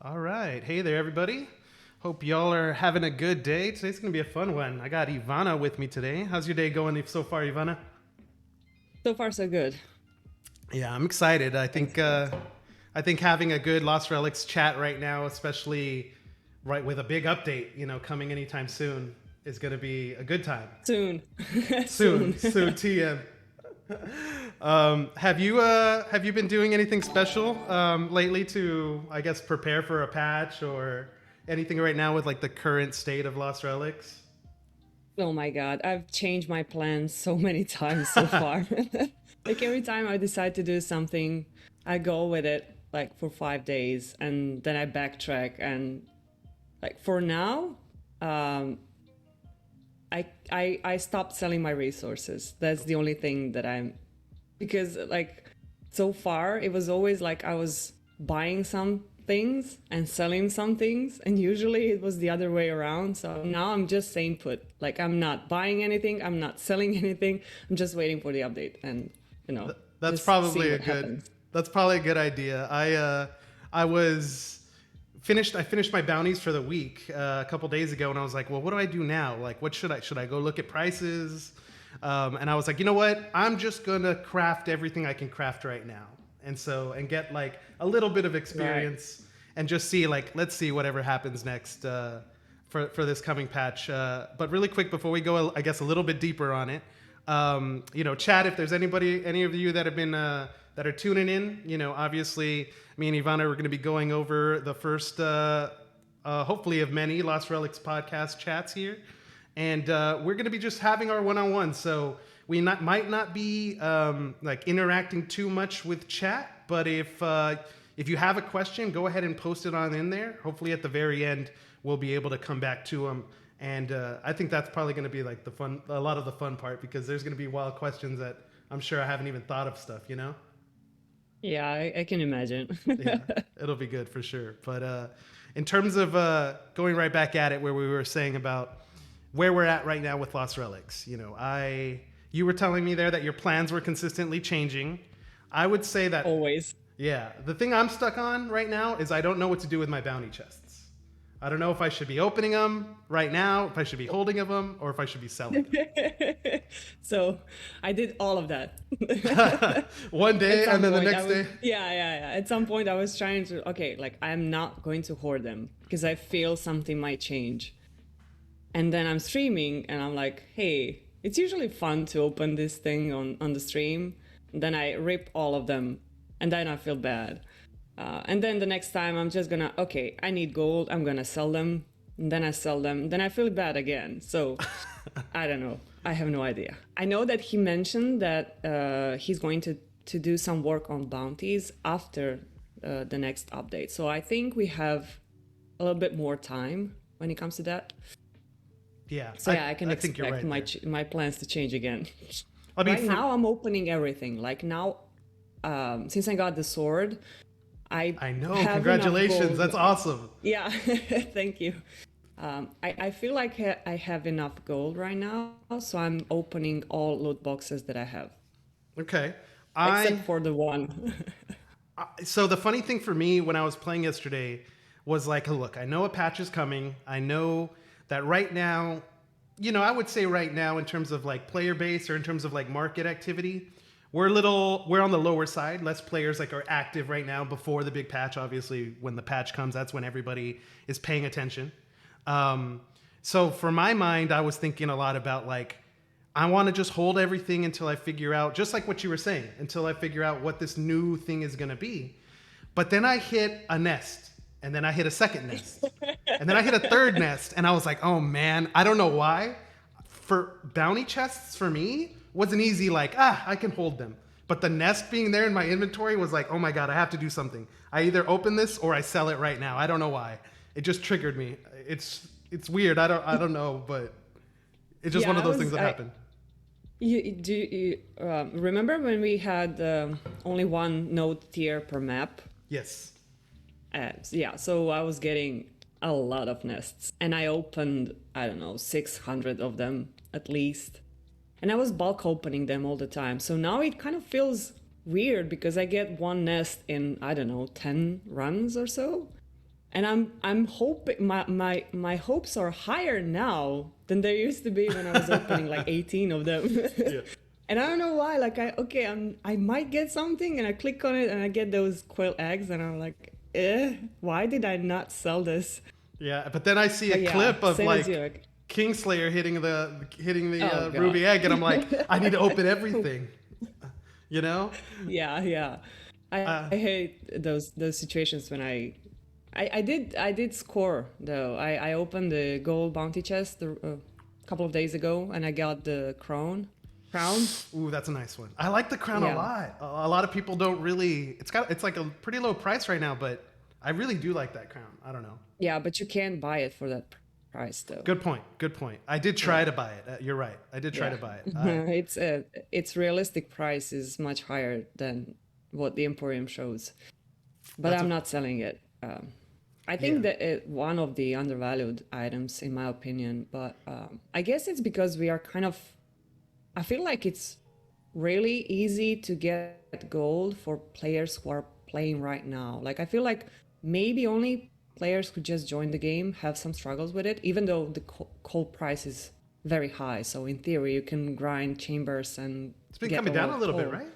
All right. Hey there, everybody. Hope y'all are having a good day. Today's going to be a fun one. I got Ivana with me today. How's your day going so far, Ivana? So far, so good. Yeah, I'm excited. Thanks. I think having a good Lost Relics chat right now, especially right with a big update, coming anytime soon, is going to be a good time. Soon. Soon, Soon. soon, TM. Have you been doing anything special lately to, I guess, prepare for a patch or anything right now with like the current state of Lost Relics? Oh my God. I've changed my plans so many times so far. Like every time I decide to do something, I go with it like for 5 days and then I backtrack. And like for now, um, I stopped selling my resources. That's the only thing that because like so far it was always like I was buying some things and selling some things, and usually it was the other way around. So now I'm just staying put. Like I'm not buying anything, I'm not selling anything. I'm just waiting for the update and That's just seeing probably a what good. happens. That's probably a good idea. I was finished. I finished my bounties for the week a couple days ago, and I was like, well, what do I do now? Like, what should I go look at prices? And I was like, you know what? I'm just gonna craft everything I can craft right now, and get like a little bit of Right. experience and just see like let's see whatever happens next for this coming patch. But really quick before we go, I guess a little bit deeper on it. Chat if there's any of you that have been that are tuning in. Obviously, me and Ivana are going to be going over the first, hopefully, of many Lost Relics podcast chats here, and we're going to be just having our one-on-one. So we might not be like interacting too much with chat, but if you have a question, go ahead and post it on in there. Hopefully, at the very end, we'll be able to come back to them. And I think that's probably going to be like a lot of the fun part because there's going to be wild questions that I'm sure I haven't even thought of stuff. Yeah, I can imagine. Yeah, it'll be good for sure. But in terms of going right back at it, where we were saying about where we're at right now with Lost Relics, you were telling me there that your plans were consistently changing. I would say that, Always. yeah, the thing I'm stuck on right now is I don't know what to do with my bounty chests. I don't know if I should be opening them right now, if I should be holding of them, or if I should be selling So I did all of that. them. One At day and some then the point, next day. yeah. At some point, I was trying to, okay, like I'm not going to hoard them because I feel something might change. And then I'm streaming and I'm like, hey, it's usually fun to open this thing on the stream. And then I rip all of them and then I feel bad. And then the next time I'm just gonna, okay, I need gold, I'm gonna sell them. And then I sell them, then I feel bad again. So I don't know. I have no idea. I know that he mentioned that he's going to do some work on bounties after the next update. So I think we have a little bit more time when it comes to that. Yeah, So yeah, I can I think you're expect right my there. my plans to change again. I mean, Right now, I'm opening everything. Like now, since I got the sword, I I know. have enough Congratulations. gold. That's awesome. Yeah, thank you. I feel like I have enough gold right now, so I'm opening all loot boxes that I have, Okay. except I for the one. so the funny thing for me when I was playing yesterday was like, look, I know a patch is coming. I know that right now, I would say right now in terms of like player base or in terms of like market activity, we're on the lower side. Less players like are active right now before the big patch. Obviously, when the patch comes, that's when everybody is paying attention. Um, so for my mind, I was thinking a lot about like I want to just hold everything until I figure out, just like what you were saying, until I figure out what this new thing is going to be. But then I hit a nest, and then I hit a second nest, and then I hit a third nest, and I was like, oh man, I don't know why. For bounty chests, for me, wasn't easy. Like I can hold them. But the nest being there in my inventory was like, oh my god, I have to do something. I either open this or I sell it right now. I don't know why. It just triggered me. It's weird. I don't know, but it's just one Yeah, of those things that I happen. remember when we had only one node tier per map? Yes. Yeah, so I was getting a lot of nests, and I opened, I don't know, 600 of them at least. And I was bulk opening them all the time. So now it kind of feels weird because I get one nest in, I don't know, 10 runs or so. And I'm hoping my hopes are higher now than they used to be when I was opening like 18 of them. Yeah. And I don't know why. Like I might get something, and I click on it, and I get those quail eggs, and I'm like, why did I not sell this? Yeah, but then I see a But yeah, clip of same as you. like Kingslayer hitting the Oh, God. ruby egg, and I'm like, I need to open everything. You know? Yeah. I hate those situations when I did score though. I opened the gold bounty chest a couple of days ago, and I got the crown. Ooh, that's a nice one. I like the crown a Yeah. lot. A lot of people don't really. It's like a pretty low price right now, but I really do like that crown. I don't know. Yeah, but you can't buy it for that price though. Good point. Good point. I did try to buy it. You're right. I did try to buy it. Its realistic price is much higher than what the Emporium shows, but That's I'm not selling it. I think Yeah. that one of the undervalued items, in my opinion. But I guess it's because we are kind of. I feel like it's really easy to get gold for players who are playing right now. Like I feel like maybe only players who just joined the game have some struggles with it, even though the coal price is very high. So in theory, you can grind chambers and It's been get coming lot down of a little bit, coal. right?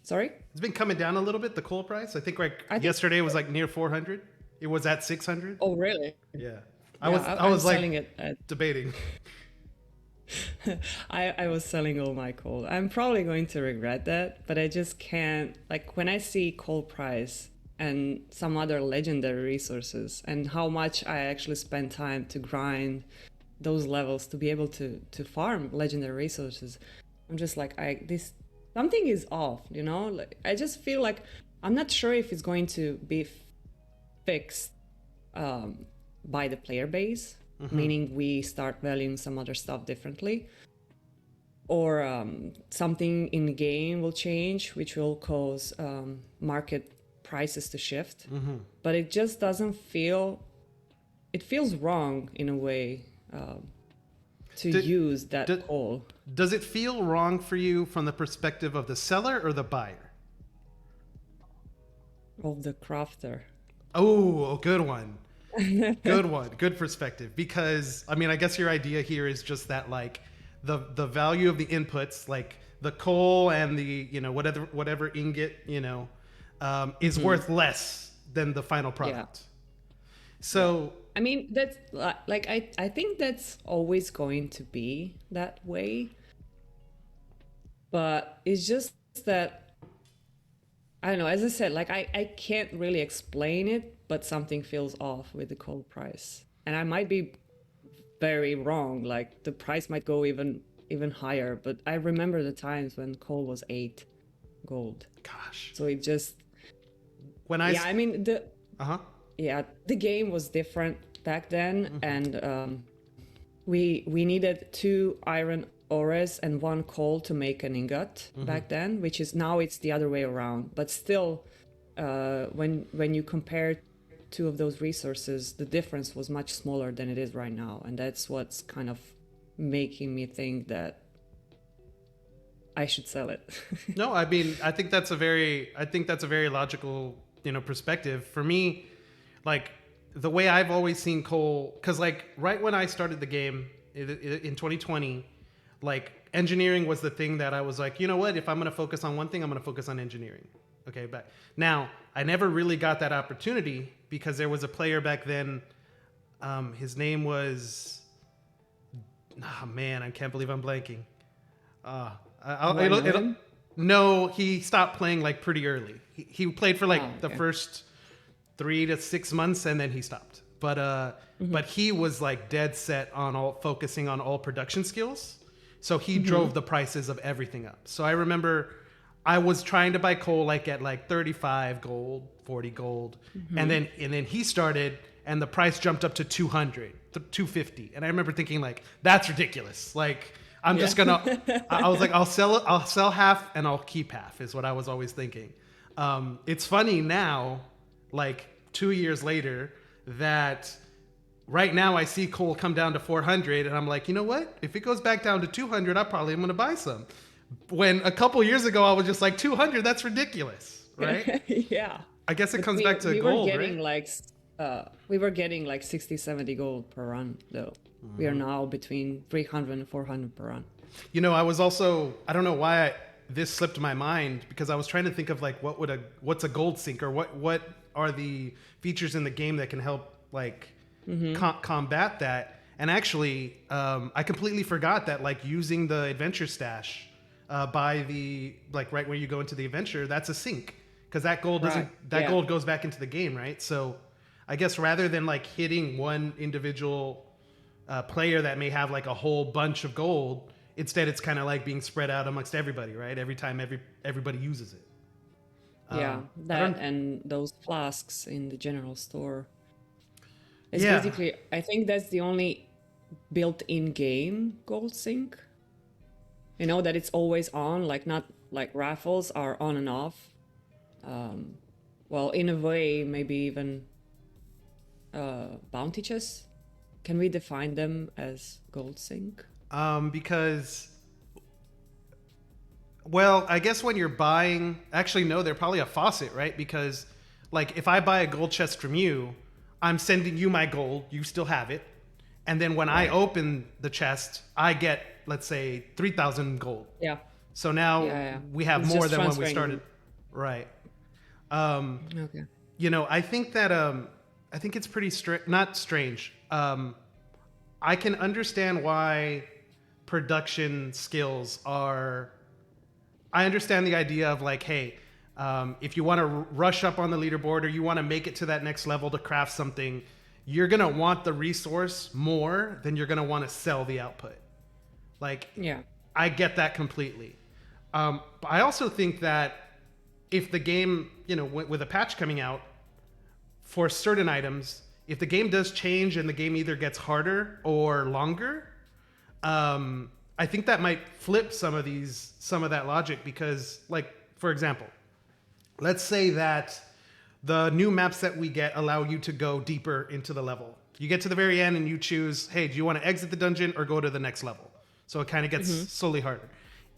Sorry? It's been coming down a little bit. The coal price. I think like I think- yesterday was like near 400. It was at 600. Oh, really? Yeah. Yeah, I was I'm like selling it at debating. I was selling all my coal. I'm probably going to regret that, but I just can't. Like when I see coal price and some other legendary resources and how much I actually spend time to grind those levels to be able to farm legendary resources, I'm just like this something is off, you know? Like I just feel like I'm not sure if it's going to be fixed by the player base, meaning we start valuing some other stuff differently, or something in the game will change, which will cause market prices to shift. But it just doesn't feel. It feels wrong in a way to use that coal. Does it feel wrong for you from the perspective of the seller or the buyer? Of the crafter. Oh, a good one. Good one. Good perspective. Because I mean, I guess your idea here is just that like the value of the inputs, like the coal and the whatever ingot is worth less than the final product. So I mean, that's like I think that's always going to be that way. But it's just that I don't know, as I said, like I can't really explain it, but something feels off with the coal price. And I might be very wrong, like the price might go even higher, but I remember the times when coal was 8 gold. gosh, So it just when I yeah, I mean uh-huh. yeah, the game was different back then, and we needed 2 iron ores and 1 coal to make an ingot back then, which is now it's the other way around. But still, when you compare 2 of those resources, the difference was much smaller than it is right now, and that's what's kind of making me think that I should sell it. No, I mean, I think that's a very logical, perspective. For me, like the way I've always seen coal, because like right when I started the game in 2020, like engineering was the thing that I was like, you know what? If I'm going to focus on one thing, I'm going to focus on engineering. Okay, but now I never really got that opportunity because there was a player back then. His name was, oh man, I can't believe I'm blanking. No, he stopped playing like pretty early. He played for like the first 3 to 6 months and then he stopped. But he was like dead set on focusing on all production skills. So he drove the prices of everything up. So I remember I was trying to buy coal like at like 35 gold, 40 gold. And then he started and the price jumped up to 200, 250. And I remember thinking like, that's ridiculous. Like I'm just gonna, I was like, I'll sell half and I'll keep half is what I was always thinking. It's funny now, like 2 years later, that right now I see coal come down to 400 and I'm like, you know what? If it goes back down to 200, I probably am going to buy some. When a couple years ago, I was just like 200, that's ridiculous, right? Yeah. I guess it But comes back to we gold, were getting right? like we were getting like 60, 70 gold per run, though. We are now between 300 and 400 per run. I was also, I don't know why this slipped my mind, because I was trying to think of like what's a gold sink, or what are the features in the game that can help like combat that. And actually, I completely forgot that like using the adventure stash by the like right where you go into the adventure, that's a sink, because that gold doesn't gold goes back into the game, right? So I guess rather than like hitting one individual player that may have like a whole bunch of gold, instead it's kind of like being spread out amongst everybody, right? Every time everybody uses it. Yeah, that and those flasks in the general store. It's basically, I think that's the only built-in game gold sink. That it's always on, like not like raffles are on and off. Well, in a way, maybe even bounty chests. Can we define them as gold sink? Because, well, I guess when you're buying, actually no, they're probably a faucet, right? Because like if I buy a gold chest from you, I'm sending you my gold, you still have it. And then when I open the chest, I get, let's say, 3,000 gold. Yeah. So now we have It's more just than when we transferring. started. Right. Okay. I think that, I think it's pretty not strange. I can understand why production skills are, I understand the idea of like, hey, if you want to rush up on the leaderboard, or you want to make it to that next level to craft something, you're going to want the resource more than you're going to want to sell the output. Like, I get that completely. But I also think that if the game, with a patch coming out for certain items, if the game does change and the game either gets harder or longer, I think that might flip some of that logic, because like, for example, let's say that the new maps that we get allow you to go deeper into the level. You get to the very end and you choose, hey, do you want to exit the dungeon or go to the next level? So it kind of gets slowly harder.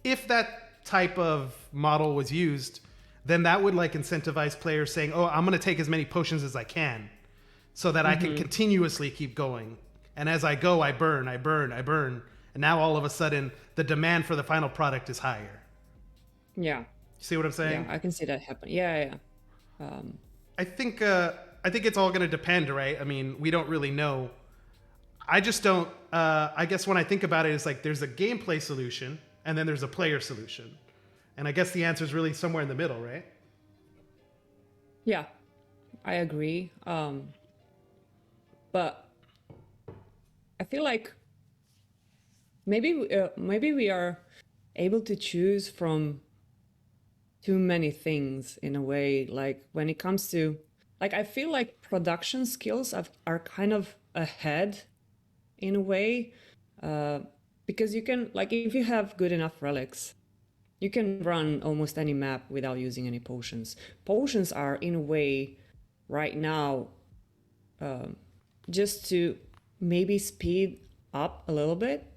If that type of model was used, then that would like incentivize players saying, oh, I'm going to take as many potions as I can so that I can continuously keep going. And as I go, I burn. And now all of a sudden the demand for the final product is higher. Yeah. See what I'm saying? Yeah, I can see that happen. Yeah. I think it's all going to depend, right? I mean, we don't really know. I just don't. I guess when I think about it, it's like there's a gameplay solution and then there's a player solution, and I guess the answer is really somewhere in the middle, right? Yeah, I agree. But I feel like maybe we are able to choose from too many things in a way. Like when it comes to, like, I feel like production skills are kind of ahead in a way, because you can, like, if you have good enough relics, you can run almost any map without using any potions. Potions are in a way right now just to maybe speed up a little bit.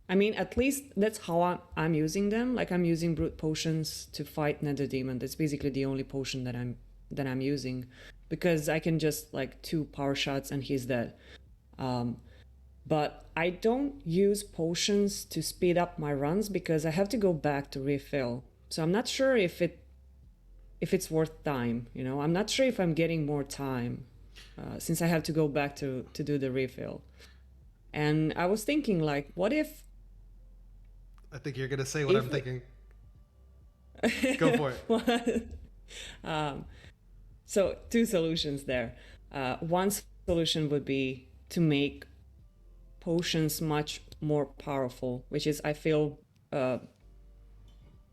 I mean, at least that's how I'm using them. Like, I'm using brute potions to fight Nether Demon. That's basically the only potion that I'm using, because I can just like 2 power shots and he's dead. But I don't use potions to speed up my runs because I have to go back to refill. So I'm not sure if it's worth time. I'm not sure if I'm getting more time since I have to go back to do the refill. And I was thinking, like, what if? I think you're gonna say what I'm thinking. Go for it. So 2 solutions there. One solution would be to make potions much more powerful, which is, I feel,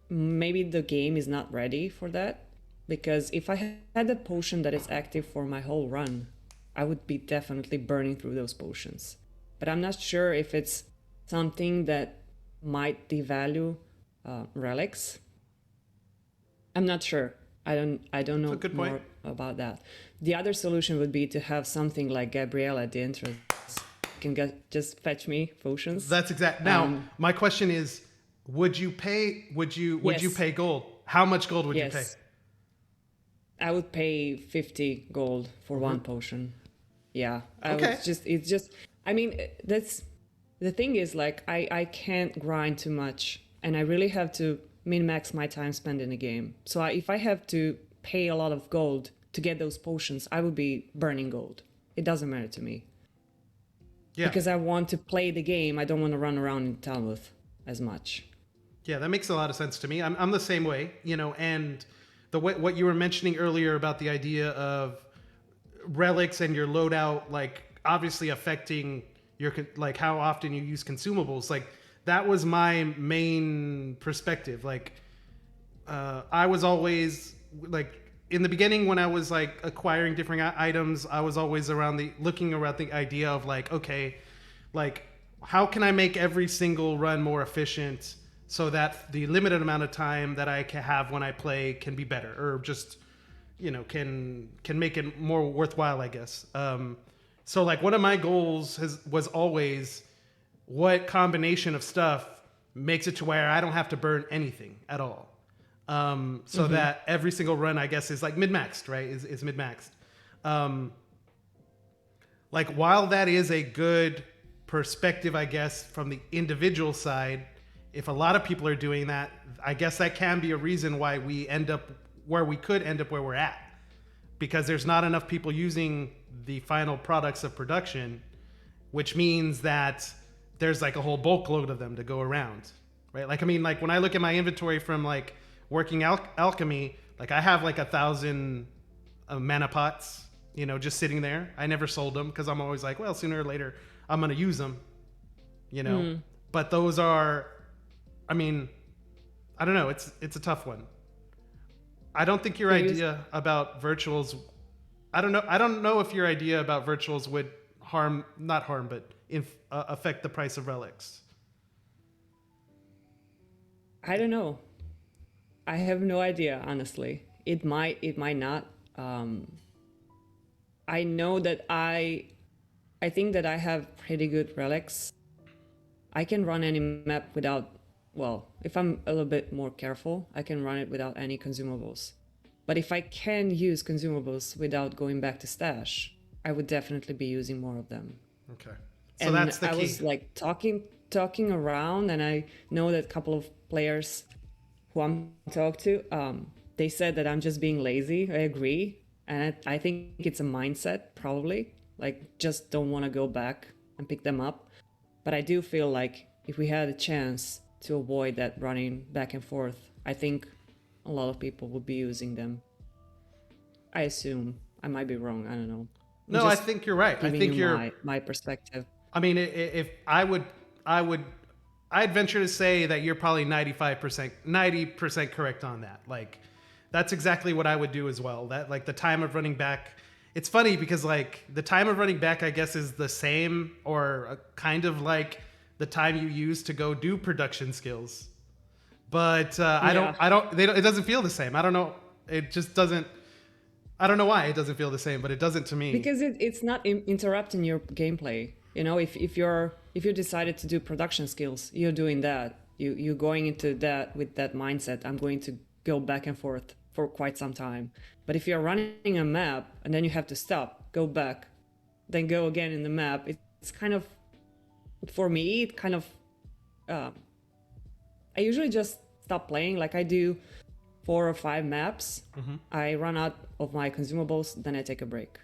maybe the game is not ready for that, because if I had a potion that is active for my whole run, I would be definitely burning through those potions. But I'm not sure if it's something that might devalue relics. I'm not sure. I don't know more about that. The other solution would be to have something like Gabrielle at the entrance can just fetch me potions. That's exact. Now, my question is, would you pay gold? How much gold would you pay? I would pay 50 gold for one potion. Yeah, I Okay. was just, it's just, I mean, that's the thing is like, I can't grind too much and I really have to min max my time spent in the game. So if I have to pay a lot of gold to get those potions, I would be burning gold. It doesn't matter to me Yeah. because I want to play the game. I don't want to run around in Talmuth as much. Yeah, that makes a lot of sense to me. I'm the same way, you know, and the way, what you were mentioning earlier about the idea of relics and your loadout, like obviously affecting your like how often you use consumables, like that was my main perspective. Like I was always like in the beginning when I was like acquiring different items, I was always around the looking around the idea of like, okay, like how can I make every single run more efficient so that the limited amount of time that I can have when I play can be better, or just can make it more worthwhile, I guess. So like one of my goals was always what combination of stuff makes it to where I don't have to burn anything at all. So that every single run, I guess, is like mid-maxed, right? Is mid-maxed. Like while that is a good perspective, I guess, from the individual side, if a lot of people are doing that, I guess that can be a reason why we end up where we could end up where we're at, because there's not enough people using the final products of production, which means that there's like a whole bulk load of them to go around, right? Like, I mean, like when I look at my inventory from like working alchemy, like I have like 1,000 mana pots, just sitting there. I never sold them because I'm always like, well, sooner or later I'm going to use them, But those are, I mean, I don't know. It's a tough one. I don't think your idea about virtuals, I don't know if your idea about virtuals would not harm, but affect the price of relics. I don't know. I have no idea, honestly. It might not. I know that I think that I have pretty good relics. I can run any map without, well, if I'm a little bit more careful, I can run it without any consumables. But if I can use consumables without going back to stash, I would definitely be using more of them. Okay. So and that's the key. I was like talking around, and I know that a couple of players who I'm talking to, they said that I'm just being lazy. I agree. And I think it's a mindset, probably. Like, just don't want to go back and pick them up. But I do feel like if we had a chance to avoid that running back and forth, I think a lot of people would be using them. I assume. I might be wrong. I don't know. No, I think you're right. I think you're my perspective. I mean, if I'd venture to say that you're probably 90% correct on that. Like, that's exactly what I would do as well. That, like, the time of running back, it's funny because, like, the time of running back, I guess, is the same, or kind of like the time you use to go do production skills. But it doesn't feel the same. I don't know. It just doesn't. I don't know why it doesn't feel the same, but it doesn't to me. Because it's not interrupting your gameplay. If you decided to do production skills, you're doing that. You're going into that with that mindset. I'm going to go back and forth for quite some time. But if you're running a map and then you have to stop, go back, then go again in the map, it's kind of, for me, it kind of, I usually just stop playing. Like, I do 4 or 5 maps. I run out of my consumables, then I take a break.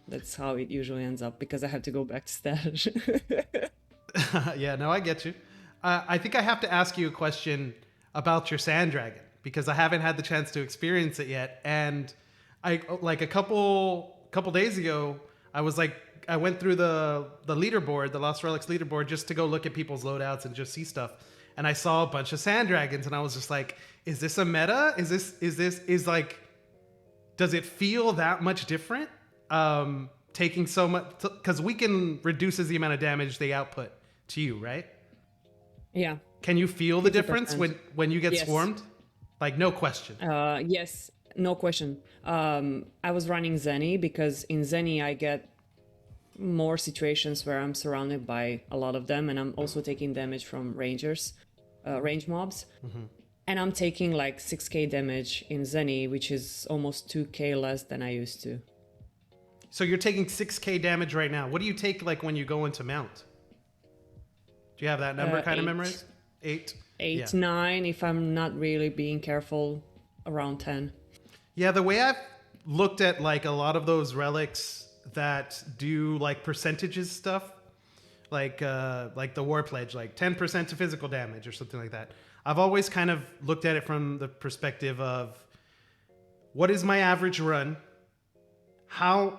That's how it usually ends up, because I have to go back to stash. Yeah, no, I get you. I think I have to ask you a question about your sand dragon, because I haven't had the chance to experience it yet. And I, like, a couple days ago, I went through the leaderboard, the Lost Relics leaderboard, just to go look at people's loadouts and just see stuff. And I saw a bunch of sand dragons, and I was just like, is this a meta? Is like, does it feel that much different? Taking so much, because Weaken reduces the amount of damage they output to you, right? Yeah. Can you feel the difference when you get Yes. swarmed? Like, no question. Yes, no question. I was running Zenny because in Zenny I get more situations where I'm surrounded by a lot of them, and I'm also taking damage from range mobs. And I'm taking like 6k damage in Zenny, which is almost 2k less than I used to. So you're taking 6K damage right now. What do you take like when you go into mount? Do you have that number kind of Eight, memorized? 8? Yeah. 9. If I'm not really being careful, around 10. Yeah, the way I've looked at like a lot of those relics that do like percentages stuff, like the war pledge, like 10% to physical damage or something like that. I've always kind of looked at it from the perspective of what is my average run? How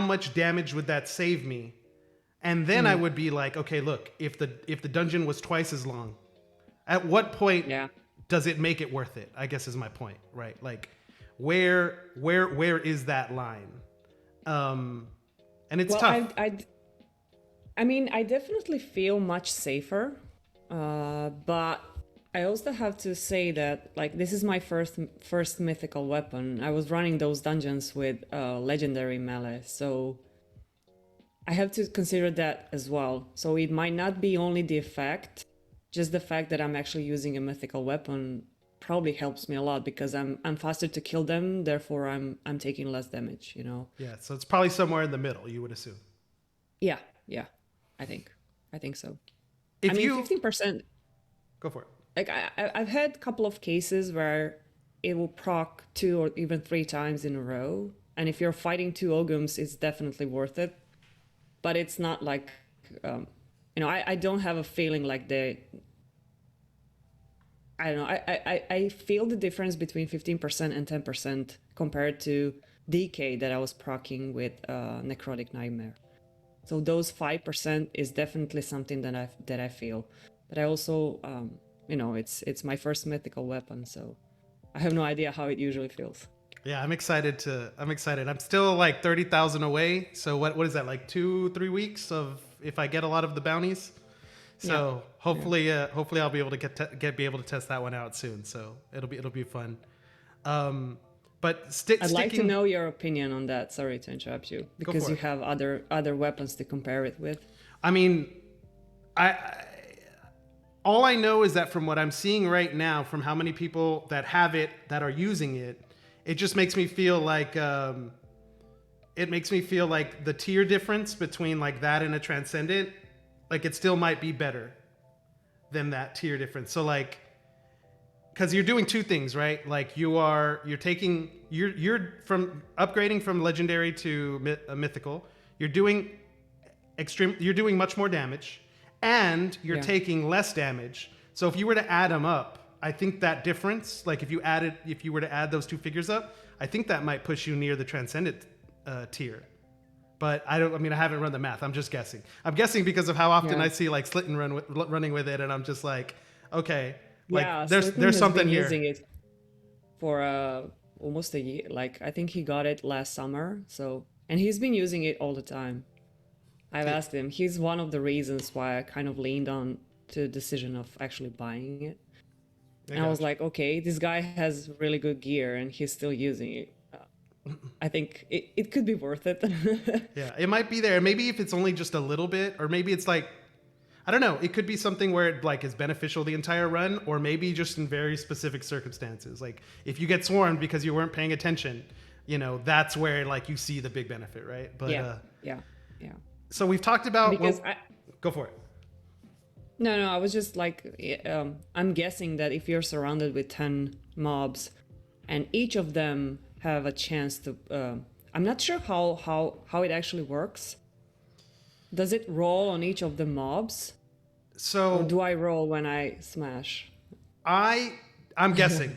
much damage would that save me? And then I would be like, okay, look, if the dungeon was twice as long, at what point Yeah. does it make it worth it? I guess is my point, right? Like, where is that line? And it's Well, tough. I mean, I definitely feel much safer, but I also have to say that like this is my first mythical weapon. I was running those dungeons with legendary melee, so I have to consider that as well. So it might not be only the effect, just the fact that I'm actually using a mythical weapon probably helps me a lot because I'm faster to kill them, therefore I'm taking less damage, you know. Yeah, so it's probably somewhere in the middle, you would assume. Yeah, yeah. I think. I think so. I If mean, you 15%, go for it. like I've had a couple of cases where it will proc 2 or even 3 times in a row. And if you're fighting 2 Ogums, it's definitely worth it. But it's not like, I don't have a feeling like I don't know. I feel the difference between 15% and 10% compared to DK that I was proccing with Necrotic Nightmare. So those 5% is definitely something that I feel. But I also, it's my first mythical weapon, so I have no idea how it usually feels. Yeah, I'm excited. I'm still like 30,000 away. So what is that, like 2-3 weeks of if I get a lot of the bounties? So hopefully I'll be able to be able to test that one out soon. So it'll be fun. But I'd like to sticking. know your opinion on that. Sorry to interrupt you, because you it. have other weapons to compare it with. I mean, I all I know is that from what I'm seeing right now, from how many people that have it that are using it, it just makes me feel like the tier difference between like that and a transcendent, like it still might be better than that tier difference. So like, because you're doing two things, right? Like you're from upgrading from legendary to mythical. You're doing much more damage, and you're taking less damage. So if you were to add them up, I think that difference, like if you were to add those two figures up, I think that might push you near the transcendent tier. But I haven't run the math. I'm just guessing. I'm guessing because of how often I see like Slitten running with it, and I'm just like, okay, like there's something here. Using it for almost a year. Like I think he got it last summer. So, and he's been using it all the time. I've asked him. He's one of the reasons why I kind of leaned on to the decision of actually buying it. And I was like, okay, this guy has really good gear and he's still using it. I think it could be worth it. Yeah, it might be there. Maybe if it's only just a little bit, or maybe it's like, I don't know. It could be something where it like is beneficial the entire run, or maybe just in very specific circumstances. Like if you get swarmed because you weren't paying attention, that's where like you see the big benefit, right? But yeah. So we've talked about because go for it. No, I was just like, I'm guessing that if you're surrounded with 10 mobs, and each of them have a chance to, I'm not sure how it actually works. Does it roll on each of the mobs? So or do I roll when I smash? I'm guessing.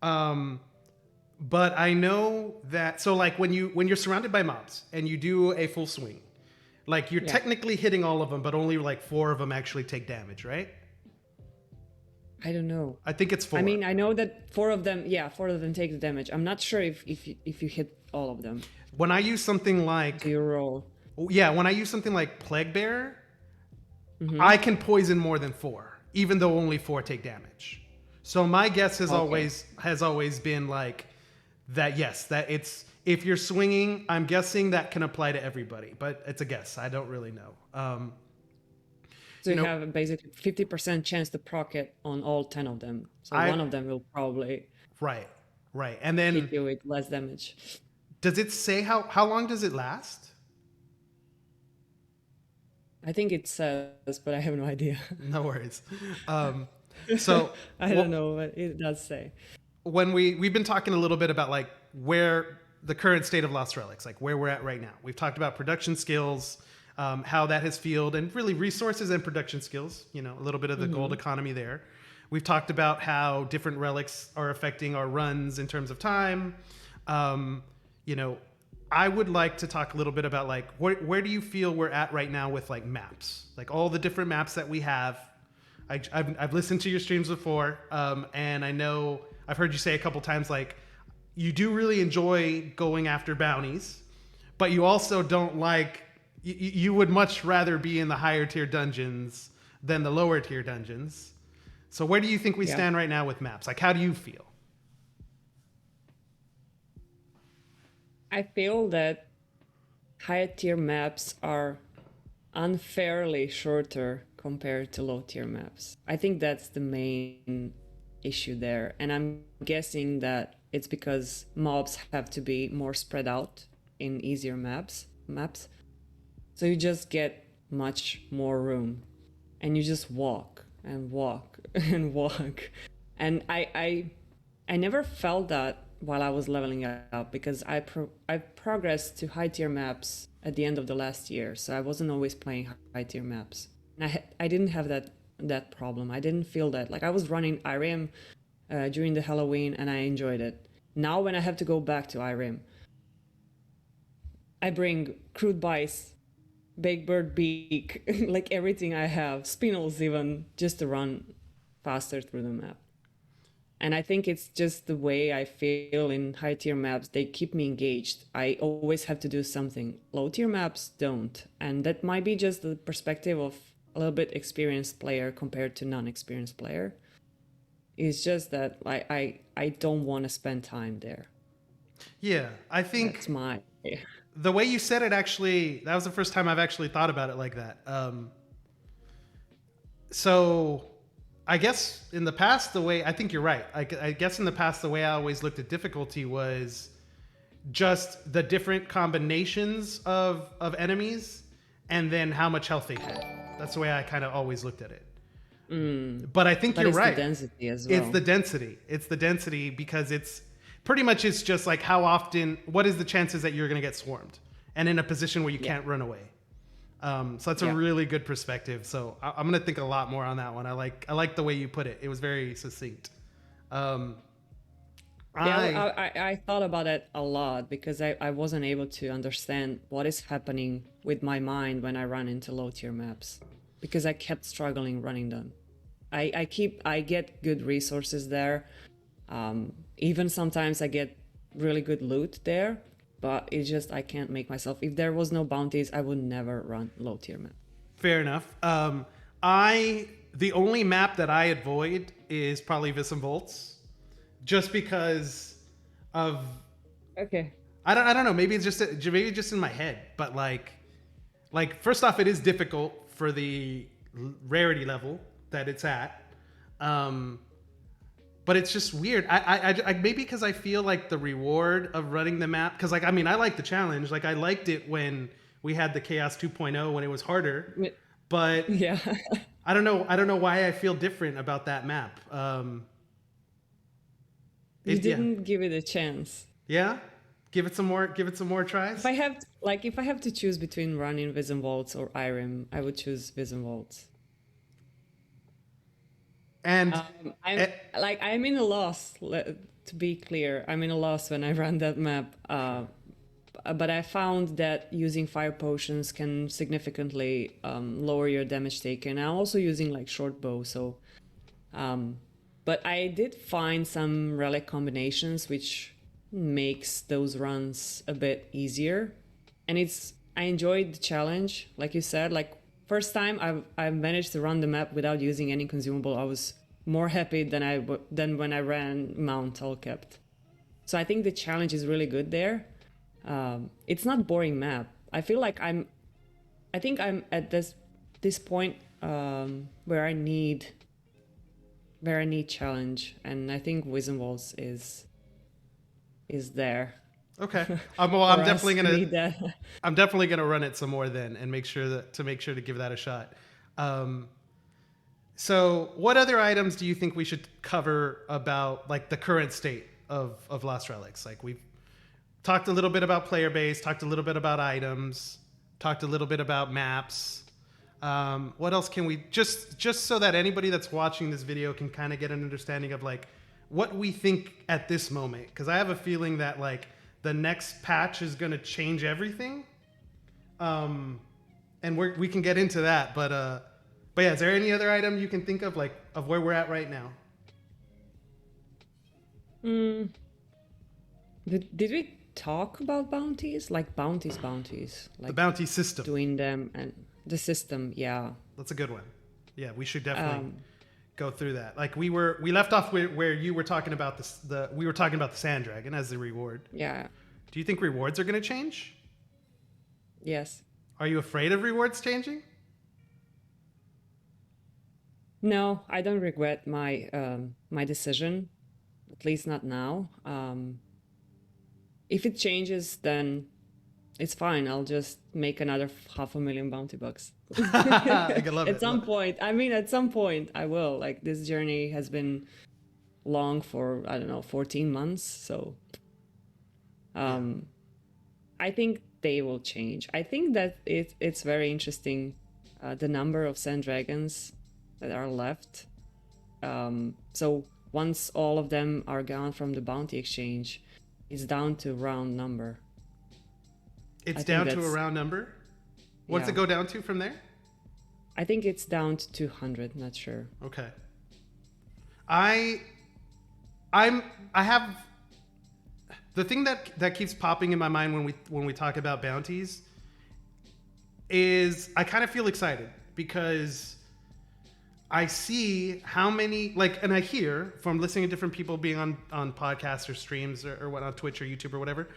But I know that, so like when you're surrounded by mobs and you do a full swing, like you're technically hitting all of them, but only like 4 of them actually take damage, right? I don't know. I think it's 4. I mean, I know that 4 of them take the damage. I'm not sure if you hit all of them. When I use something like, do you roll? Yeah, when I use something like Plague Bearer, I can poison more than 4, even though only 4 take damage. So my guess has always been like that. Yes, that it's, if you're swinging, I'm guessing that can apply to everybody, but it's a guess. I don't really know. So you have basically 50% chance to proc it on all 10 of them. So one of them will probably right, and then hit you with less damage. Does it say how long does it last? I think it says, but I have no idea. No worries. Um, so I don't what know, but it does say. when we've been talking a little bit about like where the current state of Lost Relics, like where we're at right now. We've talked about production skills, how that has fueled, and really resources and production skills. You know, a little bit of the gold Hmm. economy there. We've talked about how different relics are affecting our runs in terms of time. Um, you know, I would like to talk a little bit about like where do you feel we're at right now with like maps, like all the different maps that we have. I've listened to your streams before, and I know I've heard you say a couple times like you do really enjoy going after bounties, but you also don't like you would much rather be in the higher tier dungeons than the lower tier dungeons. So where do you think we Yeah. stand right now with maps? Like how do you feel? I feel that higher tier maps are unfairly shorter compared to low tier maps. I think that's the main issue there. And I'm guessing that it's because mobs have to be more spread out in easier maps. So you just get much more room and you just walk and walk and walk. And I never felt that while I was leveling up because I progressed to high tier maps at the end of the last year, so I wasn't always playing high tier maps. And I didn't have that problem. I didn't feel that like I was running IRIM during the Halloween and I enjoyed it. Now when I have to go back to IRIM, I bring crude bice, baked bird beak, like everything I have, spinels even, just to run faster through the map. And I think it's just the way I feel in high tier maps. They keep me engaged. I always have to do something. Low tier maps don't. And that might be just the perspective of a little bit experienced player compared to non-experienced player. It's just that I don't want to spend time there. Yeah, I think That's my the way you said it actually that was the first time I've actually thought about it like that. So I guess in the past the way I think you're right. I guess in the past the way I always looked at difficulty was just the different combinations of enemies and then how much health they had. That's the way I kind of always looked at it. But I think but you're it's the right. density as It's well. the density. It's the density because it's pretty much it's just like how often. What is the chances that you're going to get swarmed and in a position where you Yeah. can't run away? So that's a Yeah. really good perspective. So I'm going to think a lot more on that one. I like the way you put it. It was very succinct. Um, Yeah, I I thought about it a lot because I wasn't able to understand what is happening with my mind when I run into low tier maps because I kept struggling running them. I get good resources there. Even sometimes I get really good loot there, but it's just I can't make myself. If there was no bounties, I would never run low tier map. fair enough. I the only map that I avoid is probably Viscum Volts, just because of Okay. I don't know. Maybe it's just in my head. But like first off, it is difficult for the rarity level that it's at. Um, but it's just weird. I maybe because I feel like the reward of running the map. Because like I mean, I like the challenge. Like I liked it when we had the Chaos 2.0 when it was harder. But Yeah. I don't know. I don't know why I feel different about that map. You Yeah, didn't give it a chance. yeah. Give it some more. Give it some more If tries. I have if I have to choose between running Vism Vaults or Irem, I would choose Vism Vaults. And I'm eh, I'm in a loss. To be clear, I'm in a loss when I ran that map. But I found that using fire potions can significantly lower your damage taken. I'm also using like short bow, so. But I did find some relic combinations which makes those runs a bit easier, and I enjoyed the challenge, like you said. Like first time I managed to run the map without using any consumable. I was more happy than when I ran Mount all kept. So I think the challenge is really good there. It's not boring map. I feel like I think I'm at this point where I need challenge, and I think Wisdom Walls is there. Okay. Well, for us to need that. I'm definitely gonna run it some more then, and make sure to give that a shot. Um, so, what other items do you think we should cover about like the current state of Lost Relics? Like we've talked a little bit about player base, talked a little bit about items, talked a little bit about maps. What else can we just so that anybody that's watching this video can kind of get an understanding of like what we think at this moment? Because I have a feeling that like the next patch is going to change everything, and we can get into that. But yeah, is there any other item you can think of like of where we're at right now? Mm. Did we talk about bounties? Like bounties, The like bounty system. doing them and the system, yeah. That's a good one. Yeah, we should definitely go through that. Like we left off where you were talking about we were talking about the sand dragon as the reward. Yeah. Do you think rewards are going to change? Yes. Are you afraid of rewards changing? No, I don't regret my my decision, at least not now. If it changes, then it's fine. I'll just make another 500,000 bounty bucks. I love it. At some point, I mean, at some point, I will. Like this journey has been long for I don't know 14 months, so I think they will change. I think that it's very interesting, the number of sand dragons that are left. So once all of them are gone from the bounty exchange, it's down to round number. It's down to a round number? What does it go down to from there? I think it's down to 200, not sure. Okay. I have the thing that keeps popping in my mind when we talk about bounties is I kind of feel excited because I see how many and I hear from listening to different people being on podcasts or streams or what on Twitch or YouTube or whatever.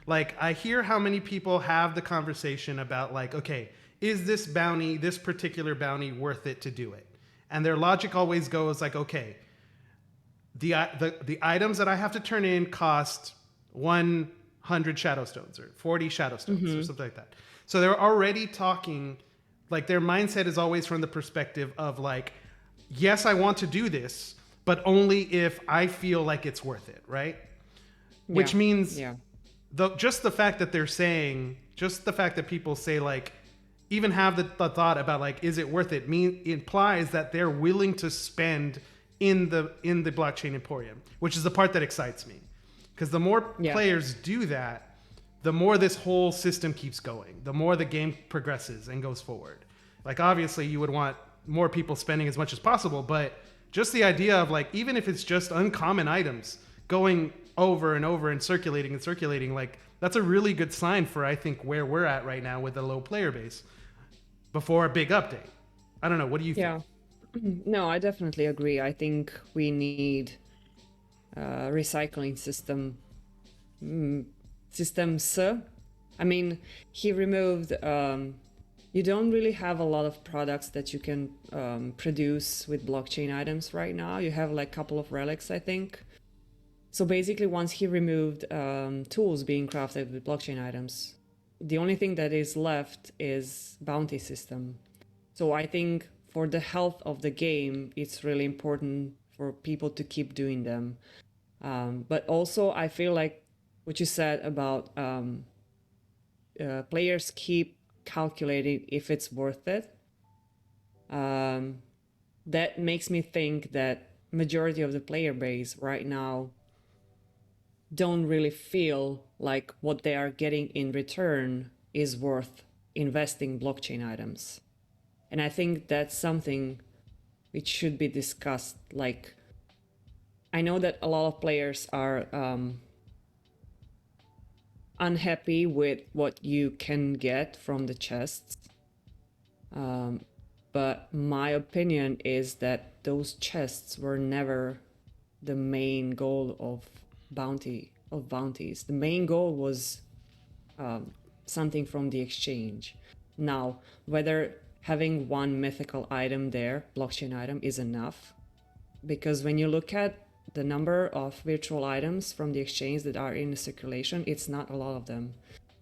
Like I hear how many people have the conversation about like, okay, is this particular bounty worth it to do it? And their logic always goes like, okay, the items that I have to turn in cost 100 shadow stones or 40 shadow stones or something like that. So they're already talking like their mindset is always from the perspective of like, yes, I want to do this, but only if I feel like it's worth it, right? Yeah. Which means just the fact that they're saying, just the fact that people say like, even have the thought about like, is it worth it? Implies that they're willing to spend in the blockchain emporium, which is the part that excites me, because the more players do that, the more this whole system keeps going, the more the game progresses and goes forward. Like obviously, you would want more people spending as much as possible, but just the idea of like, even if it's just uncommon items going over and over and circulating, like that's a really good sign for I think where we're at right now with a low player base before a big update. I don't know. What do you think? No, I definitely agree. I think we need recycling systems. I mean, he removed. You don't really have a lot of products that you can produce with blockchain items right now. You have like a couple of relics, I think. So basically, once he removed tools being crafted with blockchain items, the only thing that is left is bounty system. So I think for the health of the game, it's really important for people to keep doing them. But also, I feel like what you said about players keep calculating if it's worth it. That makes me think that majority of the player base right now don't really feel like what they are getting in return is worth investing blockchain items. And I think that's something which should be discussed. Like, I know that a lot of players are unhappy with what you can get from the chests. But my opinion is that those chests were never the main goal of bounties. The main goal was something from the exchange. Now, whether having one mythical item there, blockchain item, is enough, because when you look at the number of virtual items from the exchange that are in circulation, it's not a lot of them.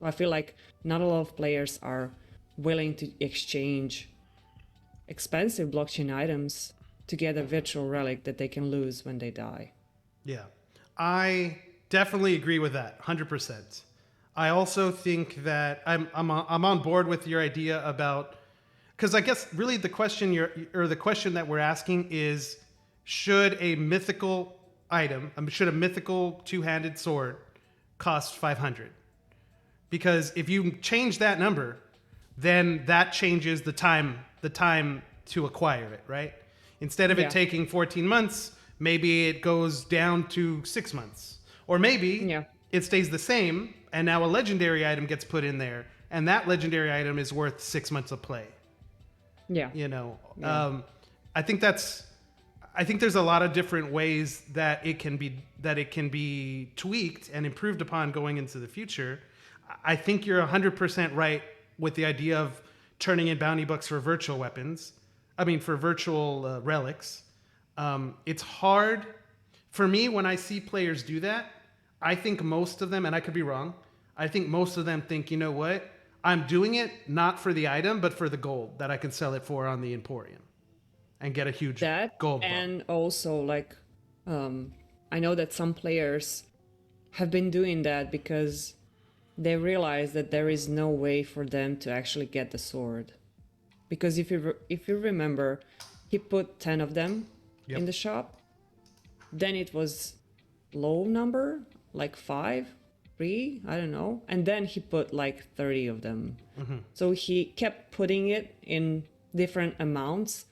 I feel like not a lot of players are willing to exchange expensive blockchain items to get a virtual relic that they can lose when they die. Yeah, I definitely agree with that, 100%. I also think that I'm on board with your idea about, because I guess really the question the question that we're asking is, should a mythical item, should a mythical two-handed sword cost 500? Because if you change that number, then that changes the time to acquire it, right? Instead of it Yeah. taking 14 months, maybe it goes down to 6 months. Or maybe Yeah. it stays the same and now a legendary item gets put in there and that legendary item is worth 6 months of play. Yeah. You know, Yeah. I think there's a lot of different ways that it can be tweaked and improved upon going into the future. I think you're 100% right with the idea of turning in bounty books for virtual weapons. I mean, for virtual relics. It's hard for me when I see players do that. I think most of them, and I could be wrong, I think most of them think, you know what? I'm doing it not for the item, but for the gold that I can sell it for on the Emporium and get a huge That, gold bump. and also like I know that some players have been doing that because they realize that there is no way for them to actually get the sword. Because if you remember, he put 10 of them Yep. in the shop. Then it was low number, like 5, 3, I don't know. And then he put like 30 of them. So he kept putting it in different amounts.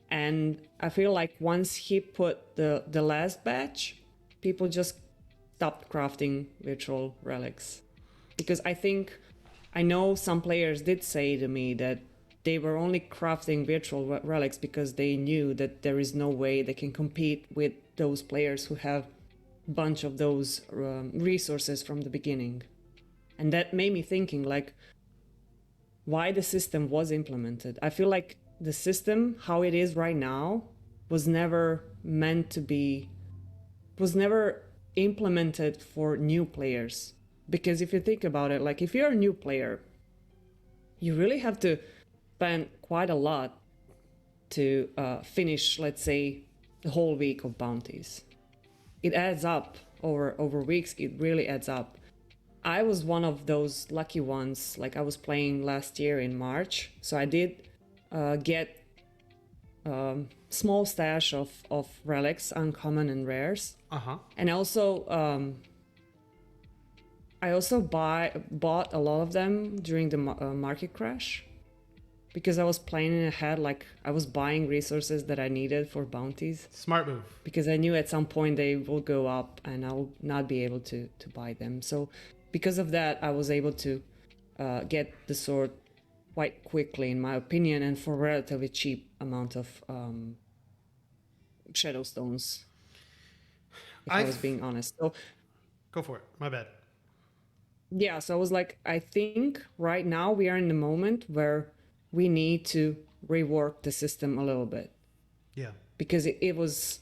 And I feel like once he put the last batch, people just stopped crafting virtual relics. Because I know some players did say to me that they were only crafting virtual relics because they knew that there is no way they can compete with those players who have a bunch of those resources from the beginning. And that made me thinking, like, why the system was implemented. I feel like the system, how it is right now, was never meant to be, was never implemented for new players. Because if you think about it, like if you're a new player, you really have to spend quite a lot to finish, let's say, the whole week of bounties. It adds up over weeks. It really adds up. I was one of those lucky ones. Like I was playing last year in March, so I did get small stash of relics, uncommon and rares, and I also bought a lot of them during the market crash because I was planning ahead. Like I was buying resources that I needed for bounties Smart move. because I knew at some point they will go up and I'll not be able to buy them. So because of that, I was able to get the sword quite quickly, in my opinion, and for a relatively cheap amount of shadow stones, if I was being honest. So Go for it. My bad. yeah, so I was like, I think right now we are in the moment where we need to rework the system a little bit Yeah. because it was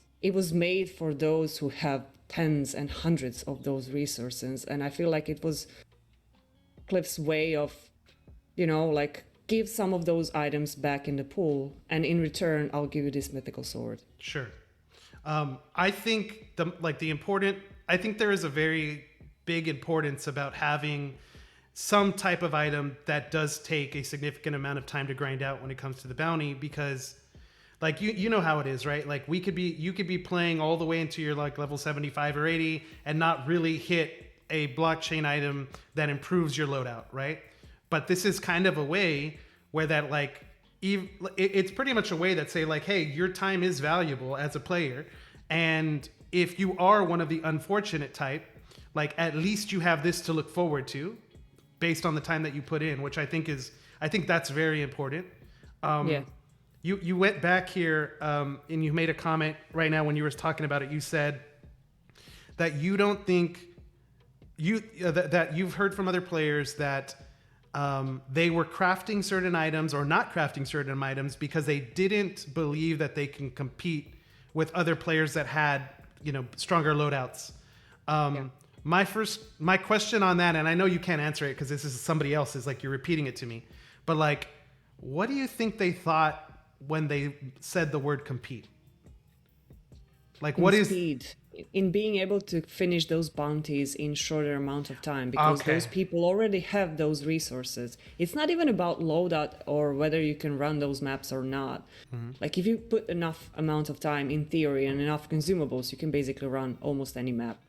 made for those who have tens and hundreds of those resources, and I feel like it was Cliff's way of, like give some of those items back in the pool, and in return I'll give you this mythical sword. Sure. I think I think there is a very big importance about having some type of item that does take a significant amount of time to grind out when it comes to the bounty, because like you know how it is, right? Like you could be playing all the way into your like level 75 or 80 and not really hit a blockchain item that improves your loadout, right? But this is kind of a way where that like it's pretty much a way that say like, hey, your time is valuable as a player, and if you are one of the unfortunate type, like at least you have this to look forward to based on the time that you put in, which I think that's very important. Yeah. You went back here and you made a comment right now when you were talking about it. You said that you don't think that you've heard from other players that they were crafting certain items or not crafting certain items because they didn't believe that they can compete with other players that had stronger loadouts. My question on that, and I know you can't answer it because this is somebody else's, like you're repeating it to me, but like, what do you think they thought when they said the word compete? Like, what is speed, in being able to finish those bounties in shorter amount of time, because those people already have those resources. It's not even about loadout or whether you can run those maps or not. Like if you put enough amount of time in theory and enough consumables, you can basically run almost any map,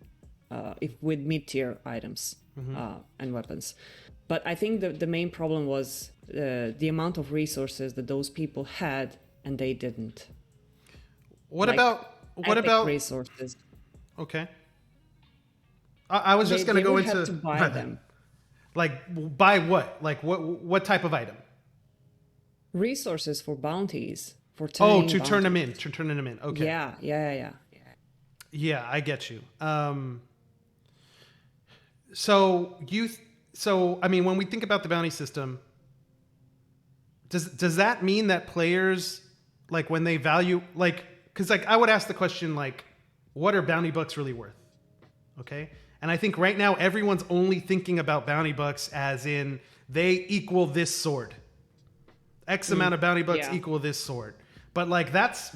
if with mid-tier items and weapons. But I think the main problem was the amount of resources that those people had and they didn't. What about resources? Okay. I was just going to go into have to buy them. Like buy what? Like what type of item? Resources for bounties, for turning to turn them in, Okay. Yeah. Yeah, I get you. So I mean, when we think about the bounty system, does that mean that players, like when they value, like, because like I would ask the question, like, what are bounty bucks really worth? Okay. And I think right now everyone's only thinking about bounty bucks as in they equal this sword. X amount of bounty bucks equal this sword. But like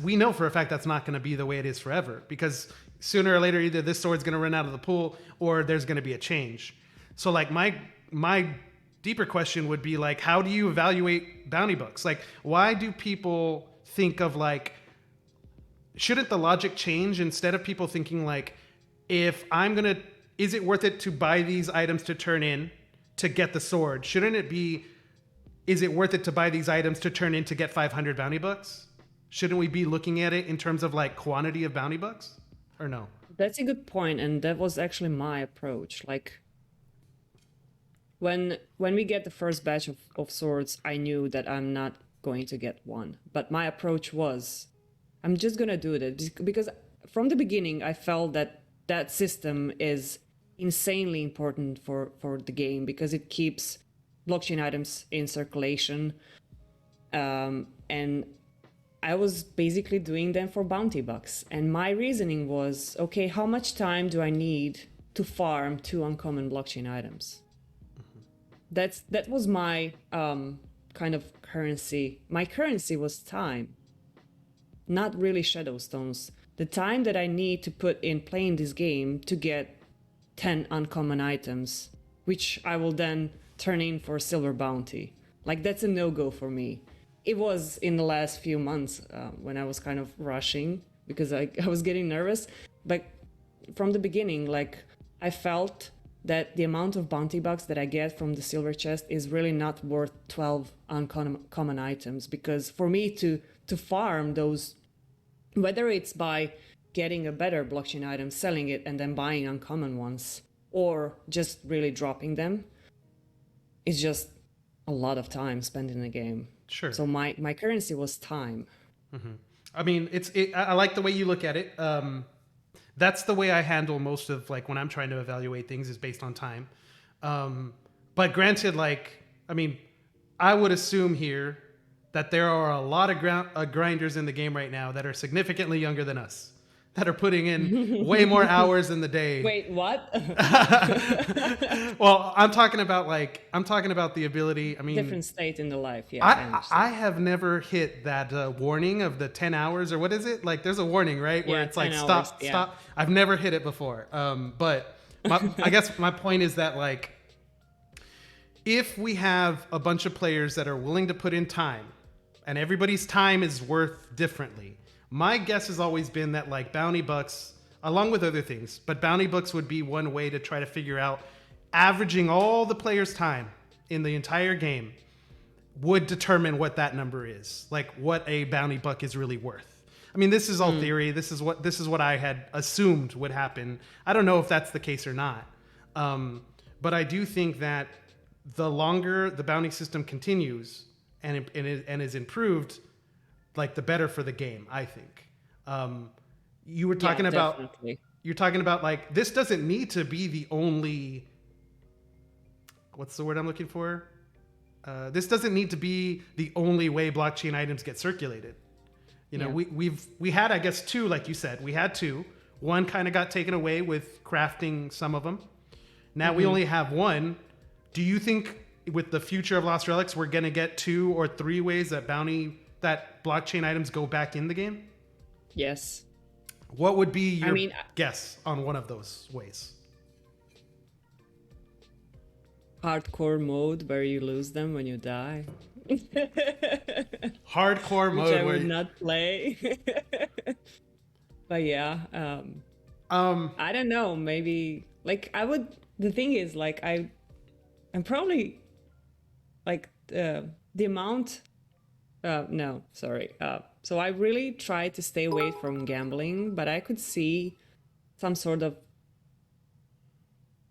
we know for a fact that's not going to be the way it is forever, because sooner or later either this sword's going to run out of the pool or there's going to be a change. So like my deeper question would be like, how do you evaluate bounty bucks? Like, why do people think of like, shouldn't the logic change instead of people thinking like, is it worth it to buy these items to turn in to get the sword? Shouldn't it be, is it worth it to buy these items to turn in to get 500 bounty bucks? Shouldn't we be looking at it in terms of like quantity of bounty bucks, or no? That's a good point, and that was actually my approach. Like when we get the first batch of swords, I knew that I'm not going to get one. But my approach was, I'm just gonna do it because from the beginning I felt that system is insanely important for the game, because it keeps blockchain items in circulation, and I was basically doing them for bounty bucks. And my reasoning was, okay, how much time do I need to farm 2 uncommon blockchain items? That was my kind of currency. My currency was time, not really shadow stones. The time that I need to put in playing this game to get 10 uncommon items, which I will then turn in for silver bounty. Like, that's a no-go for me. It was in the last few months when I was kind of rushing because I was getting nervous. But from the beginning, like, I felt that the amount of bounty bucks that I get from the silver chest is really not worth 12 uncommon items. Because for me to farm those, whether it's by getting a better blockchain item, selling it, and then buying uncommon ones, or just really dropping them, it's just a lot of time spent in the game. Sure. So my currency was time. Mm-hmm. I mean, I like the way you look at it. That's the way I handle most of, like, when I'm trying to evaluate things, is based on time. But granted, like, I mean, I would assume here that there are a lot of grinders in the game right now that are significantly younger than us, that are putting in way more hours in the day. Wait, what? Well, I'm talking about the ability. I mean, different state in the life. Yeah, I have never hit that warning of the 10 hours, or what is it? Like, there's a warning, right? Where it's like, stop. I've never hit it before. But I guess my point is that, like, if we have a bunch of players that are willing to put in time, and everybody's time is worth differently, my guess has always been that, like, bounty bucks, along with other things, but bounty bucks would be one way to try to figure out, averaging all the players' time in the entire game would determine what that number is, like what a bounty buck is really worth. I mean, this is all theory. This is what I had assumed would happen. I don't know if that's the case or not. But I do think that the longer the bounty system continues and is improved, like, the better for the game, I think. You were talking about, definitely. You're talking about, like, this doesn't need to be the only, what's the word I'm looking for? This doesn't need to be the only way blockchain items get circulated. You know, we had, I guess, two, like you said, we had two. One kind of got taken away with crafting some of them. Now we only have one. Do you think with the future of Lost Relics, we're going to get 2 or 3 ways that blockchain items go back in the game? Yes. What would be your guess on one of those ways? Hardcore mode where you lose them when you die. Hardcore mode Which I where would not play. But yeah, I don't know. Maybe like I would. The thing is, like I'm probably like the amount. No, sorry. So I really try to stay away from gambling, but I could see some sort of.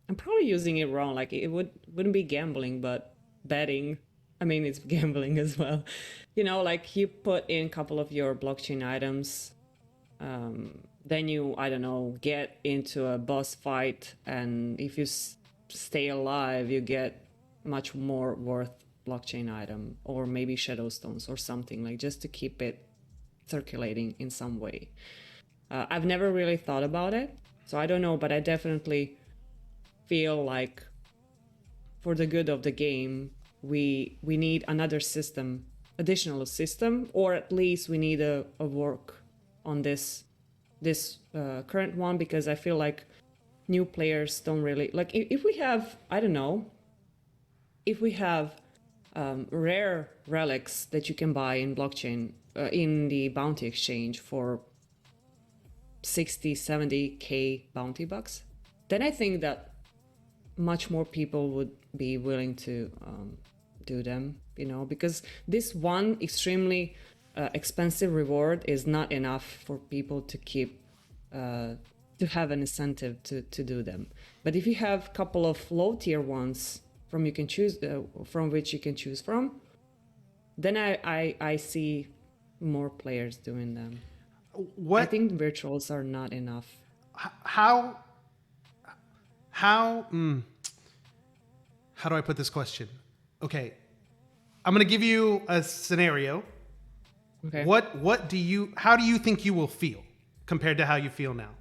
I'm probably using it wrong. Like it wouldn't be gambling, but betting. I mean, it's gambling as well. You know, like you put in a couple of your blockchain items. Then you, I don't know, get into a boss fight, and if you stay alive, you get much more worth blockchain item, or maybe shadow stones or something, like just to keep it circulating in some way. I've never really thought about it, so I don't know, but I definitely feel like for the good of the game, we need another system, additional system, or at least we need a work on this current one, because I feel like new players don't really like if we have, I don't know, if we have rare relics that you can buy in blockchain in the bounty exchange for 60-70k bounty bucks, then I think that much more people would be willing to do them, you know, because this one extremely expensive reward is not enough for people to keep to have an incentive to do them. But if you have a couple of low tier ones from which you can choose from, then I see more players doing them. I think virtuals are not enough. How do I put this question? Okay, I'm gonna give you a scenario. Okay. How do you think you will feel compared to how you feel now?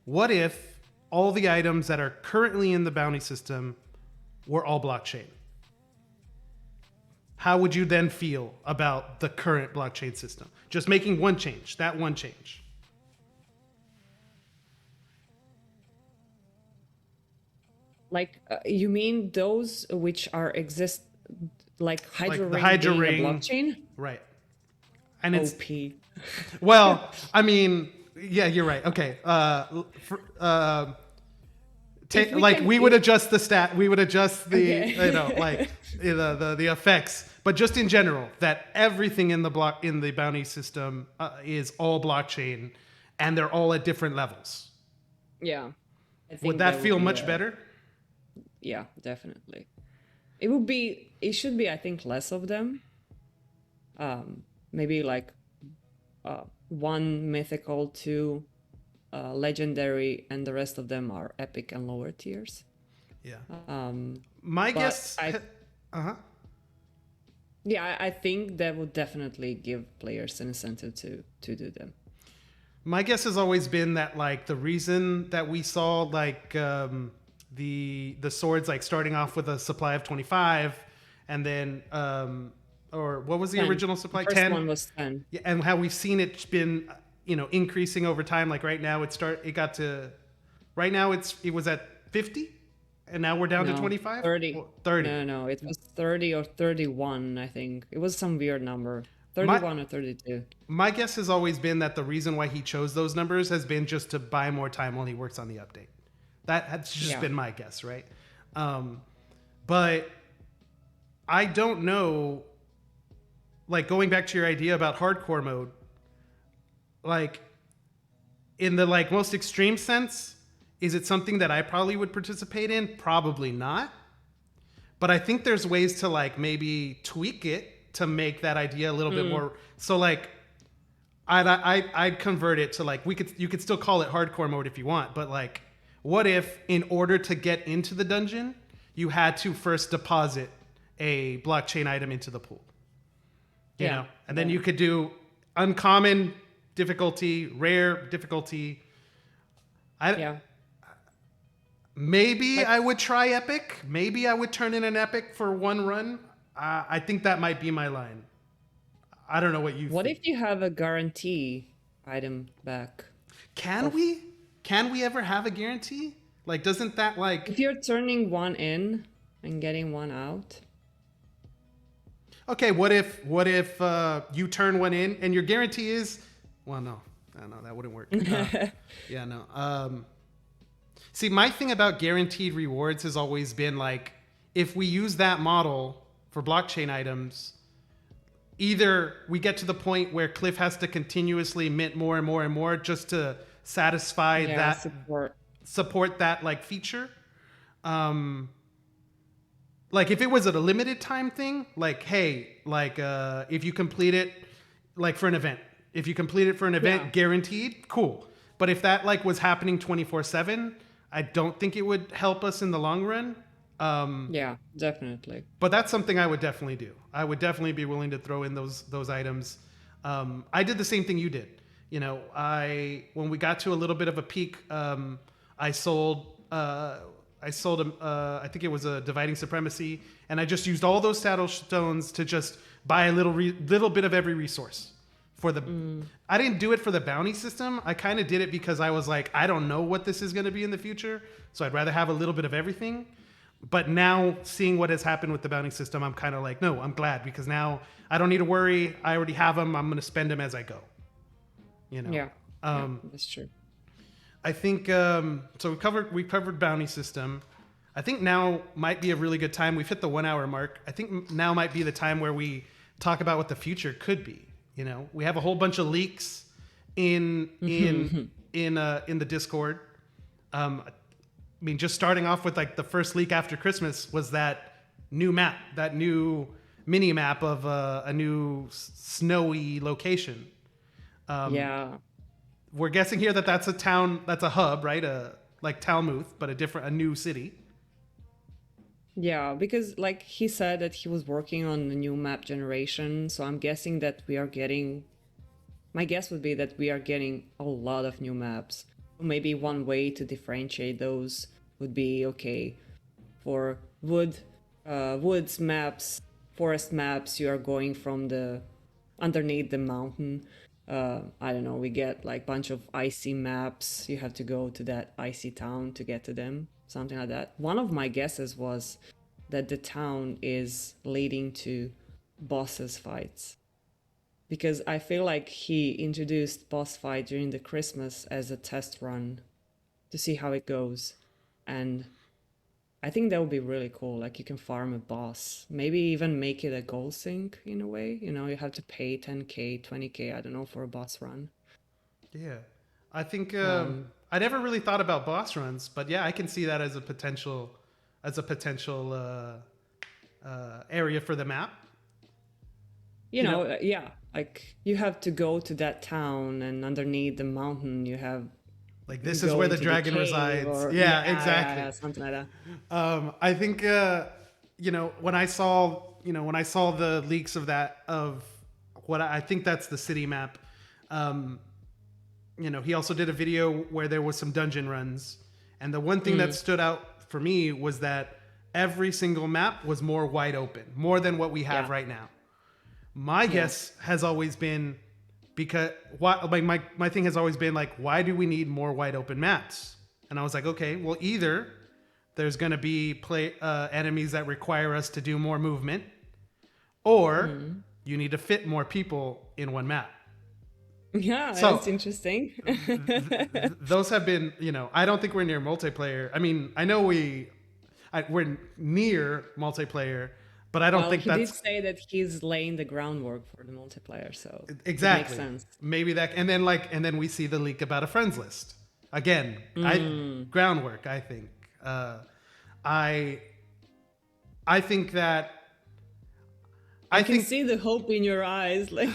What if all the items that are currently in the bounty system were all blockchain? How would you then feel about the current blockchain system? Just making one change, that one change. Like you mean those which are like Hydra the Ring Hydra being Ring, a blockchain? right? And it's OP. well, I mean, yeah, you're right. Okay, we would adjust the stat, we would adjust the Okay. you know, like the effects, but just in general, that everything in the bounty system is all blockchain, and they're all at different levels. Yeah. I think Would that feel be much better? Yeah, definitely. It should be, I think, less of them. Maybe like 1 mythical, 2 legendary, and the rest of them are epic and lower tiers. Yeah. My guess. Yeah, I think that would definitely give players an incentive to do them. My guess has always been that like the reason that we saw like the swords like starting off with a supply of 25, and then or what was the 10. original supply? The first 10. one was 10. Yeah, and how we've seen it been, you know, increasing over time. Like right now it was at 50, and now we're down to 25. 30. Well, 30. No, it was 30 or 31. I think it was some weird number. 31 or 32. My guess has always been that the reason why he chose those numbers has been just to buy more time while he works on the update. That's just been my guess, right? But I don't know, like going back to your idea about hardcore mode, like in the like most extreme sense, is it something that I probably would participate in? Probably not. But I think there's ways to like maybe tweak it to make that idea a little bit more. So like I'd convert it to like you could still call it hardcore mode if you want, but like what if in order to get into the dungeon, you had to first deposit a blockchain item into the pool? You know? And then you could do uncommon difficulty, rare difficulty, I Yeah. maybe Like, I would try epic. Maybe I would turn in an epic for one run. I think that might be my line. I don't know what you what think. if you have a guarantee item back? Can Of we? Can we ever have a guarantee? Like, doesn't that like? if you're turning one in and getting one out? Okay, what if you turn one in and your guarantee is? Well, no, no, that wouldn't work. Yeah, no. See, my thing about guaranteed rewards has always been like, if we use that model for blockchain items, either we get to the point where Cliff has to continuously mint more and more and more just to satisfy Yeah, that support. support that like feature. Um, like if it was at a limited time thing, like hey, like if you complete it, like for an event, if you complete it for an event, Yeah. guaranteed, cool. But if that like was happening 24/7, I don't think it would help us in the long run. Yeah, definitely. But that's something I would definitely do. I would definitely be willing to throw in those items. I did the same thing you did. You know, I when we got to a little bit of a peak, I sold. I sold I think it was a dividing supremacy, and I just used all those saddle stones to just buy a little bit of every resource for the. I didn't do it for the bounty system. I kind of did it because I was like, I don't know what this is going to be in the future, so I'd rather have a little bit of everything. But now seeing what has happened with the bounty system, I'm kind of like, no, I'm glad because now I don't need to worry. I already have them. I'm going to spend them as I go. You know. Yeah. Yeah, that's true. I think so. We covered bounty system. I think now might be a really good time. We've hit the 1 hour mark. I think now might be the time where we talk about what the future could be. You know, we have a whole bunch of leaks in the Discord. I mean, just starting off with like the first leak after Christmas was that new map, that new mini map of a new snowy location. Yeah. We're guessing here that that's a town, that's a hub, right? Like Talmuth, but a new city. Yeah, because like he said that he was working on the new map generation, so I'm guessing that we are getting my guess would be that we are getting a lot of new maps. Maybe one way to differentiate those would be okay for woods maps, forest maps. You are going from the underneath the mountain. I don't know. We get like bunch of icy maps. You have to go to that icy town to get to them. Something like that. One of my guesses was that the town is leading to bosses fights because I feel like he introduced boss fight during the Christmas as a test run to see how it goes. And I think that would be really cool. Like you can farm a boss, maybe even make it a goal sync in a way. You know, you have to pay 10k, 20k, I don't know, for a boss run. Yeah, I think Um, I never really thought about boss runs, but yeah, I can see that as a potential area for the map. you know, yeah, like you have to go to that town, and underneath the mountain, you have Like this is go where the into dragon cave resides. or Yeah, yeah, exactly. something like that. I think when I saw the leaks of that of what I think that's the city map. He also did a video where there was some dungeon runs, and the one thing that stood out for me was that every single map was more wide open, more than what we have Yeah. right now. My guess has always been because my thing has always been like, why do we need more wide open maps? And I was like, okay, well, either there's going to be enemies that require us to do more movement, or you need to fit more people in one map. Yeah, So- that's interesting. Those have been, I don't think we're near multiplayer. I mean, I know we're near multiplayer, but I don't Well, think he that's did say that he's laying the groundwork for the multiplayer, so exactly. it makes sense. Maybe that, and then we see the leak about a friends list again. Groundwork. I think. I think that. I can see the hope in your eyes. Like,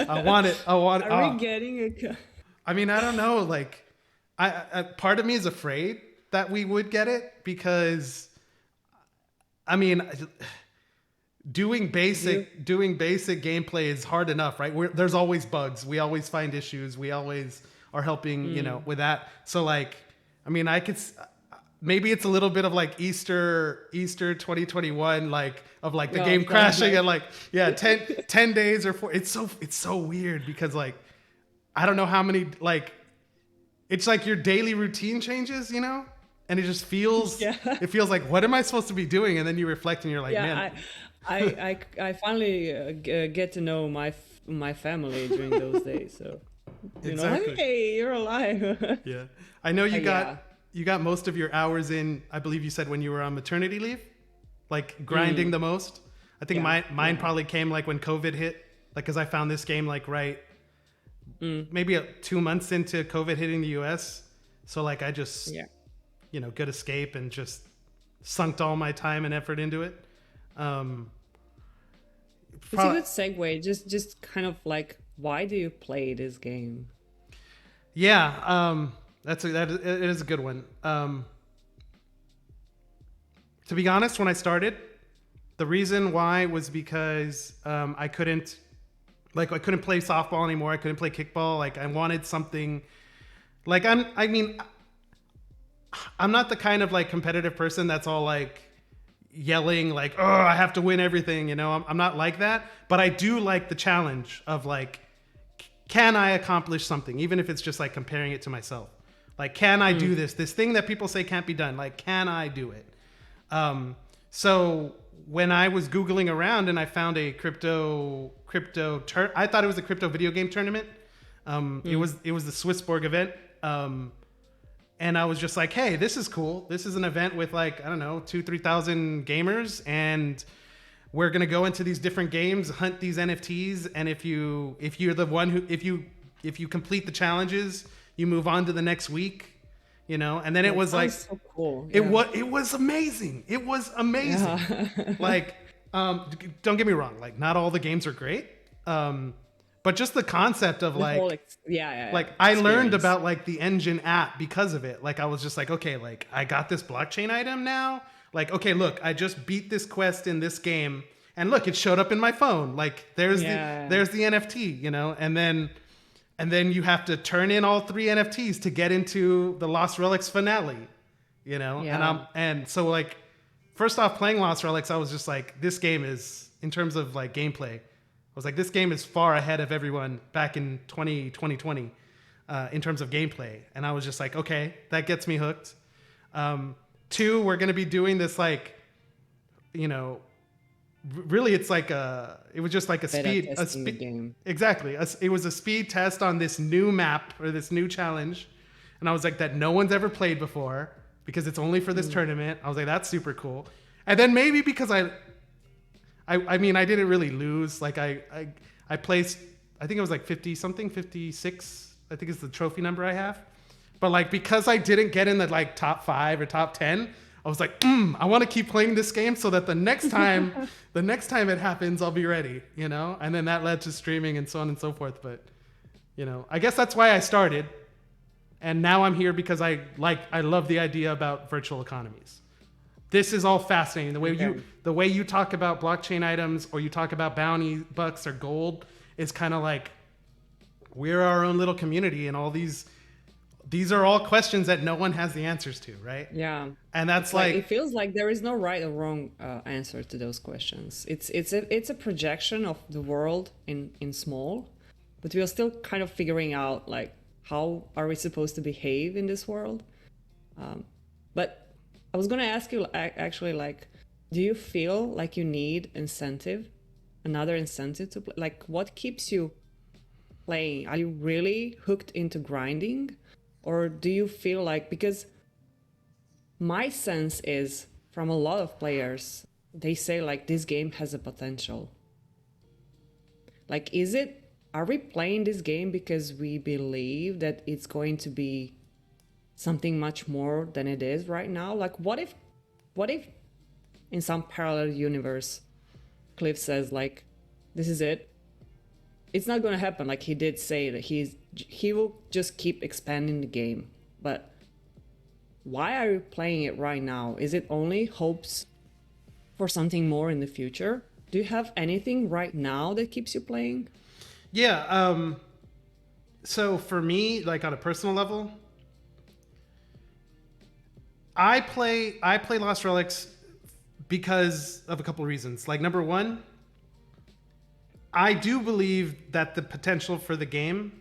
I want it. are we getting a? I mean, I don't know. Like, I part of me is afraid that we would get it because, I mean, doing basic gameplay is hard enough, right? There's always bugs. We always find issues. We always are helping, with that. So like, I mean, maybe it's a little bit of like Easter 2021, like of like the game crashing and like, 10 days or 4. It's so weird because like, I don't know how many, like, it's like your daily routine changes, and it just feels, it feels like, what am I supposed to be doing? And then you reflect and you're like, man. I finally get to know my family during those days. So, Exactly. hey, you're alive. Yeah. I know you got most of your hours in, I believe you said when you were on maternity leave, like grinding the most. I think mine probably came like when COVID hit, like, cause I found this game like maybe 2 months into COVID hitting the US. So like I just, good escape and just sunk all my time and effort into it. It's a good segue. Just kind of like, why do you play this game? Yeah, it is a good one. To be honest, when I started, the reason why was because I couldn't play softball anymore. I couldn't play kickball. Like I wanted something. Like I'm not the kind of like competitive person that's all like yelling like, oh, I have to win everything. I'm not like that. But I do like the challenge of like, can I accomplish something, even if it's just like comparing it to myself? Like, can I do this thing that people say can't be done? Like, can I do it? So when I was Googling around and I found a I thought it was a crypto video game tournament. It was the Swissborg event. And I was just like, hey, this is cool. This is an event with like, I don't know, 2,000-3,000 gamers. And we're going to go into these different games, hunt these NFTs. And if you're the one who, if you complete the challenges, you move on to the next week, and then it was like, so cool. Yeah. It was amazing. It was amazing. Yeah. Like, don't get me wrong. Like not all the games are great. But just the concept of like, like I learned about like the engine app because of it. Like I was just like, okay, like I got this blockchain item now. Like, okay, look, I just beat this quest in this game, and look, it showed up in my phone. Like there's the NFT, and then you have to turn in all 3 NFTs to get into the Lost Relics finale, and so like, first off, playing Lost Relics, I was just like, this game is, in terms of like gameplay, I was like, this game is far ahead of everyone back in 2020 in terms of gameplay. And I was just like, okay, that gets me hooked. 2, we're going to be doing this like, really it's like it was just like a speed game. Exactly. It was a speed test on this new map or this new challenge. And I was like, that no one's ever played before because it's only for this tournament. I was like, that's super cool. And then maybe because I mean, I didn't really lose. Like I placed, I think it was like 50 something, 56, I think is the trophy number I have. But like, because I didn't get in the like top 5 or top 10, I was like, I want to keep playing this game so that the next time it happens, I'll be ready, And then that led to streaming and so on and so forth. But, I guess that's why I started. And now I'm here because I love the idea about virtual economies. This is all fascinating. The way you talk about blockchain items, or you talk about bounty bucks or gold, is kind of like, we're our own little community, and all these are all questions that no one has the answers to, right? Yeah. And that's like it feels like there is no right or wrong answer to those questions. It's a projection of the world in small, but we are still kind of figuring out like, how are we supposed to behave in this world? But I was going to ask you actually, like, do you feel like you need another incentive to play? Like, what keeps you playing? Are you really hooked into grinding? Or do you feel like, because my sense is from a lot of players, they say like, this game has a potential. Like, are we playing this game because we believe that it's going to be something much more than it is right now? Like, what if in some parallel universe, Cliff says like, this is it? It's not going to happen. Like he did say that he will just keep expanding the game. But why are you playing it right now? Is it only hopes for something more in the future? Do you have anything right now that keeps you playing? Yeah. So for me, like on a personal level, I play Lost Relics because of a couple of reasons. Like number one, I do believe that the potential for the game,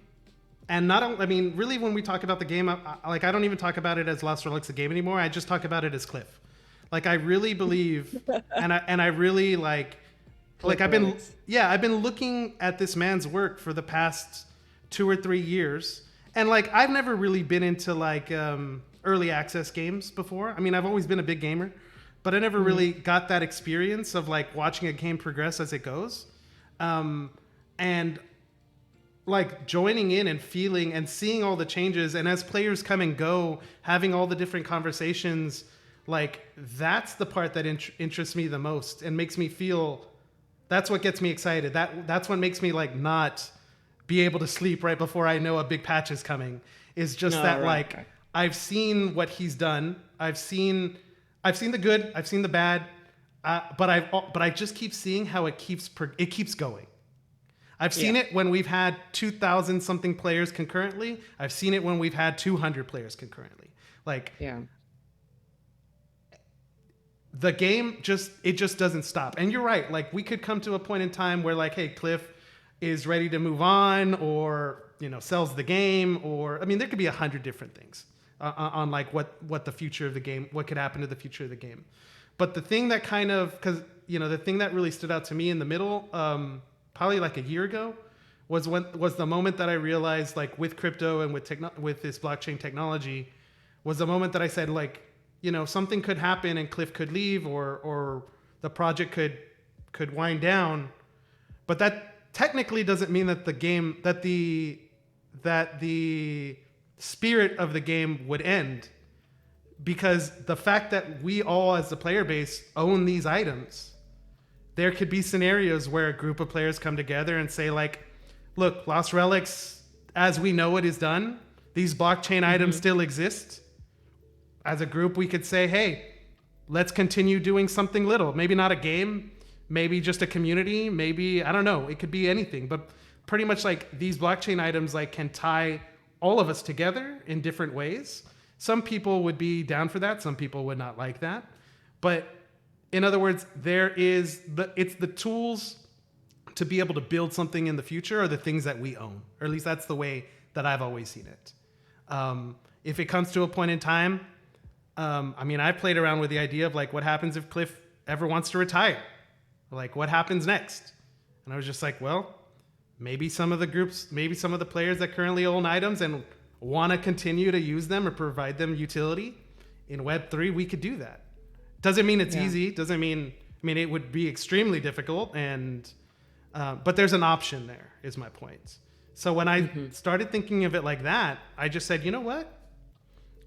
and not I mean, really, when we talk about the game, like I don't even talk about it as Lost Relics the game anymore. I just talk about it as Cliff. Like I really believe, and I really like Cliff I've been Relics. yeah I've been looking at this man's work for the past 2 or 3 years, and like I've never really been into like early access games before. I mean, I've always been a big gamer, but I never really got that experience of like watching a game progress as it goes. And like joining in and feeling and seeing all the changes, and as players come and go, having all the different conversations, like that's the part that interests me the most and makes me feel, that's what gets me excited. That's what makes me like not be able to sleep right before I know a big patch is coming, is just No, that right, like right. I've seen what he's done. I've seen the good, I've seen the bad, but I just keep seeing how it keeps going. I've seen Yeah, it when we've had 2,000 something players concurrently. I've seen it when we've had 200 players concurrently. Like yeah. the game just doesn't stop. And you're right. Like we could come to a point in time where like, hey, Cliff is ready to move on, or sells the game, or I mean, there could be 100 different things on like what the future of the game, what could happen to the future of the game. But the thing that kind of, because the thing that really stood out to me in the middle, probably like a year ago, was the moment that I realized, like with crypto and with this blockchain technology, was the moment that I said, like, something could happen and Cliff could leave, or the project could wind down, but that technically doesn't mean that the game that the spirit of the game would end, because the fact that we all as the player base own these items, there could be scenarios where a group of players come together and say like, look, Lost Relics as we know it is done, these blockchain items still exist. As a group we could say, hey, let's continue doing something little, maybe not a game, maybe just a community, maybe I don't know, it could be anything, but pretty much like these blockchain items like can tie all of us together in different ways. Some people would be down for that, some people would not like that, but in other words, it's the tools to be able to build something in the future are the things that we own, or at least that's the way that I've always seen it. If it comes to a point in time, I mean, I've played around with the idea of like, what happens if Cliff ever wants to retire? Like, what happens next? And I was just like, well, maybe some of the players that currently own items and want to continue to use them or provide them utility in Web3, we could do that. Doesn't mean it's Yeah. easy. Doesn't mean, I mean, it would be extremely difficult, and but there's an option there, is my point. So when I started thinking of it like that, I just said, you know what?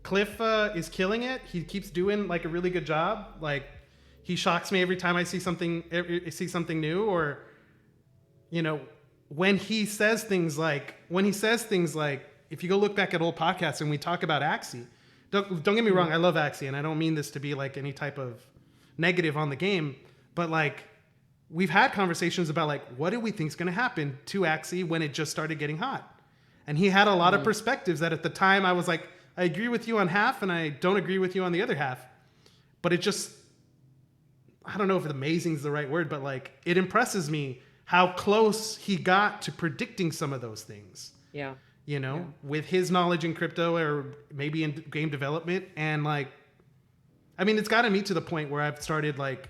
Cliff is killing it. He keeps doing like a really good job. Like he shocks me every time I see something new, or when he says things like if you go look back at old podcasts and we talk about Axie, don't get me wrong, I love Axie, and I don't mean this to be like any type of negative on the game, but like we've had conversations about like what do we think is going to happen to Axie when it just started getting hot, and he had a lot of perspectives that at the time I was like, I agree with you on half and I don't agree with you on the other half, but it just, I don't know if amazing is the right word, but like it impresses me how close he got to predicting some of those things, Yeah. with his knowledge in crypto or maybe in game development. And like, I mean, it's gotten me to the point where I've started like,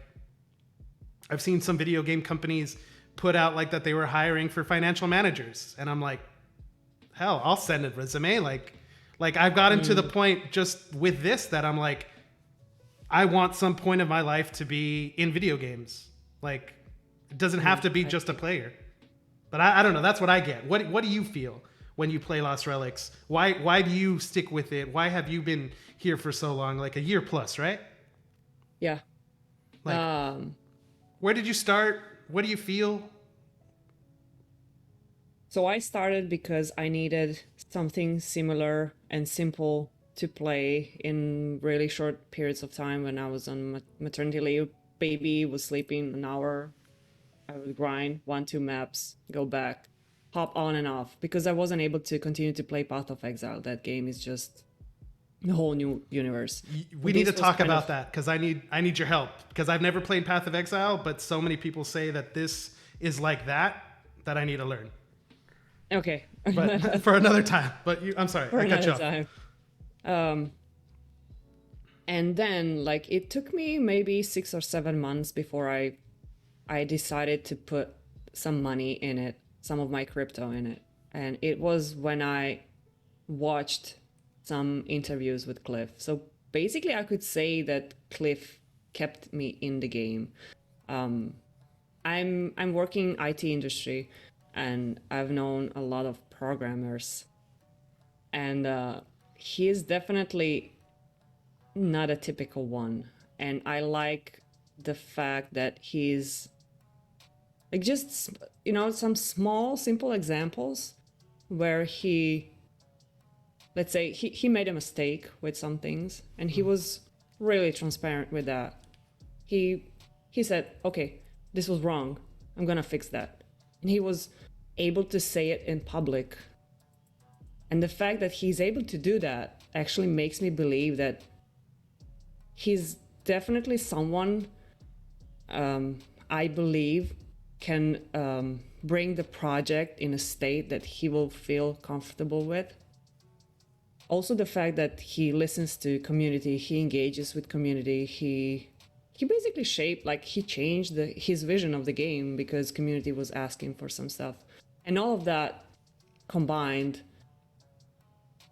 I've seen some video game companies put out like that they were hiring for financial managers. And I'm like, hell, I'll send a resume. Like I've gotten to the point just with this that I'm like, I want some point of my life to be in video games. Like it doesn't have to be just a player. But I don't know. That's what I get. What do you feel when you play Lost Relics? Why do you stick with it? Why have you been here for so long? Like a year plus, right? Yeah. Like Um, where did you start? What do you feel? so I started because I needed something similar and simple to play in really short periods of time when I was on maternity leave. Baby was sleeping an hour. I would grind 1, 2 maps, go back. hop on and off because I wasn't able to continue to play Path of Exile. That game is just a whole new universe. We need to talk about that because I need your help because I've never played Path of Exile, but so many people say that this is like that I need to learn. Okay, but for another time. But I'm sorry, I cut you off. Time. And then like it took me maybe 6 or 7 months before I decided to put some money in it, some of my crypto in it, and it was when I watched some interviews with Cliff. So basically I could say that Cliff kept me in the game. I'm working IT industry and I've known a lot of programmers, and he is definitely not a typical one. And I like the fact that he's like just, you know, some small simple examples where he, let's say he made a mistake with some things and he was really transparent with that. He said, okay, this was wrong, I'm gonna fix that. And he was able to say it in public. And the fact that he's able to do that actually makes me believe that he's definitely someone I believe can bring the project in a state that he will feel comfortable with. Also the fact that he listens to community, he engages with community, he basically shaped, like he changed his vision of the game because community was asking for some stuff. And all of that combined,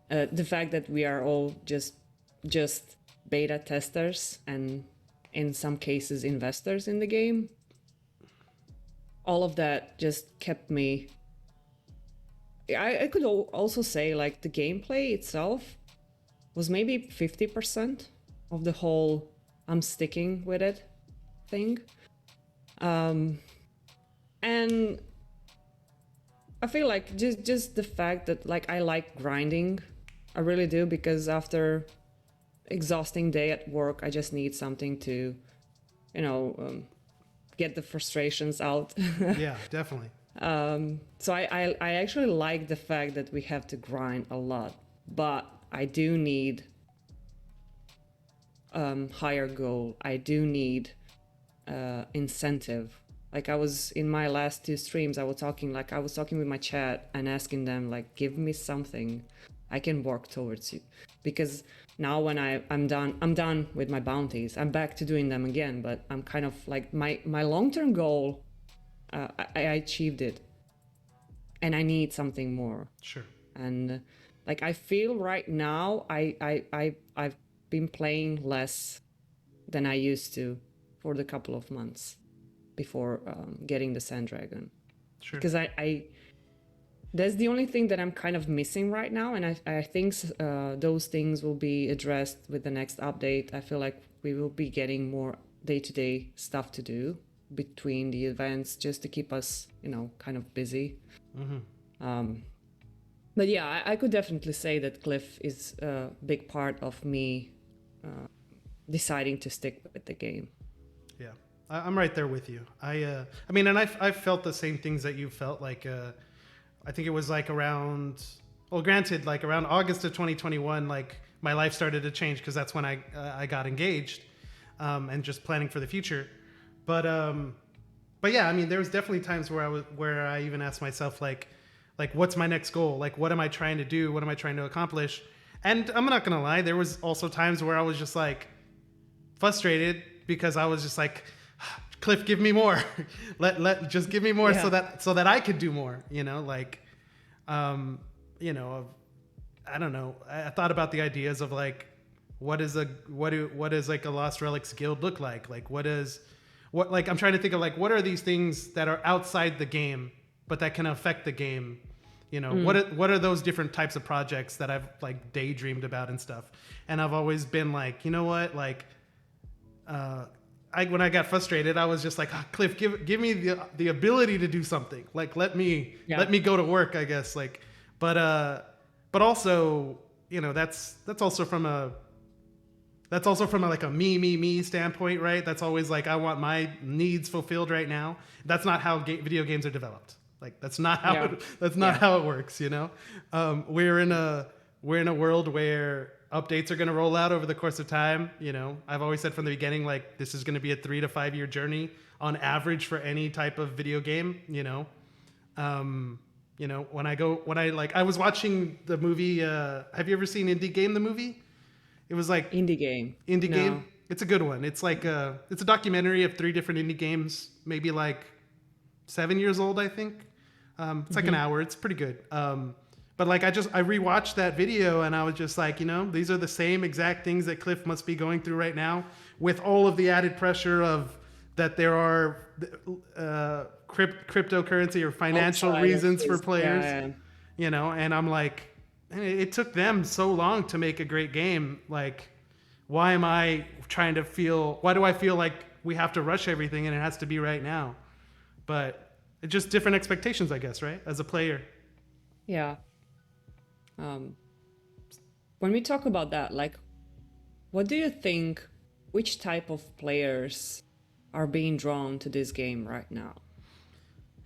the fact that we are all just beta testers and in some cases investors in the game, all of that just kept me. I could also say like the gameplay itself was maybe 50% of the whole I'm sticking with it thing. And I feel like just the fact that like I like grinding, I really do, because after exhausting day at work, I just need something to, you know, get the frustrations out. Yeah, definitely. So I actually like the fact that we have to grind a lot, but I do need higher goal. I do need incentive. Like I was in my last 2 streams, I was talking with my chat and asking them like, give me something I can work towards you. Because now when I'm done with my bounties. I'm back to doing them again, but I'm kind of like my long-term goal, I achieved it. And I need something more. Sure. And like I feel right now I've been playing less than I used to for the couple of months before getting the Sand Dragon. Sure. Because I that's the only thing that I'm kind of missing right now, and I think those things will be addressed with the next update. I feel like we will be getting more day-to-day stuff to do between the events just to keep us, you know, kind of busy. Mm-hmm. But yeah, I could definitely say that Cliff is a big part of me deciding to stick with the game. Yeah, I'm right there with you. I mean, and I've felt the same things that you felt. Like, I think it was like around, well, granted, like around August of 2021, like my life started to change because that's when I got engaged, and just planning for the future. But yeah, I mean, there was definitely times where I even asked myself like what's my next goal? Like, what am I trying to do? What am I trying to accomplish? And I'm not gonna lie, there was also times where I was just like frustrated because I was just like, Cliff, give me more. Just give me more, yeah. so that I could do more. You know, like, you know, I don't know. I thought about the ideas of like, what does like a Lost Relics guild look like? Like, like I'm trying to think of like, what are these things that are outside the game but that can affect the game? You know, what are those different types of projects that I've like daydreamed about and stuff? And I've always been like, you know what, like, when I got frustrated, I was just like, Cliff, give me the ability to do something. Like, let me go to work, I guess. Like, but also, you know, that's also from a like a me standpoint, right? That's always like, I want my needs fulfilled right now. That's not how video games are developed. Like that's not how Yeah. that's not Yeah. how it works, you know. We're in a world where updates are going to roll out over the course of time. You know, I've always said from the beginning, like this is going to be a 3 to 5 year journey on average for any type of video game. Um, I was watching the movie. Have you ever seen Indie Game the movie? It was like Indie game. Indie Game. No. It's a good one. It's a documentary of 3 different indie games, maybe like 7 years old, I think. It's like an hour. It's pretty good. But like I rewatched that video and I was just like, these are the same exact things that Cliff must be going through right now, with all of the added pressure of that there are cryptocurrency or financial Outside of reasons for his, players. yeah. And I'm like, man, it took them so long to make a great game. Like, why do I feel like we have to rush everything and it has to be right now? But it's just different expectations, I guess, right? As a player. Yeah. When we talk about that, like, what do you think, which type of players are being drawn to this game right now?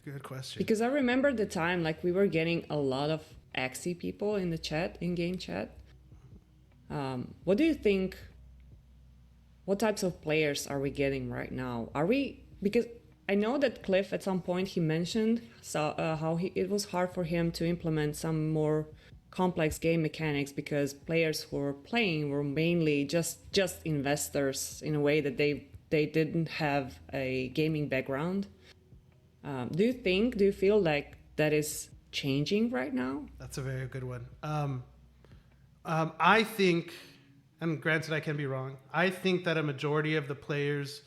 Good question. Because I remember the time, like, we were getting a lot of Axie people in the chat, in-game chat. What do you think, what types of players are we getting right now? Because I know that Cliff at some point he mentioned how it was hard for him to implement some more complex game mechanics because players who were playing were mainly just investors in a way that they didn't have a gaming background. Do you feel like that is changing right now? That's a very good one. I think, and granted I can be wrong, I think that a majority of the players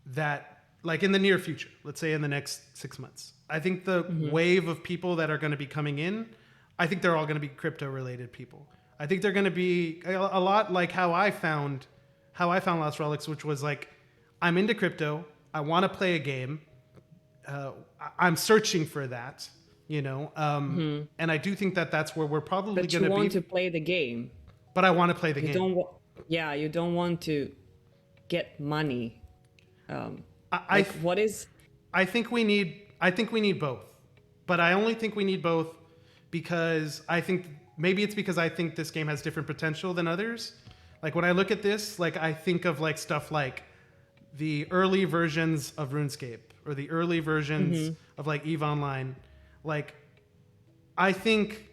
that, like in the near future, let's say in the next 6 months, I think the wave of people that are going to be coming in, I think they're all going to be crypto related people. I think they're going to be a lot like how I found Lost Relics, which was like, I'm into crypto. I want to play a game. I'm searching for that, and I do think that that's where we're probably But going you to be. want to play the game. But I want to play the You game. you don't want to get money. What is? I think we need both, but I only think we need both because I think maybe it's because I think this game has different potential than others. Like when I look at this, like I think of like stuff like the early versions of RuneScape or the early versions of like EVE Online. Like I think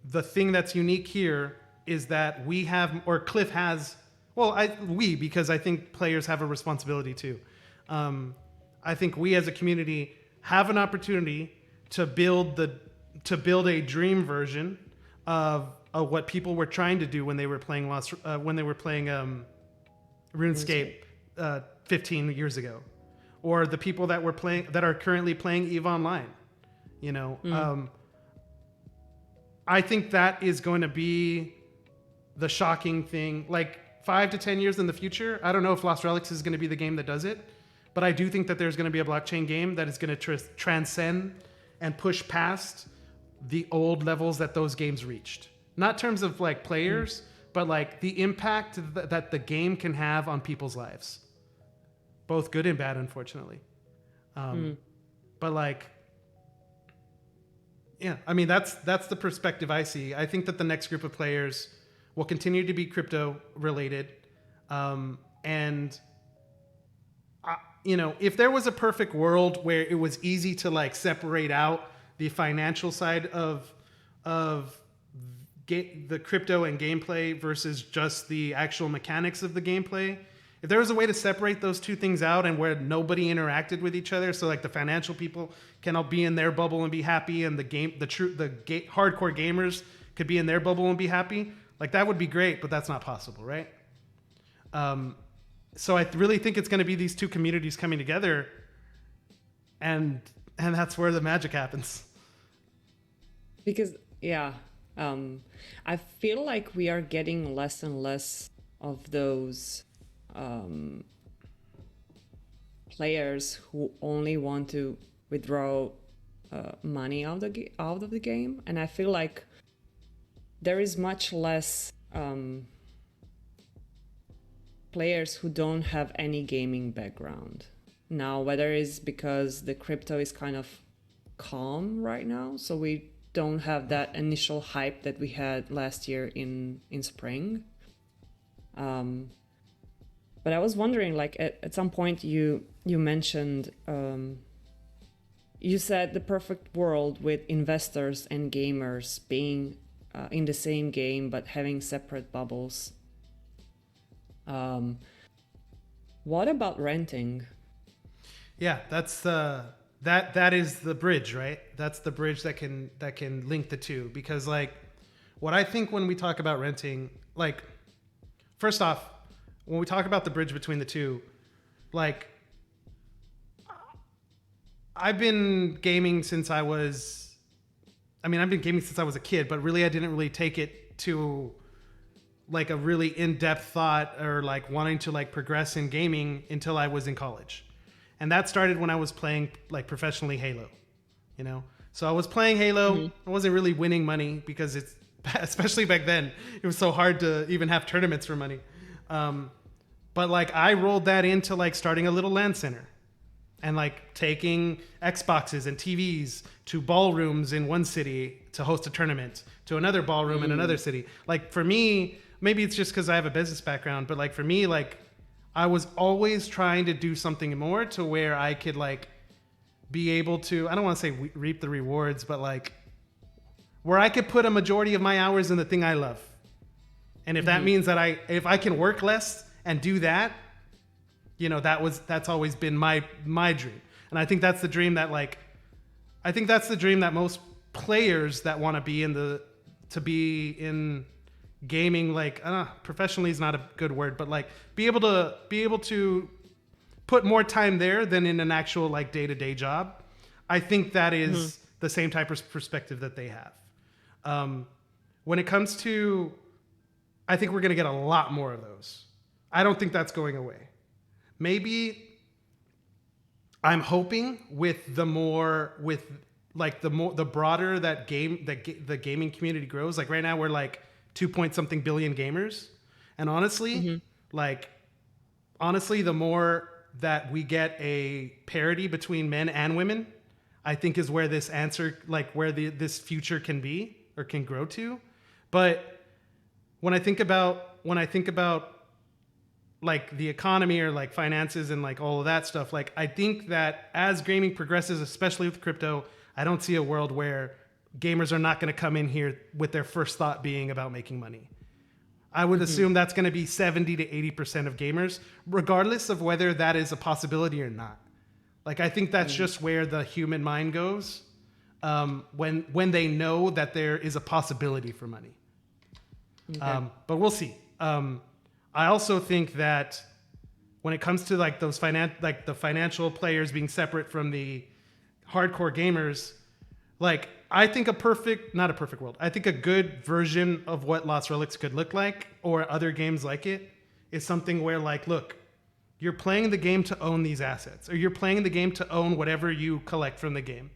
the thing that's unique here is that we have, or Cliff has, because I think players have a responsibility too. I think we as a community have an opportunity to build a dream version of what people were trying to do when they were playing RuneScape 15 years ago, or the people that are currently playing EVE Online. I think that is going to be the shocking thing. Like 5 to 10 years in the future, I don't know if Lost Relics is going to be the game that does it, but I do think that there's going to be a blockchain game that is going to transcend and push past the old levels that those games reached. Not in terms of like players, but like the impact that the game can have on people's lives. Both good and bad, unfortunately. But like, yeah, I mean, that's the perspective I see. I think that the next group of players will continue to be crypto related. If there was a perfect world where it was easy to like separate out the financial side of the crypto and gameplay versus just the actual mechanics of the gameplay, if there was a way to separate those two things out and where nobody interacted with each other, so like the financial people can all be in their bubble and be happy, and the hardcore gamers could be in their bubble and be happy, like that would be great, but that's not possible, right? So I really think it's going to be these two communities coming together, and that's where the magic happens. Because I feel like we are getting less and less of those players who only want to withdraw money out of the game, and I feel like there is much less players who don't have any gaming background now, whether it's because the crypto is kind of calm right now, so we don't have that initial hype that we had last year in spring. But I was wondering, like at some point you mentioned, you said the perfect world with investors and gamers being in the same game but having separate bubbles. What about renting? Yeah, that's that is the bridge, right? That's the bridge that can link the two. Because like what I think when we talk about renting, like first off, when we talk about the bridge between the two, like I've been gaming since I was I've been gaming since I was a kid, but really I didn't really take it to like a really in-depth thought or like wanting to like progress in gaming until I was in college. And that started when I was playing like professionally Halo, you know? So I was playing Halo. I wasn't really winning money because it's, especially back then, it was so hard to even have tournaments for money. But like I rolled that into like starting a little LAN center and like taking Xboxes and TVs to ballrooms in one city to host a tournament, to another ballroom in another city. Like for me, maybe it's just because I have a business background, but like for me, like I was always trying to do something more to where I could like be able to, I don't want to say reap the rewards, but like where I could put a majority of my hours in the thing I love. And if that means that if I can work less and do that, you know, that's always been my dream. And I think that's the dream that like, I think that's the dream that most players that want to be in gaming, like professionally is not a good word, but like be able to put more time there than in an actual like day-to-day job. I think that is the same type of perspective that they have. When it comes to, I think we're going to get a lot more of those. I don't think that's going away. Maybe I'm hoping with the broader the gaming community grows. Like right now we're like 2 point something billion gamers. And honestly, the more that we get a parity between men and women, I think is where this answer, like where this future can be or can grow to. But when I think about like the economy or like finances and like all of that stuff, like I think that as gaming progresses, especially with crypto, I don't see a world where gamers are not going to come in here with their first thought being about making money. I would assume that's going to be 70 to 80% of gamers, regardless of whether that is a possibility or not. Like, I think that's just where the human mind goes when they know that there is a possibility for money. Okay. But we'll see. I also think that when it comes to like those the financial players being separate from the hardcore gamers, like I think not a perfect world. I think a good version of what Lost Relics could look like, or other games like it, is something where like, look, you're playing the game to own these assets, or you're playing the game to own whatever you collect from the game,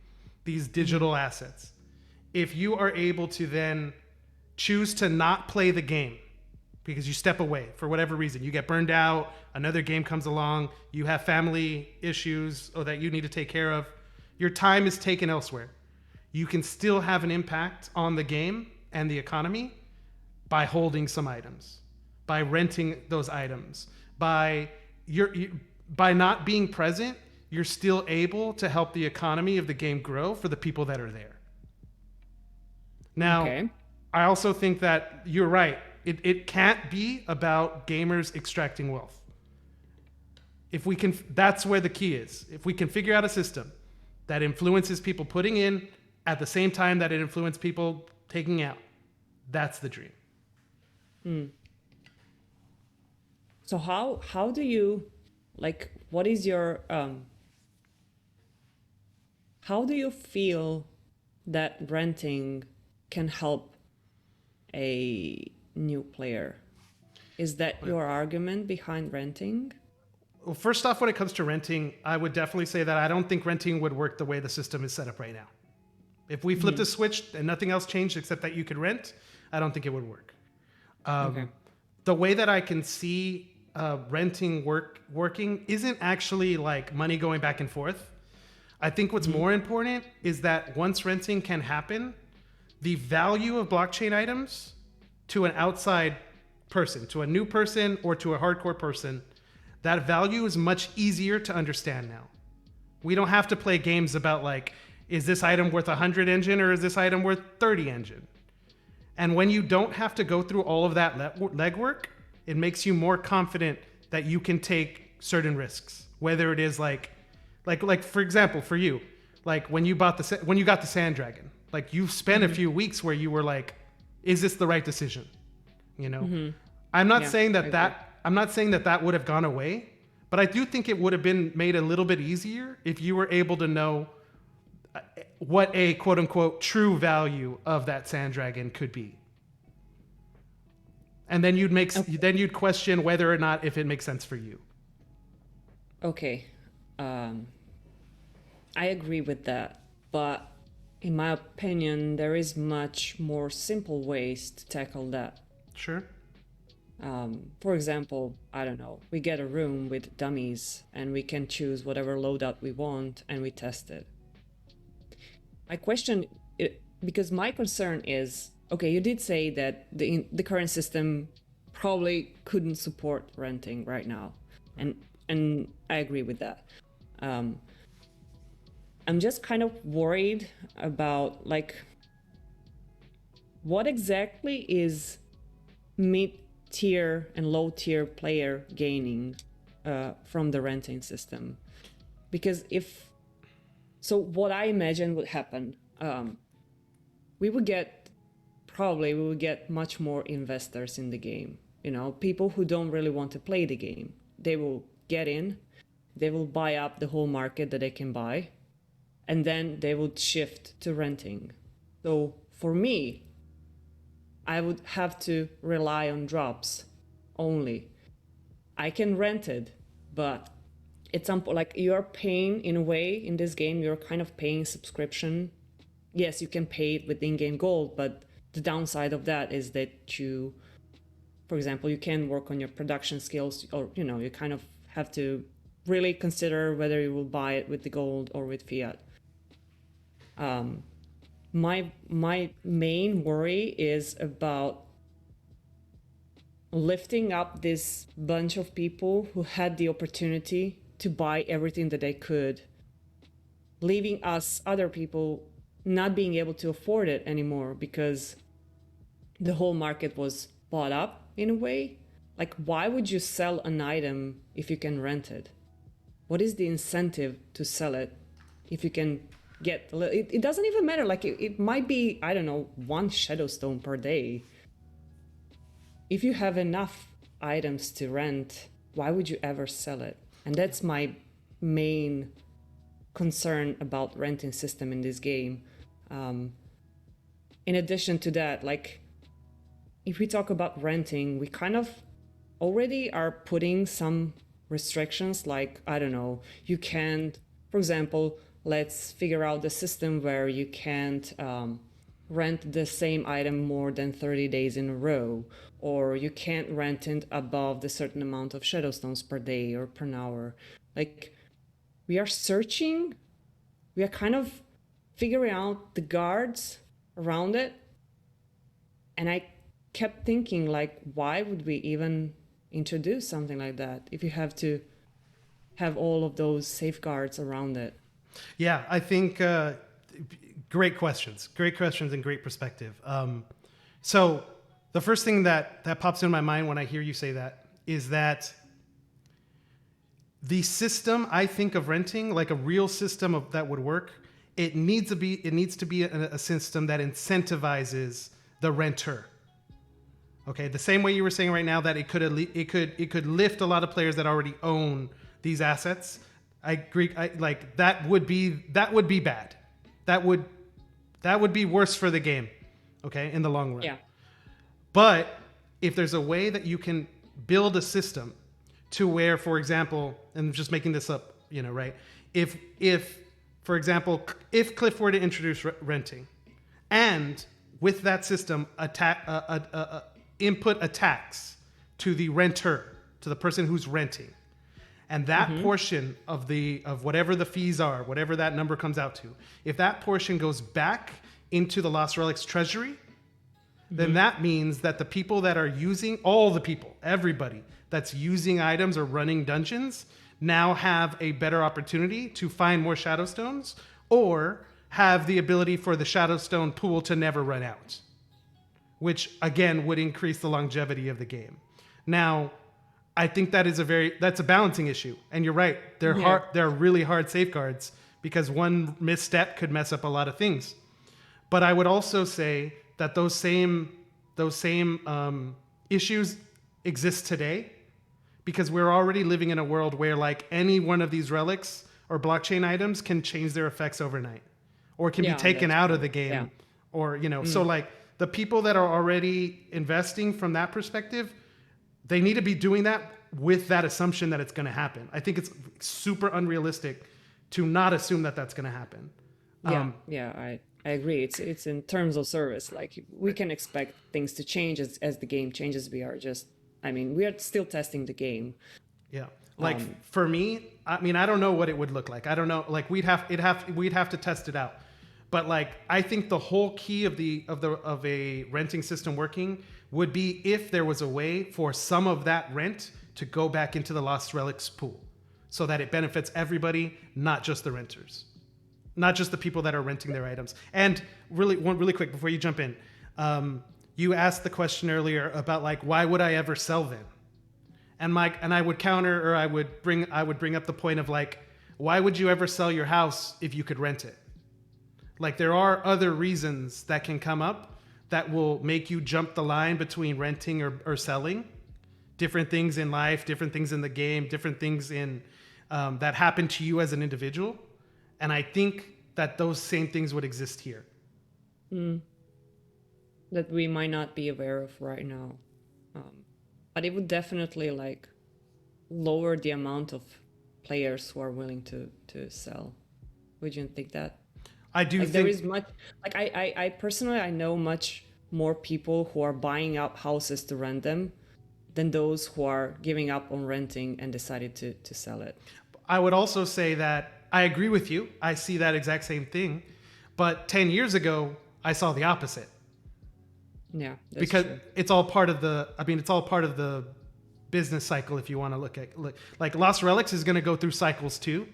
these digital assets. If you are able to then choose to not play the game because you step away for whatever reason, you get burned out, another game comes along, you have family issues or that you need to take care of, your time is taken elsewhere. You can still have an impact on the game and the economy by holding some items, by renting those items, by not being present. You're still able to help the economy of the game grow for the people that are there. Now, okay. I also think that you're right. It can't be about gamers extracting wealth. If we can, that's where the key is. If we can figure out a system that influences people putting in at the same time that it influences people taking out, that's the dream. So how do you, like, what is your, how do you feel that renting can help a new player? Is that your argument behind renting? Well, first off, when it comes to renting, I would definitely say that I don't think renting would work the way the system is set up right now. If we flipped a switch and nothing else changed except that you could rent, I don't think it would work. The way that I can see renting working isn't actually like money going back and forth. I think what's more important is that once renting can happen, the value of blockchain items to an outside person, to a new person or to a hardcore person, that value is much easier to understand now. We don't have to play games about like, is this item worth 100 engine or is this item worth 30 engine? And when you don't have to go through all of that legwork, it makes you more confident that you can take certain risks. Whether it is like for example, for you, like when you got the Sand Dragon, like you spent a few weeks where you were like, is this the right decision? You know, I'm not saying that would have gone away, but I do think it would have been made a little bit easier if you were able to know what a quote unquote true value of that Sand Dragon could be. And then you'd question whether or not if it makes sense for you. Okay. I agree with that, but in my opinion, there is much more simple ways to tackle that. Sure. For example, I don't know, we get a room with dummies and we can choose whatever loadout we want and we test it. My question, because my concern is, okay, you did say that the current system probably couldn't support renting right now, and I agree with that. I'm just kind of worried about like what exactly is mid-tier and low-tier player gaining from the renting system, because what I imagine would happen, we would get much more investors in the game. You know, people who don't really want to play the game, they will get in, they will buy up the whole market that they can buy, and then they would shift to renting. So for me, I would have to rely on drops only. I can rent it, but at some point, like you're paying in a way in this game, you're kind of paying subscription. Yes, you can pay it with in-game gold, but the downside of that is that you, for example, you can work on your production skills, or you know, you kind of have to really consider whether you will buy it with the gold or with fiat. My main worry is about lifting up this bunch of people who had the opportunity to buy everything that they could, leaving us other people not being able to afford it anymore because the whole market was bought up in a way. Like, why would you sell an item if you can rent it? What is the incentive to sell it if you can get it doesn't even matter, like it might be, I don't know, 1 Shadowstone per day. If you have enough items to rent, why would you ever sell it? And that's my main concern about renting system in this game. In addition to that, like if we talk about renting, we kind of already are putting some restrictions, like, I don't know, you can't, for example, let's figure out the system where you can't rent the same item more than 30 days in a row, or you can't rent it above the certain amount of Shadowstones per day or per hour. Like, we are searching, we are kind of figuring out the guards around it. And I kept thinking, like, why would we even introduce something like that if you have to have all of those safeguards around it? Yeah, I think great questions and great perspective. So the first thing that pops in my mind when I hear you say that is that the system I think of renting, like a real system that would work, it needs to be a system that incentivizes the renter. Okay, the same way you were saying right now that it could lift a lot of players that already own these assets. I agree. That would be bad. That would be worse for the game. Okay, in the long run. Yeah. But if there's a way that you can build a system to where, for example, and I'm just making this up, you know, right? If for example, if Cliff were to introduce renting, and with that system input a tax to the renter, to the person who's renting, And that portion of whatever the fees are, whatever that number comes out to, if that portion goes back into the Lost Relics treasury, then that means that the people that are using, all the people, everybody that's using items or running dungeons now have a better opportunity to find more Shadowstones or have the ability for the Shadowstone pool to never run out, which again would increase the longevity of the game. Now, I think that's a balancing issue. And you're right. They're really hard safeguards because one misstep could mess up a lot of things. But I would also say that those same issues exist today because we're already living in a world where like any one of these relics or blockchain items can change their effects overnight or can be taken out of the game or, so like the people that are already investing from that perspective, they need to be doing that with that assumption that it's going to happen. I think it's super unrealistic to not assume that that's going to happen. I agree. It's in terms of service. Like we can expect things to change as the game changes. We are still testing the game. Yeah. Like for me, I mean, I don't know what it would look like. I don't know. Like we'd have to test it out. But like, I think the whole key of a renting system working would be if there was a way for some of that rent to go back into the Lost Relics pool so that it benefits everybody, not just the renters. Not just the people that are renting their items. And really quick before you jump in, you asked the question earlier about like why would I ever sell them? And I would counter, or I would bring up the point of like, why would you ever sell your house if you could rent it? Like there are other reasons that can come up that will make you jump the line between renting or selling. Different things in life, different things in the game, different things in that happen to you as an individual. And I think that those same things would exist here. That we might not be aware of right now. But it would definitely like lower the amount of players who are willing to sell. Would you think that? I do think there is much like I personally I know much more people who are buying up houses to rent them than those who are giving up on renting and decided to sell it. I would also say that I agree with you. I see that exact same thing. But 10 years ago, I saw the opposite. Yeah, that's because true. It's all part of the business cycle if you want to look like Lost Relics is going to go through cycles too,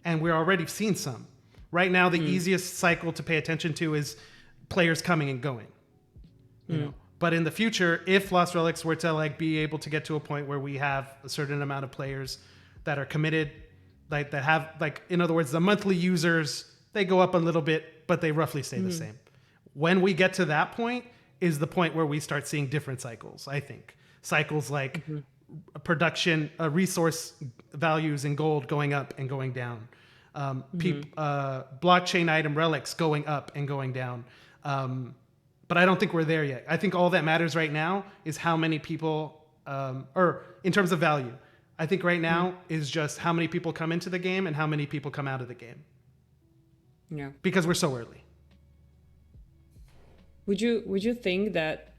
and we're already seeing some. Right now the easiest cycle to pay attention to is players coming and going. You know. But in the future, if Lost Relics were to like be able to get to a point where we have a certain amount of players that are committed, like that have like, in other words, the monthly users, they go up a little bit, but they roughly stay the same. When we get to that point is the point where we start seeing different cycles. I think cycles like production, resource values in gold going up and going down. Blockchain item relics going up and going down. But I don't think we're there yet. I think all that matters right now is how many people, or in terms of value, I think right now is just how many people come into the game and how many people come out of the game. Yeah. Because we're so early. Would you think that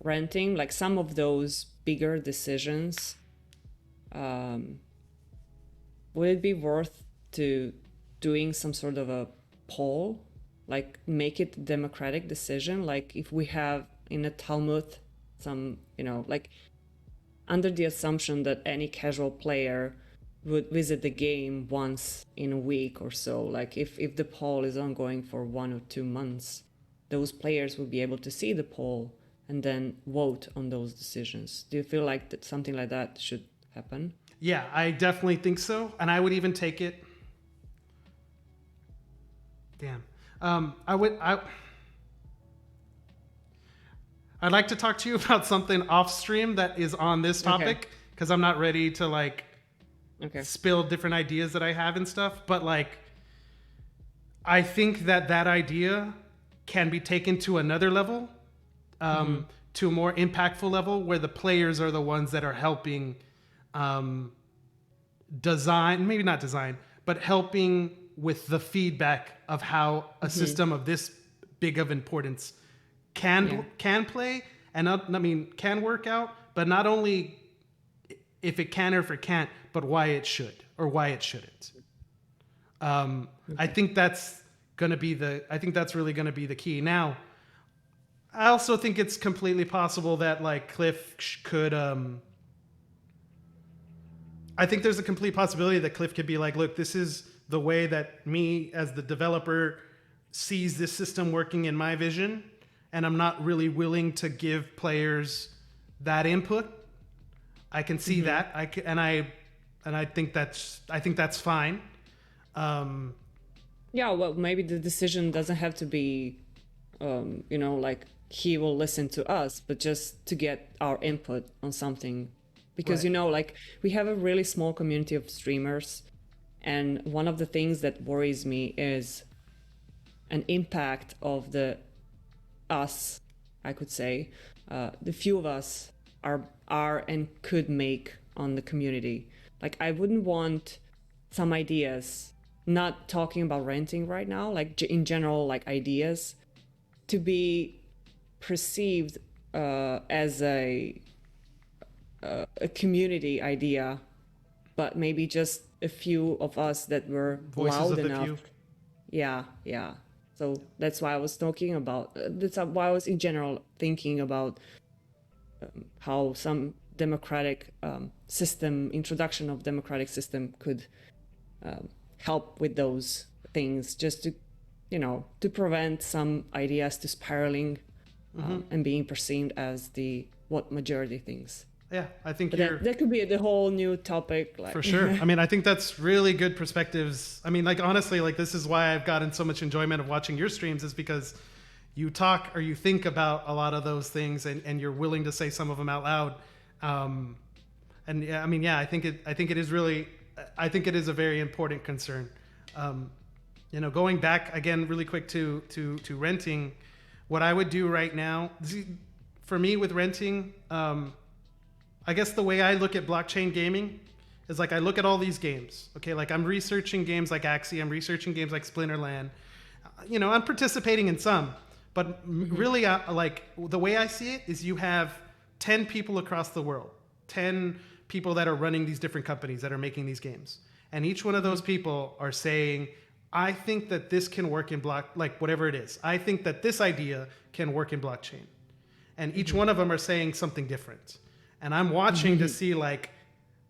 renting, like some of those bigger decisions, would it be worth to doing some sort of a poll, like make it a democratic decision? Like if we have in a Talmuth some, like under the assumption that any casual player would visit the game once in a week or so, like if the poll is ongoing for 1 or 2 months, those players will be able to see the poll and then vote on those decisions. Do you feel like that something like that should happen? Yeah, I definitely think so. And I would even take it. Damn. I'd like to talk to you about something off stream that is on this topic because I'm not ready to spill different ideas that I have and stuff. But I think that idea can be taken to another level, to a more impactful level where the players are the ones that are helping design, maybe not design, but helping with the feedback of how a system of this big of importance can play and can work out, but not only if it can or if it can't, but why it should or why it shouldn't. I think that's really going to be the key. Now, I also think it's completely possible that like Cliff could. I think there's a complete possibility that Cliff could be like, look, this is the way that me as the developer sees this system working in my vision, and I'm not really willing to give players that input. I can see that. I think that's fine. Yeah, well, maybe the decision doesn't have to be, like he will listen to us, but just to get our input on something. Because, Right. like we have a really small community of streamers. And one of the things that worries me is an impact of us, I could say, the few of us are and could make on the community. Like I wouldn't want some ideas, not talking about renting right now, like in general, like ideas to be perceived as a community idea, but maybe just a few of us that were Voices loud of the enough. few. Yeah. So that's why I was talking about. That's why I was in general thinking about how some democratic introduction of democratic system could help with those things, just to prevent some ideas to spiraling and being perceived as what majority thinks. Yeah, I think But you're that could be the whole new topic. Like for sure. I mean, I think that's really good perspectives. I mean, like honestly, like this is why I've gotten so much enjoyment of watching your streams, is because you talk or you think about a lot of those things, and you're willing to say some of them out loud. And yeah, I mean, yeah, I think it is a very important concern. Going back again really quick to renting, what I would do right now, for me with renting, I guess the way I look at blockchain gaming is like I look at all these games. Okay, like I'm researching games like Axie, I'm researching games like Splinterland. I'm participating in some, but really, like the way I see it is you have 10 people across the world, 10 people that are running these different companies that are making these games, and each one of those people are saying, I think that this can work in like whatever it is. I think that this idea can work in blockchain, and each one of them are saying something different. And I'm watching to see like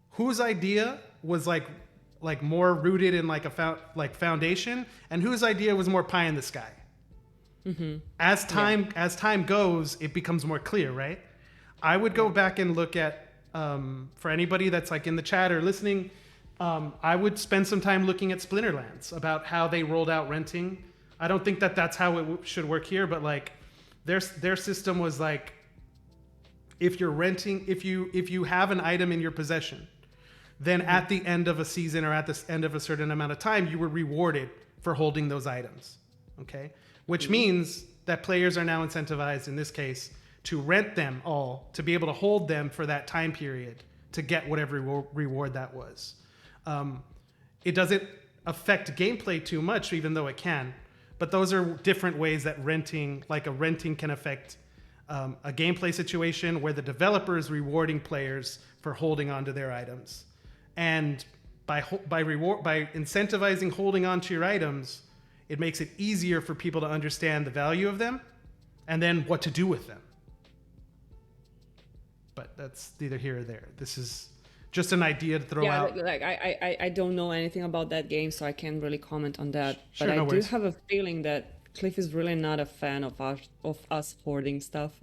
whose idea was like more rooted in like a foundation, and whose idea was more pie in the sky. As time goes, it becomes more clear, right? I would go back and look at for anybody that's like in the chat or listening, I would spend some time looking at Splinterlands about how they rolled out renting. I don't think that that's how it should work here, but like their system was like, if you're renting, if you have an item in your possession, then at the end of a season or at the end of a certain amount of time, you were rewarded for holding those items. Okay, which means that players are now incentivized in this case to rent them all, to be able to hold them for that time period to get whatever reward that was. It doesn't affect gameplay too much, even though it can. But those are different ways that renting can affect a gameplay situation where the developer is rewarding players for holding onto their items, and by incentivizing holding onto your items, it makes it easier for people to understand the value of them, and then what to do with them. But that's neither here or there. This is just an idea to throw out. Like I don't know anything about that game, so I can't really comment on that. Sure, but no I worries. do have a feeling that Cliff is really not a fan of us hoarding stuff.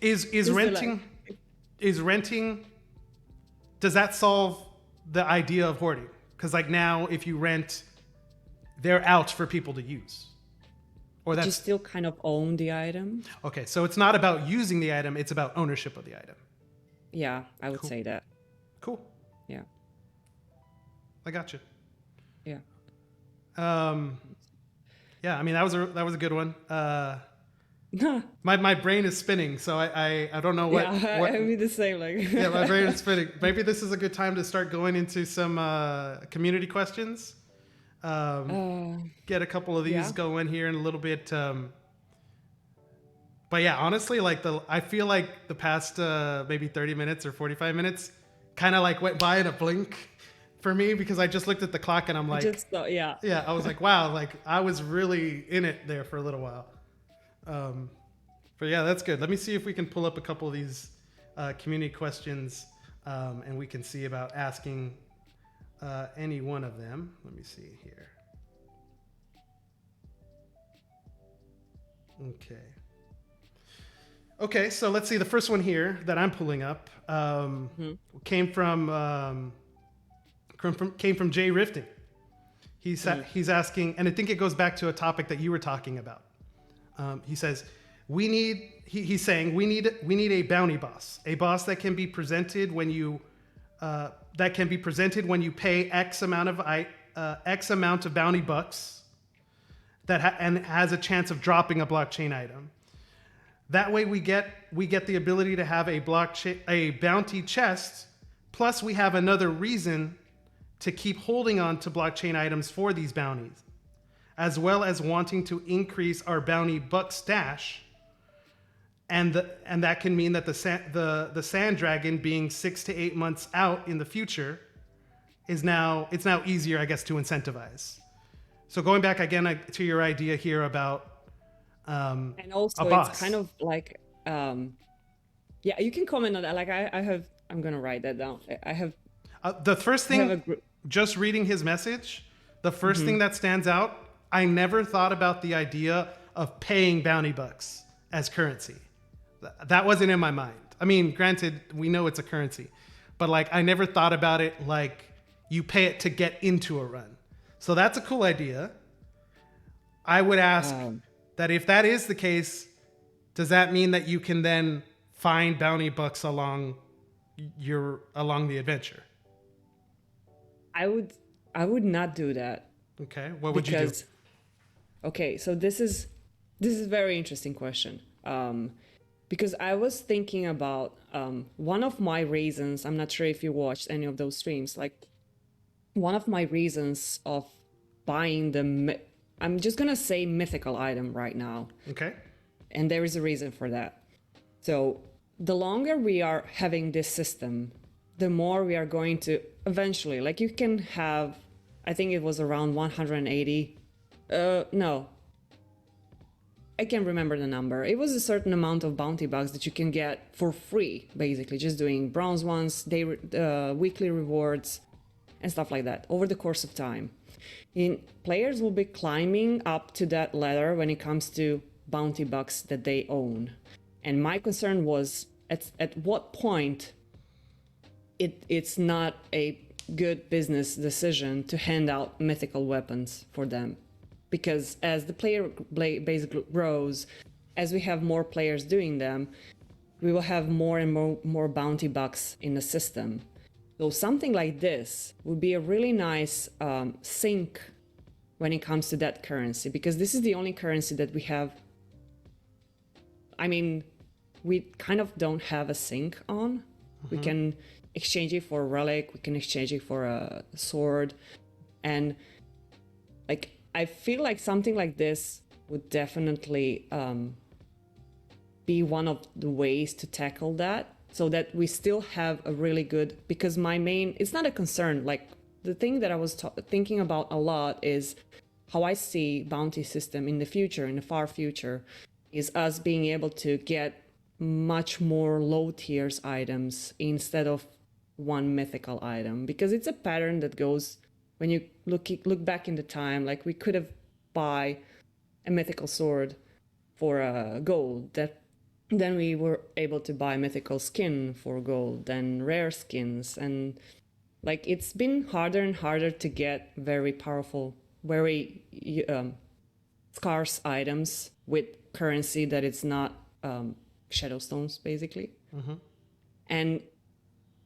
Is renting? Does that solve the idea of hoarding? Because like now, if you rent, they're out for people to use. Or You that's still kind of own the item. okay. So it's not about using the item; it's about ownership of the item. Yeah, I would Cool. say that. Cool. Yeah, I got you. yeah. Yeah. I mean, that was a good one. My brain is spinning, so I don't know what. Yeah, what I mean the same. Like yeah, my brain is spinning. Maybe this is a good time to start going into some community questions. Get a couple of these Yeah. going here in a little bit. But yeah, honestly, like I feel like the past maybe 30 minutes or 45 minutes kind of like went by in a blink for me because I just looked at the clock and I'm like, Just yeah. yeah, I was like, wow, like I was really in it there for a little while. But yeah, that's good. Let me see if we can pull up a couple of these community questions and we can see about asking any one of them. Let me see here. Okay, so let's see. The first one here that I'm pulling up came from Jay Rifting. He's asking, and I think it goes back to a topic that you were talking about. He says, he's saying we need a bounty boss, a boss that can be presented when you pay X amount of bounty bucks and has a chance of dropping a blockchain item. That way we get the ability to have a bounty chest, plus we have another reason to keep holding on to blockchain items for these bounties, as well as wanting to increase our bounty buck stash. And that can mean that the sand dragon being 6 to 8 months out in the future it's now easier, I guess, to incentivize. So going back again to your idea here about and also a boss. It's kind of like yeah, you can comment on that. Like I'm gonna write that down. I have the first thing, just reading his message, the first thing that stands out, I never thought about the idea of paying bounty bucks as currency. That wasn't in my mind. I mean, granted, we know it's a currency, but like I never thought about it like you pay it to get into a run. So that's a cool idea. I would ask that if that is the case, does that mean that you can then find bounty bucks along the adventure? I would not do that. Okay. What would you do? Okay, so this is a very interesting question. Because I was thinking about one of my reasons, I'm not sure if you watched any of those streams, like one of my reasons of buying I'm just gonna say mythical item right now. Okay. And there is a reason for that. So the longer we are having this system, the more we are going to eventually, like you can have, I think it was around 180, no, I can't remember the number. It was a certain amount of bounty bucks that you can get for free, basically, just doing bronze ones, weekly rewards, and stuff like that over the course of time. Players will be climbing up to that ladder when it comes to bounty bucks that they own. And my concern was at what point it's not a good business decision to hand out mythical weapons for them. Because as the player base grows, as we have more players doing them, we will have more and more bounty bucks in the system. So something like this would be a really nice sink when it comes to that currency, because this is the only currency that we have. I mean, we kind of don't have a sink on. We can exchange it for a relic, we can exchange it for a sword, and like I feel like something like this would definitely be one of the ways to tackle that, so that we still have a really good, because it's not a concern, like the thing that I was thinking about a lot is how I see bounty system in the future, in the far future, is us being able to get much more low tiers items instead of one mythical item, because it's a pattern that goes when you look back in the time. Like we could have buy a mythical sword for gold, that then we were able to buy mythical skin for gold, then rare skins, and like it's been harder and harder to get very powerful, very scarce items with currency that it's not shadow stones, basically. And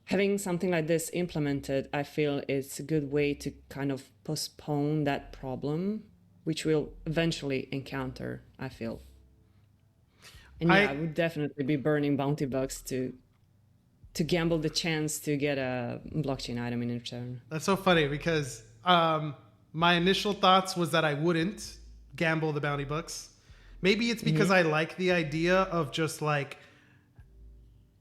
having something like this implemented, I feel it's a good way to kind of postpone that problem, which we'll eventually encounter, I feel. And yeah, I would definitely be burning bounty bucks to gamble the chance to get a blockchain item in return. That's so funny because my initial thoughts was that I wouldn't gamble the bounty bucks. Maybe it's because I like the idea of just like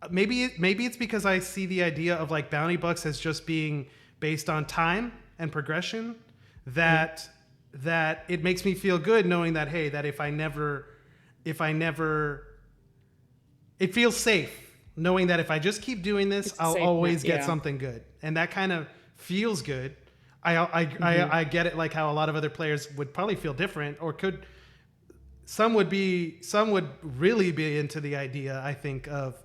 maybe it's because I see the idea of like bounty bucks as just being based on time and progression that that it makes me feel good knowing that, hey, that if I never it feels safe knowing that if I just keep doing this, It's a I'll safe always bet, get yeah. something good, and that kind of feels good. I get it, like how a lot of other players would probably feel different, or could. Some would really be into the idea, I think, of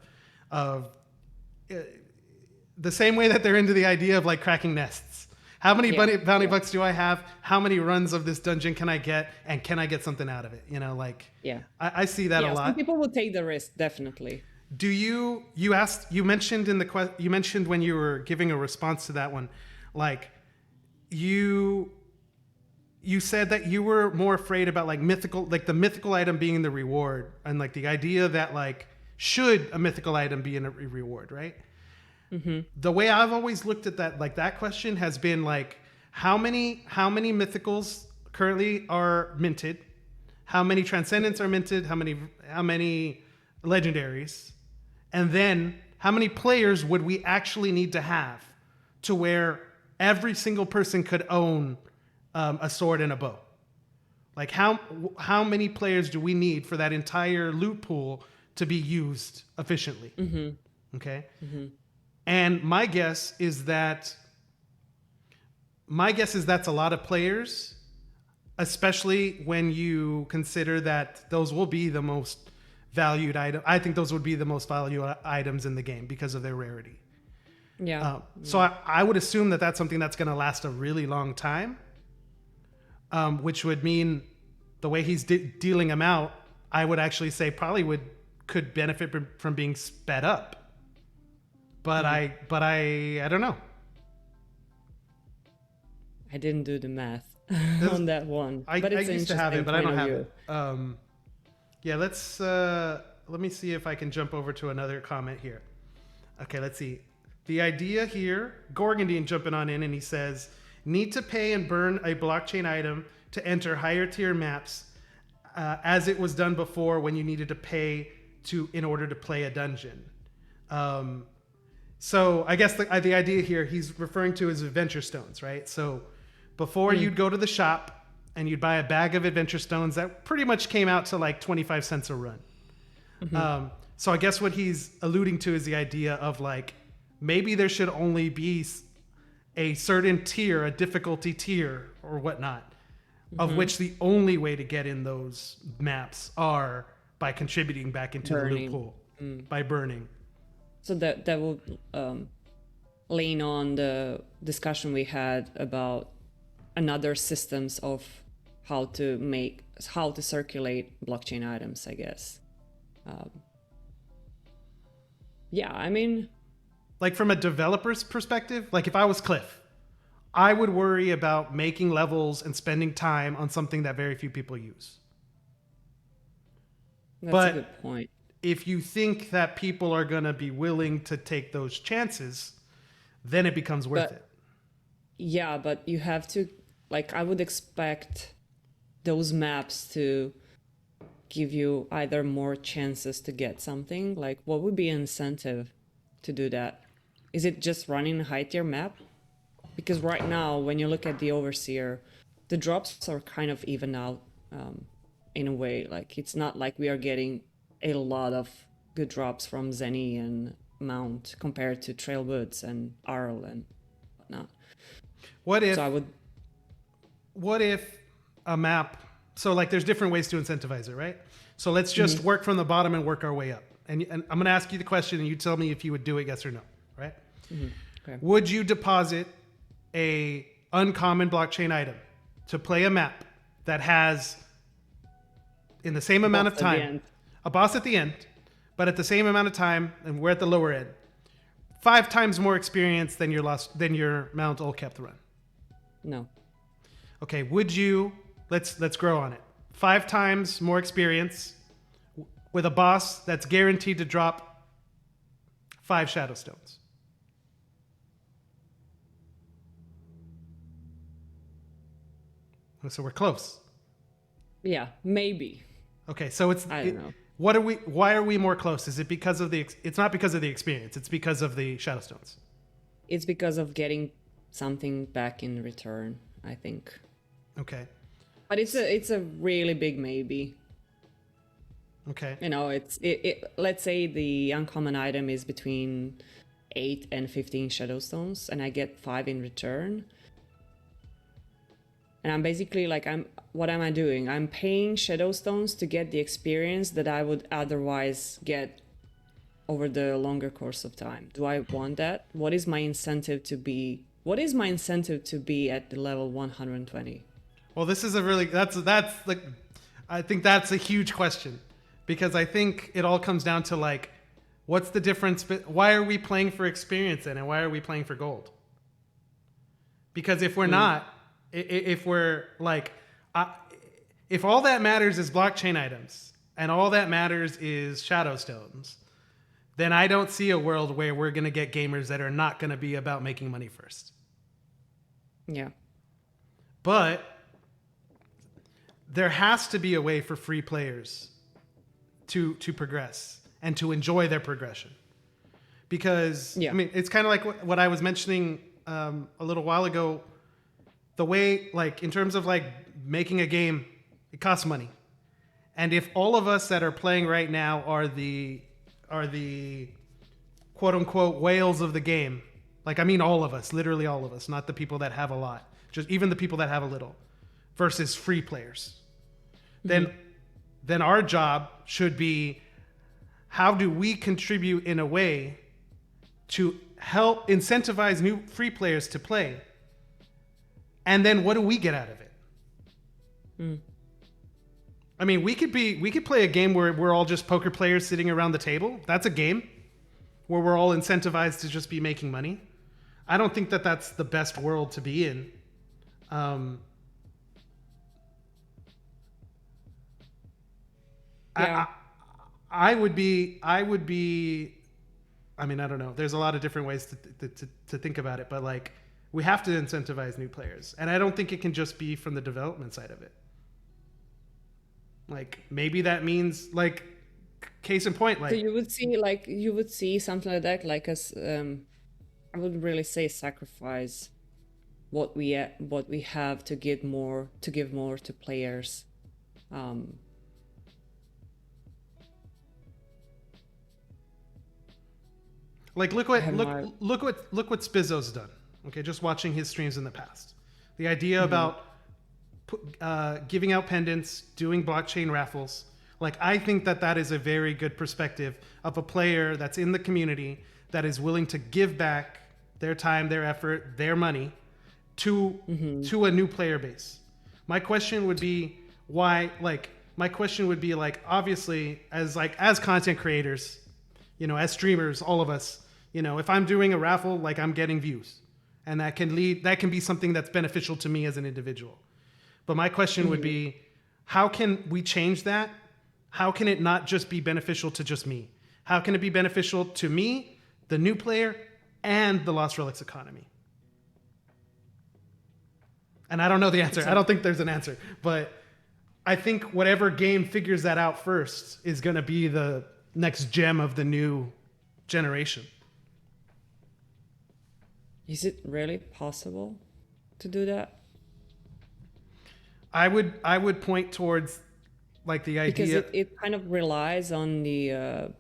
the same way that they're into the idea of like cracking nests. How many bounty bucks do I have? How many runs of this dungeon can I get? And can I get something out of it? You know, like, Yeah. I see that a lot. Some people will take the risk, definitely. Do you mentioned you mentioned when you were giving a response to that one, like you said that you were more afraid about like the mythical item being the reward, and like the idea that like, should a mythical item be in a reward, right? Mm-hmm. The way I've always looked at that, like that question has been like, how many mythicals currently are minted? How many transcendents are minted? How many legendaries? And then how many players would we actually need to have to where every single person could own a sword and a bow? Like how many players do we need for that entire loot pool to be used efficiently? Mm-hmm. Okay. Mm-hmm. And my guess is that's a lot of players, especially when you consider that those will be the most valued item. I think those would be the most valued items in the game because of their rarity. Yeah. So I would assume that that's something that's going to last a really long time, which would mean the way he's dealing them out, I would actually say probably could benefit from being sped up. But I don't know. I didn't do the math on that one. But I used to have it, but I don't have it. Yeah, let me see if I can jump over to another comment here. Okay, let's see. The idea here, Gorgondian jumping on in, and he says, need to pay and burn a blockchain item to enter higher tier maps, as it was done before when you needed to pay in order to play a dungeon. So I guess the idea here he's referring to is adventure stones, right? So before you'd go to the shop and you'd buy a bag of adventure stones that pretty much came out to like 25 cents a run. Mm-hmm. So I guess what he's alluding to is the idea of like, maybe there should only be a certain tier, a difficulty tier or whatnot, of which the only way to get in those maps are by contributing back into the loot pool, by burning. So that will lean on the discussion we had about another systems of how to circulate blockchain items, I guess. Yeah, I mean, like from a developer's perspective, like if I was Cliff, I would worry about making levels and spending time on something that very few people use. That's a good point. If you think that people are going to be willing to take those chances, then it becomes worth it. Yeah, but you have to, like, I would expect those maps to give you either more chances to get something. Like, what would be an incentive to do that? Is it just running a high tier map? Because right now, when you look at the Overseer, the drops are kind of even out in a way. Like, it's not like we are getting a lot of good drops from Zenny and Mount compared to Trailwoods and Arl and whatnot. What if a map, so like there's different ways to incentivize it, right? So let's just work from the bottom and work our way up. And I'm going to ask you the question and you tell me if you would do it, yes or no, right? Mm-hmm. Okay. Would you deposit a uncommon blockchain item to play a map that has, in the same amount of time, a boss at the end, but at the same amount of time, and we're at the lower end, 5 times more experience than your Mount Olcap run? No. Okay, would you, let's grow on it. 5 times more experience with a boss that's guaranteed to drop 5 Shadow Stones. So we're close. Yeah, maybe. Okay, so I don't know. Why are we more close? Is it because of it's not because of the experience. It's because of the Shadowstones. It's because of getting something back in return, I think. Okay. But it's a really big maybe. Okay. You know, let's say the uncommon item is between 8 and 15 Shadowstones, and I get 5 in return. And I'm basically like, what am I doing? I'm paying Shadowstones to get the experience that I would otherwise get over the longer course of time. Do I want that? What is my incentive to be? What is my incentive to be at the level 120? Well, this is a really that's like I think that's a huge question, because I think it all comes down to like, what's the difference? Why are we playing for experience then, and why are we playing for gold? Because if we're not, if we're like, if all that matters is blockchain items and all that matters is Shadowstones, then I don't see a world where we're going to get gamers that are not going to be about making money first. Yeah. But there has to be a way for free players to progress and to enjoy their progression. Because, I mean, it's kind of like what I was mentioning a little while ago. The way, like, in terms of, like, making a game, it costs money. And if all of us that are playing right now are the quote-unquote whales of the game, like, I mean all of us, literally all of us, not the people that have a lot, just even the people that have a little, versus free players, then our job should be, how do we contribute in a way to help incentivize new free players to play? And then what do we get out of it? I mean, we could play a game where we're all just poker players sitting around the table. That's a game where we're all incentivized to just be making money. I don't think that that's the best world to be in. I would be. I mean, I don't know. There's a lot of different ways to think about it, but like, we have to incentivize new players, and I don't think it can just be from the development side of it. Like, maybe that means, like, case in point, like, So you would see something like that, like as I wouldn't really say sacrifice what we have to give more to players. Like, look what Spizzo's done. Okay, just watching his streams in the past, the idea about giving out pendants, doing blockchain raffles. Like, I think that is a very good perspective of a player that's in the community that is willing to give back their time, their effort, their money to a new player base. My question would be why. Like, my question would be, like, obviously as content creators, you know, as streamers, all of us, you know, if I'm doing a raffle, like, I'm getting views, and that can be something that's beneficial to me as an individual. But my question would be, how can we change that? How can it not just be beneficial to just me? How can it be beneficial to me, the new player, and the Lost Relics economy? And I don't know the answer. I don't think there's an answer. But I think whatever game figures that out first is going to be the next gem of the new generation. Is it really possible to do that? I would point towards, like, the idea, because it kind of relies on the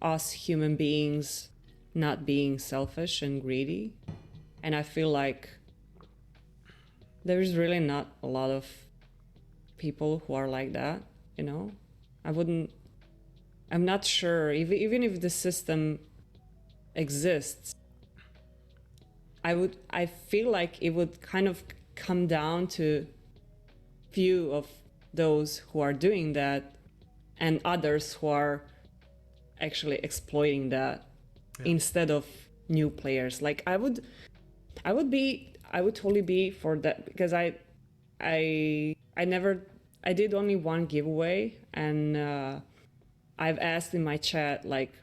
us human beings not being selfish and greedy, and I feel like there's really not a lot of people who are like that. You know, I'm not sure even if the system exists. I feel like it would kind of come down to few of those who are doing that and others who are actually exploiting that instead of new players. Like, I would totally be for that, because I did only one giveaway, and I've asked in my chat, like,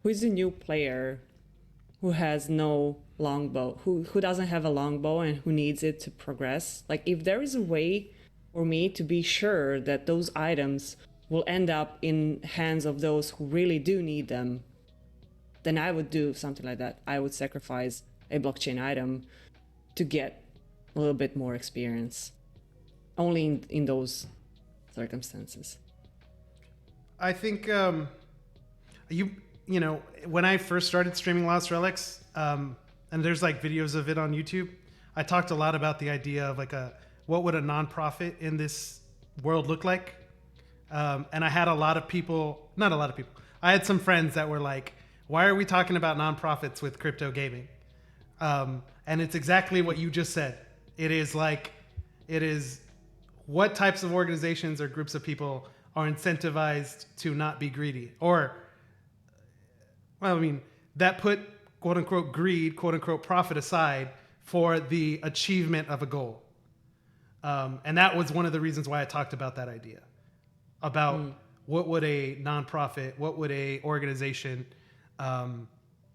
who is a new player who has no longbow, who doesn't have a longbow and who needs it to progress. Like, if there is a way for me to be sure that those items will end up in hands of those who really do need them, then I would do something like that. I would sacrifice a blockchain item to get a little bit more experience. Only in those circumstances. I think you know, when I first started streaming Lost Relics, and there's like videos of it on YouTube, I talked a lot about the idea of like what would a nonprofit in this world look like. And I had a lot of people, not a lot of people, I had some friends that were like, why are we talking about nonprofits with crypto gaming? And it's exactly what you just said. It is what types of organizations or groups of people are incentivized to not be greedy, or, well, I mean, that put quote unquote greed, quote unquote profit aside for the achievement of a goal. And that was one of the reasons why I talked about that idea about what would a nonprofit, what would a organization,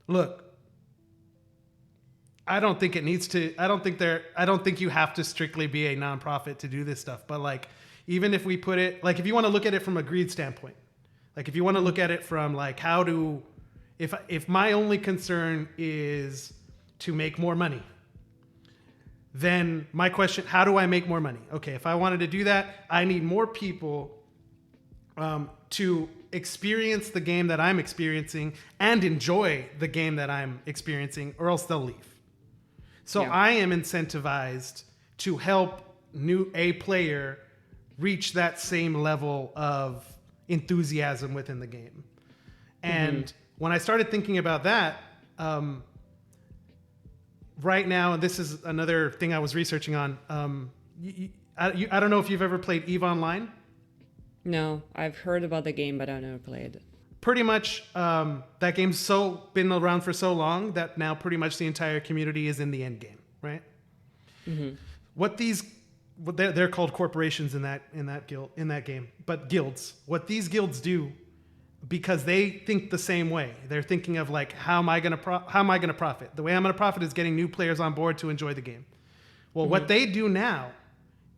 look, I don't think you have to strictly be a nonprofit to do this stuff. But like, even if we put it, like, if you want to look at it from a greed standpoint, like if you want to look at it from like, if my only concern is to make more money, then my question, how do I make more money? Okay, if I wanted to do that, I need more people to experience the game that I'm experiencing and enjoy the game that I'm experiencing, or else they'll leave. So I am incentivized to help a player reach that same level of enthusiasm within the game. And when I started thinking about that, right now, and this is another thing I was researching on, I don't know if you've ever played EVE Online. No, I've heard about the game, but I've never played it. Pretty much, that game's been around for so long that now pretty much the entire community is in the end game, right? They're called corporations in that game, but guilds. What these guilds do, because they think the same way, they're thinking of like, how am I going to profit? The way I'm going to profit is getting new players on board to enjoy the game. Well, what they do now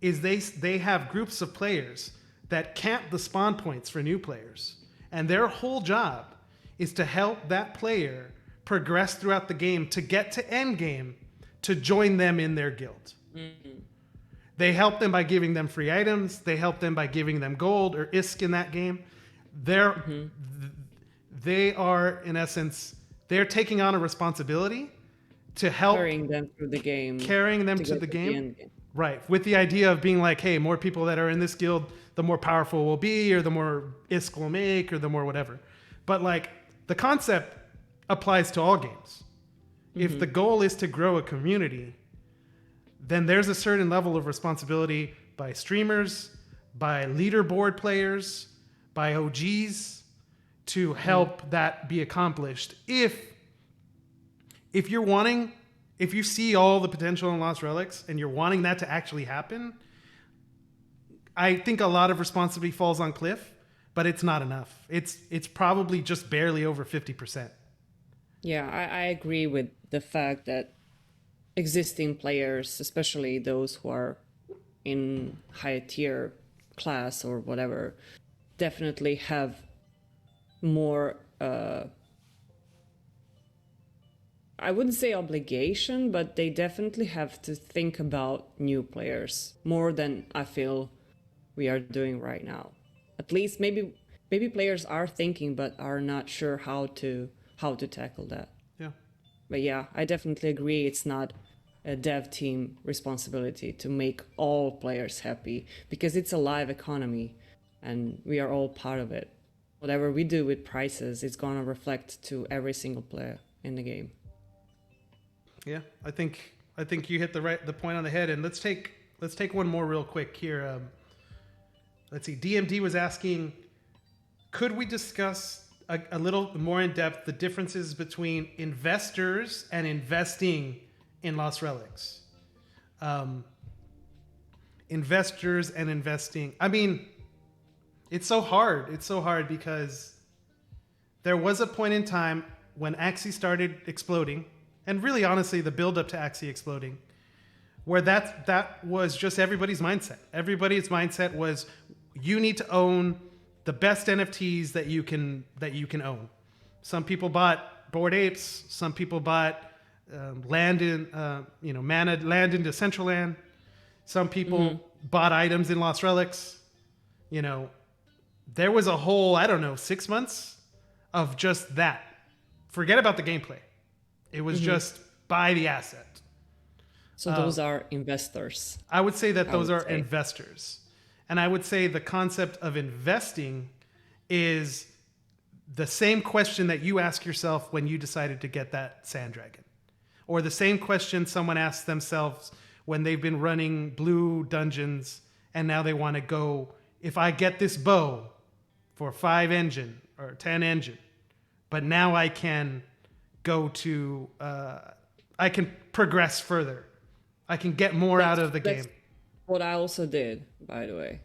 is they have groups of players that camp the spawn points for new players. And their whole job is to help that player progress throughout the game to get to end game to join them in their guild. They help them by giving them free items. They help them by giving them gold or ISK in that game. They are, in essence, they're taking on a responsibility to help carrying them through the game, carrying them to the game. Right, with the idea of being like, hey, more people that are in this guild, the more powerful we'll be, or the more ISK we'll make, or the more whatever. But like, the concept applies to all games. If the goal is to grow a community, then there's a certain level of responsibility by streamers, by leaderboard players, by OGs to help that be accomplished. If you see all the potential in Lost Relics and you're wanting that to actually happen, I think a lot of responsibility falls on Cliff, but it's not enough. It's probably just barely over 50%. Yeah, I agree with the fact that existing players, especially those who are in higher tier class or whatever, definitely have more I wouldn't say obligation, but they definitely have to think about new players more than I feel we are doing right now. At least maybe players are thinking but are not sure how to tackle that. Yeah. But yeah, I definitely agree it's not a dev team responsibility to make all players happy, because it's a live economy and we are all part of it. Whatever we do with prices, it's going to reflect to every single player in the game. Yeah, I think you hit the point on the head. And let's take one more real quick here. Let's see. DMD was asking, could we discuss a little more in depth the differences between investors and investing in Lost Relics? Investors and investing. I mean, it's so hard. It's so hard because there was a point in time when Axie started exploding, and really, honestly, the build-up to Axie exploding, where that was just everybody's mindset. Everybody's mindset was, you need to own the best NFTs that you can own. Some people bought Bored Apes. Some people bought land in mana land in Decentraland. Some people bought items in Lost Relics. You know, there was a whole, I don't know, 6 months of just that. Forget about the gameplay. It was just buy the asset. So those are investors. I would say that those are investors. And I would say the concept of investing is the same question that you ask yourself when you decided to get that sand dragon. Or the same question someone asks themselves when they've been running blue dungeons and now they want to go, if I get this bow for 5 engine or 10 engine, but now I can go to, I can progress further. I can get more out of the game. What I also did, by the way.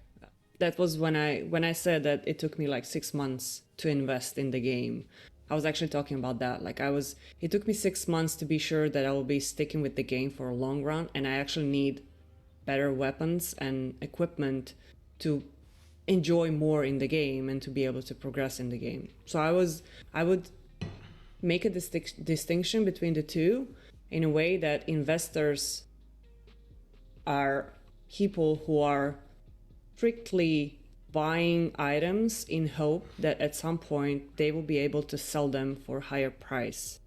That was when I said that it took me like 6 months to invest in the game. I was actually talking about that. It took me 6 months to be sure that I will be sticking with the game for a long run, and I actually need better weapons and equipment to enjoy more in the game and to be able to progress in the game. So I would make a distinction between the two in a way that investors are people who are strictly buying items in hope that at some point they will be able to sell them for a higher price.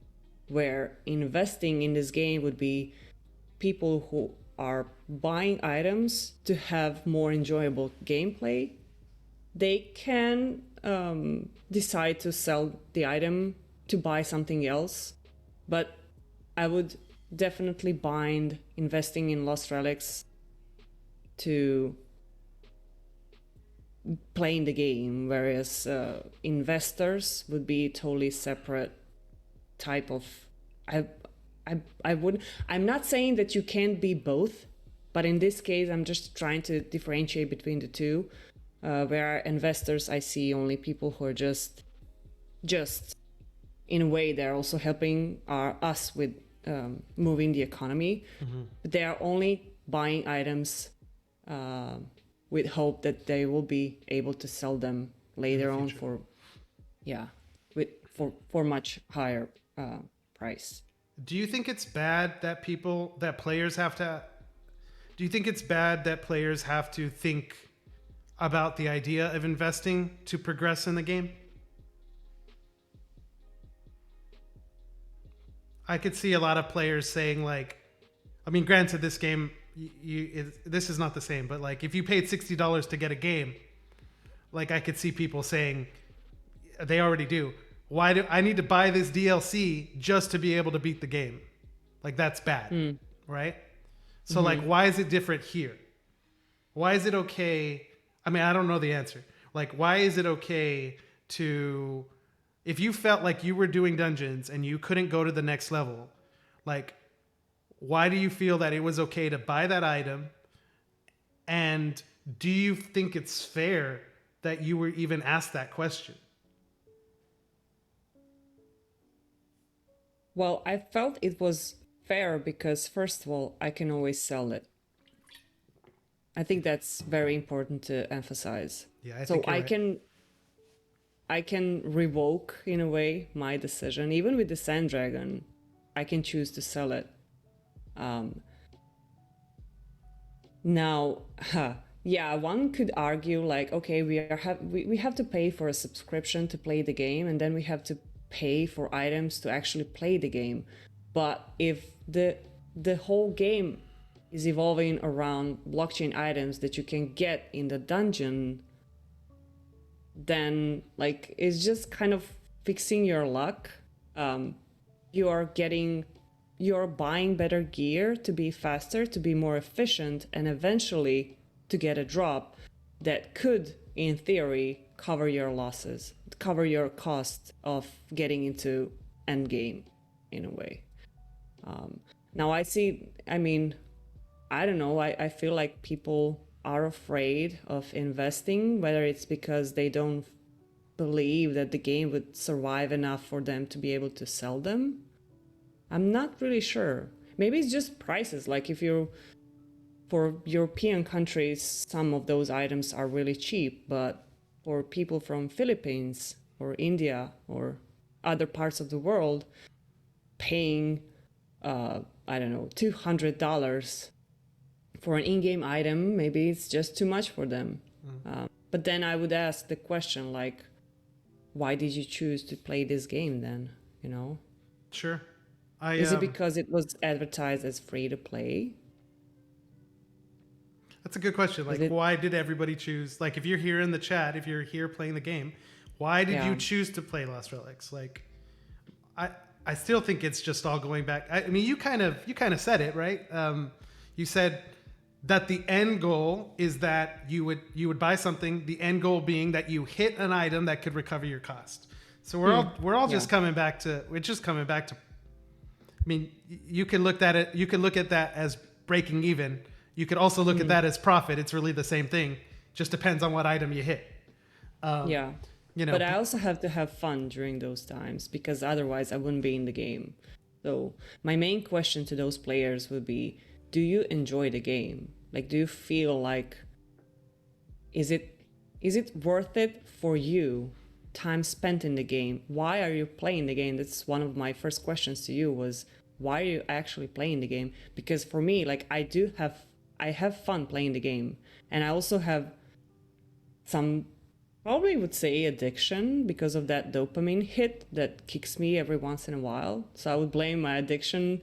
Where investing in this game would be people who are buying items to have more enjoyable gameplay. They can decide to sell the item to buy something else, but I would definitely bind investing in Lost Relics to playing the game, whereas investors would be totally separate type of. I'm not saying that you can't be both, but in this case, I'm just trying to differentiate between the two. Where investors, I see only people who are just in a way they're also helping us with moving the economy. But they are only buying items with hope that they will be able to sell them later on for much higher price. Do you think it's bad that players have to? Do you think it's bad that players have to think about the idea of investing to progress in the game? I could see a lot of players saying, like, I mean, granted, this game, this is not the same, but like, if you paid $60 to get a game, like, I could see people saying, they already do, why do I need to buy this DLC just to be able to beat the game? Like, that's bad, right? So like, why is it different here? Why is it okay? I mean, I don't know the answer. Like, why is it okay to, if you felt like you were doing dungeons and you couldn't go to the next level, like, why do you feel that it was okay to buy that item? And do you think it's fair that you were even asked that question? Well, I felt it was fair because, first of all, I can always sell it. I think that's very important to emphasize. Yeah, I think you're right. I can revoke, in a way, my decision. Even with the Sand Dragon, I can choose to sell it. Now, yeah, one could argue like, okay, we have to pay for a subscription to play the game, and then we have to pay for items to actually play the game. But if the whole game is evolving around blockchain items that you can get in the dungeon, then like it's just kind of fixing your luck. You're buying better gear to be faster, to be more efficient, and eventually to get a drop that could, in theory, cover your losses, cover your cost of getting into endgame, in a way. Now I don't know, I feel like people are afraid of investing, whether it's because they don't believe that the game would survive enough for them to be able to sell them. I'm not really sure. Maybe it's just prices. Like for European countries, some of those items are really cheap, but or people from Philippines or India or other parts of the world paying, I don't know, $200 for an in-game item. Maybe it's just too much for them. But then I would ask the question, like, why did you choose to play this game then? You know, Sure. I is it because it was advertised as free to play? That's a good question. Is Like, it? why did everybody choose? Like, if you're here in the chat, if you're here playing the game, why did you Yeah. choose to play Lost Relics? Like, I I still think it's just all going back. I mean, you kind of said it, right? You said that the end goal is that you would buy something. The end goal being that you hit an item that could recover your cost. So we're all just Yeah. coming back to we're just coming back to. I mean, you can look at it. You can look at that as breaking even. You could also look at that as profit. It's really the same thing. Just depends on what item you hit. Yeah. You know, But I also have to have fun during those times because otherwise I wouldn't be in the game. So my main question to those players would be, do you enjoy the game? Like, do you feel like is it worth it for you? Time spent in the game. Why are you playing the game? That's one of my first questions to you was why are you actually playing the game? Because for me, like I have fun playing the game. And I also have some probably would say addiction because of that dopamine hit that kicks me every once in a while. So I would blame my addiction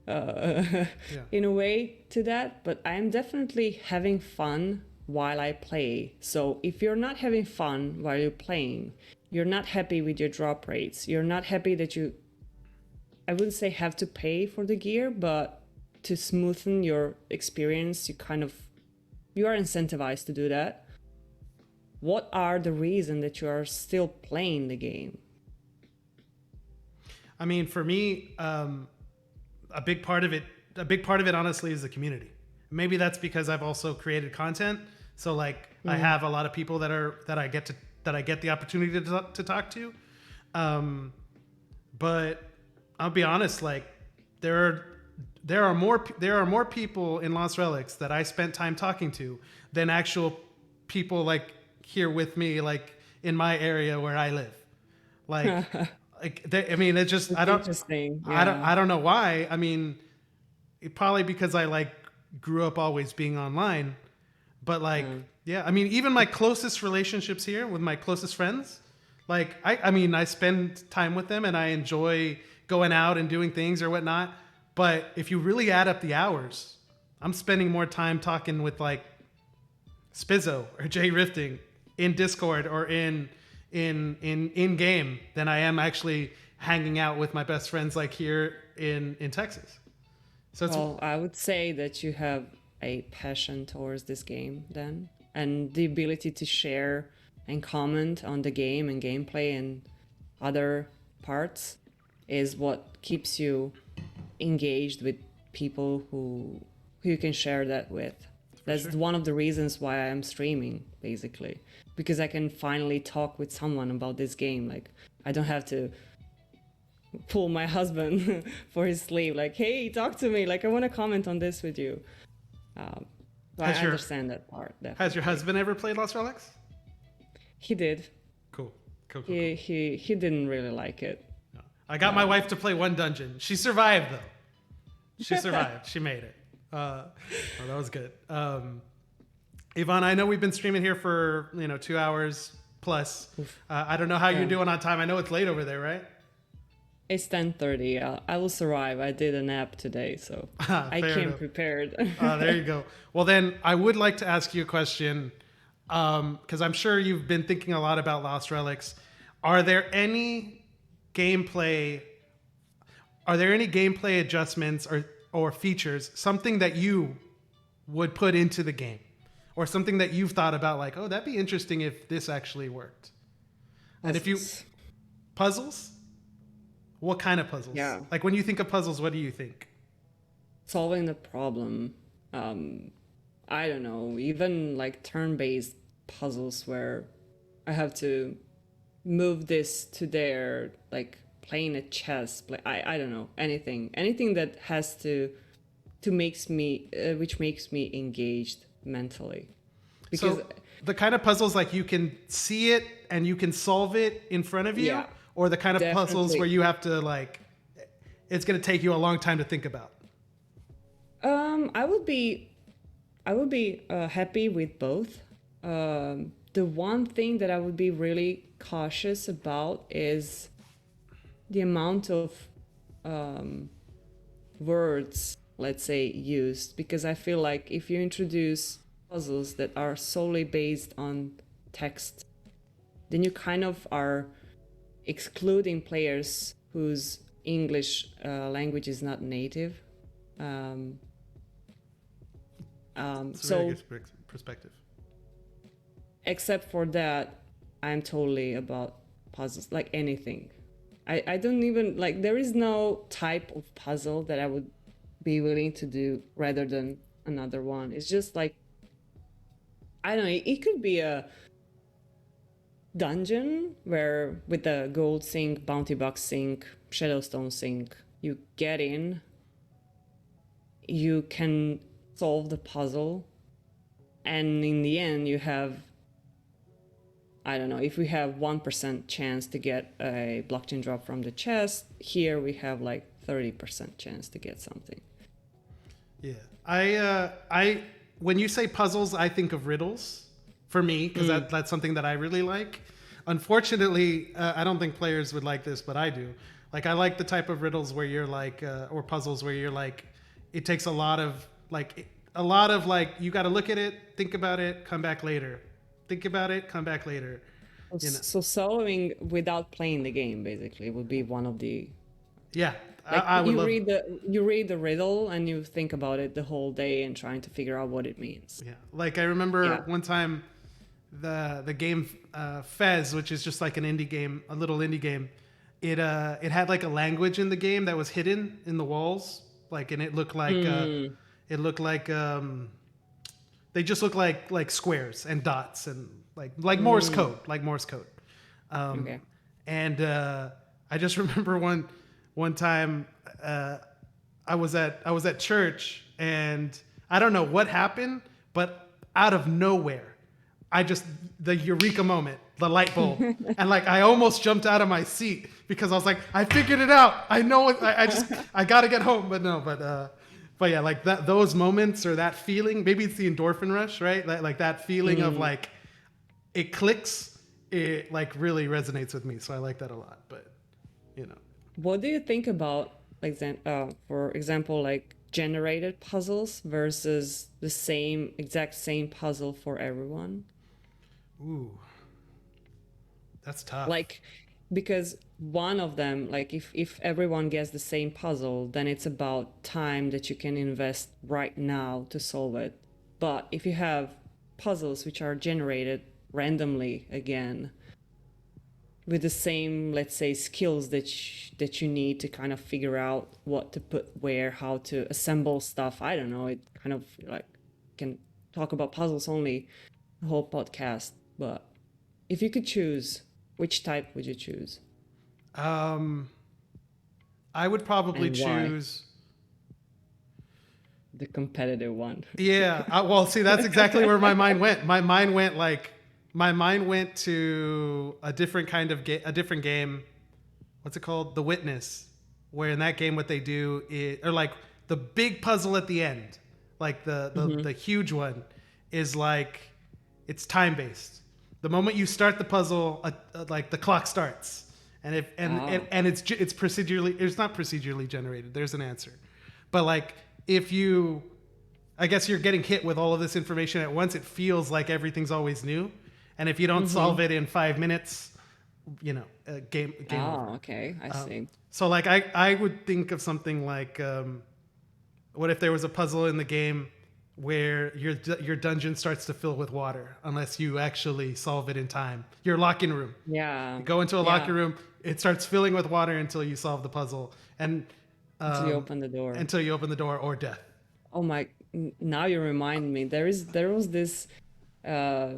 yeah. in a way to that, but I am definitely having fun while I play. So if you're not having fun while you're playing, you're not happy with your drop rates, you're not happy that you, I wouldn't say have to pay for the gear, but to smoothen your experience, you are incentivized to do that. What are the reasons that you are still playing the game? I mean, for me, a big part of it, honestly, is the community. Maybe that's because I've also created content. So like, I have a lot of people that I get the opportunity to talk to. But I'll be honest, like there are more people in Lost Relics that I spent time talking to than actual people like here with me, like in my area where I live. Like, I mean, it's just Interesting. I Yeah. don't know why. I mean, probably because I like grew up always being online, but like, yeah, I mean, even my closest relationships here with my closest friends, like I mean, I spend time with them and I enjoy going out and doing things or whatnot. But if you really add up the hours, I'm spending more time talking with like Spizzo or Jay Rifting in Discord or in game than I am actually hanging out with my best friends like here in Texas. So it's Well, I would say that you have a passion towards this game then, and the ability to share and comment on the game and gameplay and other parts is what keeps you engaged with people who you can share that with. That's sure. one of the reasons why I am streaming, basically, because I can finally talk with someone about this game. Like, I don't have to pull my husband for his sleeve, like, hey, talk to me, like I want to comment on this with you. So I Has your understand that part, has your definitely. husband ever played Lost Relics? He did. Cool, cool, cool, cool. He didn't really like it. No. I got my wife to play one dungeon. She survived though. She survived. She made it. Oh, that was good. Ivana, I know we've been streaming here for 2 hours plus. I don't know how you're Yeah. doing on time. I know it's late over there, right? It's 10:30. I will survive. I did a nap today, so I Fair came enough. prepared. There you go. Well, then I would like to ask you a question because I'm sure you've been thinking a lot about Lost Relics. Are there any gameplay? Are there any gameplay adjustments or features, something that you would put into the game, or something that you've thought about, like, oh, that'd be interesting if this actually worked? And if you puzzles, what kind of puzzles? Yeah. Like when you think of puzzles, what do you think? Solving the problem. I don't know, even like turn-based puzzles where I have to move this to there, like playing a chess. I don't know, anything that has to makes me which makes me engaged mentally, because So the kind of puzzles like you can see it and you can solve it in front of you, yeah, or the kind of puzzles where definitely. you have to like, it's going to take you a long time to think about. I would be happy with both. The one thing that I would be really cautious about is the amount of words, let's say, used, because I feel like if you introduce puzzles that are solely based on text, then you kind of are excluding players whose English language is not native. Um, It's a very so good perspective. except for that, I'm totally about puzzles, like anything. I don't even like, there is no type of puzzle that I would be willing to do rather than another one. It's just like, I don't know, it could be a dungeon where with the gold sink, bounty box sink, shadowstone sink, you get in, you can solve the puzzle, and in the end you have, I don't know, if we have 1% chance to get a blockchain drop from the chest, here we have like 30% chance to get something. Yeah. I when you say puzzles, I think of riddles for me because that's something that I really like. Unfortunately, I don't think players would like this, but I do. Like I like the type of riddles where you're like, or puzzles where you're like, it takes a lot of like you got to look at it, think about it, come back later, think about it, come back later. You know. So solving without playing the game basically would be one of the, Yeah, like I would love. you read the riddle and you think about it the whole day and trying to figure out what it means. Yeah, like I remember Yeah. one time the game Fez, which is just like an indie game, a little indie game. It had like a language in the game that was hidden in the walls, like, and it looked like they just look like squares and dots and like Morse code, like Morse code. Okay. And I just remember one time I was at church and I don't know what happened, but out of nowhere, I just the eureka moment, the light bulb, and like I almost jumped out of my seat because I was like, I figured it out. I know it. I gotta get home, but no, but yeah, like that those moments or that feeling. Maybe it's the endorphin rush, right? Like that feeling of like it clicks. It like really resonates with me, so I like that a lot. But you know, What do you think about, like, for example, like generated puzzles versus the exact same puzzle for everyone? ooh, that's tough. Like, because one of them, like if everyone gets the same puzzle, then it's about time that you can invest right now to solve it. But if you have puzzles which are generated randomly again with the same, let's say, skills that you need to kind of figure out what to put where, how to assemble stuff, I don't know, it kind of like can talk about puzzles only the whole podcast. But if you could choose, which type would you choose Um, I would probably and why? choose. The competitive one. Yeah. Well, see, that's exactly where my mind went. My mind went to a different kind of a different game. What's it called? The Witness. Where in that game, what they do is, or like the big puzzle at the end, like the huge one, is like it's time based. The moment you start the puzzle, like the clock starts, and if and it's procedurally, it's not procedurally generated. There's an answer, but like if you, I guess you're getting hit with all of this information at once, it feels like everything's always new, and if you don't solve it in 5 minutes, you know, game over. Okay, I see. So like I would think of something like what if there was a puzzle in the game where your dungeon starts to fill with water unless you actually solve it in time. Your lock-in room. Yeah. You go into a Yeah. locker room, it starts filling with water until you solve the puzzle, and Until you open the door. until you open the door or death. Oh my! Now you remind me. There was this uh,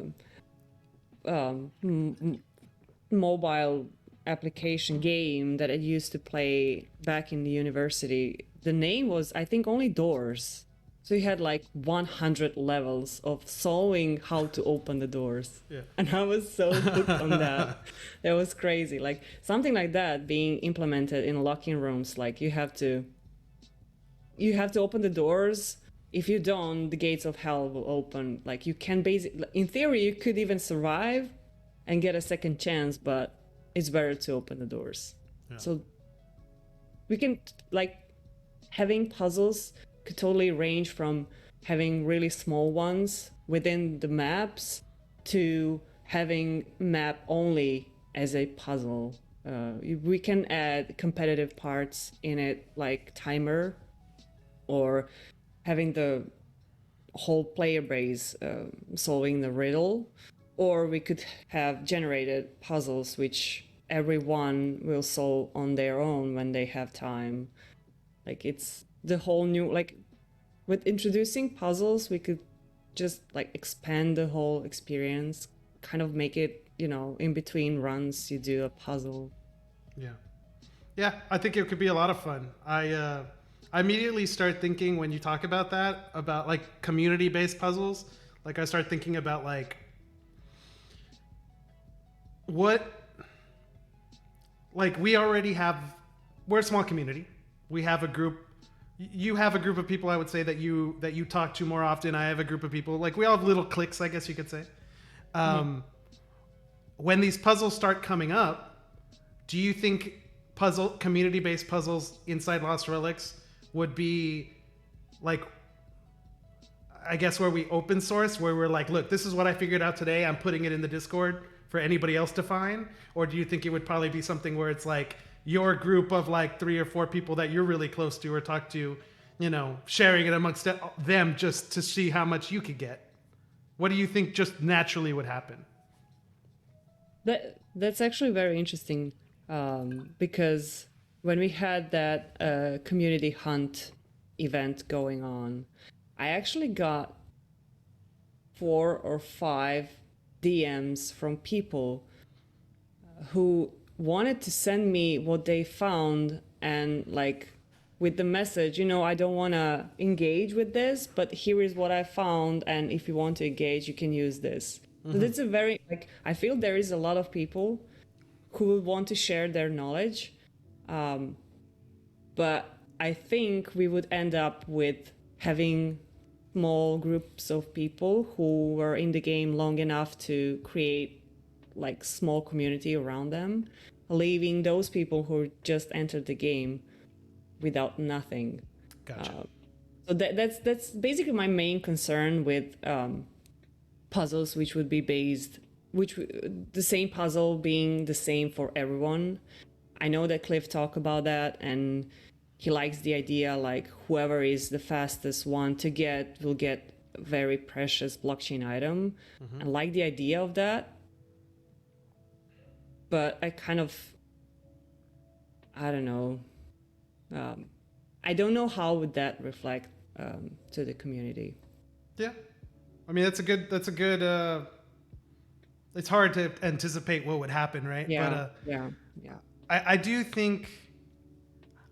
mobile application game that I used to play back in the university. The name was, I think, only Doors. So you had like 100 levels of solving how to open the doors. Yeah. And I was so hooked on that. That was crazy. Like something like that being implemented in locking rooms, like you have to open the doors. If you don't, the gates of hell will open. Like you can basically, in theory, you could even survive and get a second chance, but it's better to open the doors. Yeah. So we can, like, having puzzles could totally range from having really small ones within the maps to having map only as a puzzle. We can add competitive parts in it, like timer, or having the whole player base solving the riddle, or we could have generated puzzles which everyone will solve on their own when they have time. Like it's the whole new, like with introducing puzzles, we could just like expand the whole experience, kind of make it, in between runs you do a puzzle. Yeah. Yeah, I think it could be a lot of fun. I immediately start thinking when you talk about that, about like community-based puzzles. Like I start thinking about like what, like we already have, we're a small community. We have a group. You have a group of people, I would say, that you talk to more often. I have a group of people. Like we all have little cliques, I guess you could say. When these puzzles start coming up, do you think community-based puzzles inside Lost Relics would be like, I guess, where we open source, where we're like, look, this is what I figured out today. I'm putting it in the Discord for anybody else to find? Or do you think it would probably be something where it's like your group of like 3 or 4 people that you're really close to or talk to, sharing it amongst them just to see how much you could get? What do you think just naturally would happen? That's actually very interesting, because when we had that community hunt event going on, I actually got 4 or 5 DMs from people who wanted to send me what they found, and like with the message, I don't want to engage with this, but here is what I found, and if you want to engage, you can use this. So that's a very, like, I feel there is a lot of people who will want to share their knowledge, but I think we would end up with having small groups of people who were in the game long enough to create like small community around them, leaving those people who just entered the game without nothing. Gotcha. So that's basically my main concern with puzzles, which would be based, the same puzzle being the same for everyone. I know that Cliff talked about that, and he likes the idea like whoever is the fastest one to get will get a very precious blockchain item. I like the idea of that, but I don't know. I don't know how would that reflect to the community. Yeah. I mean, that's a good, it's hard to anticipate what would happen, right? Yeah, But, yeah. I do think,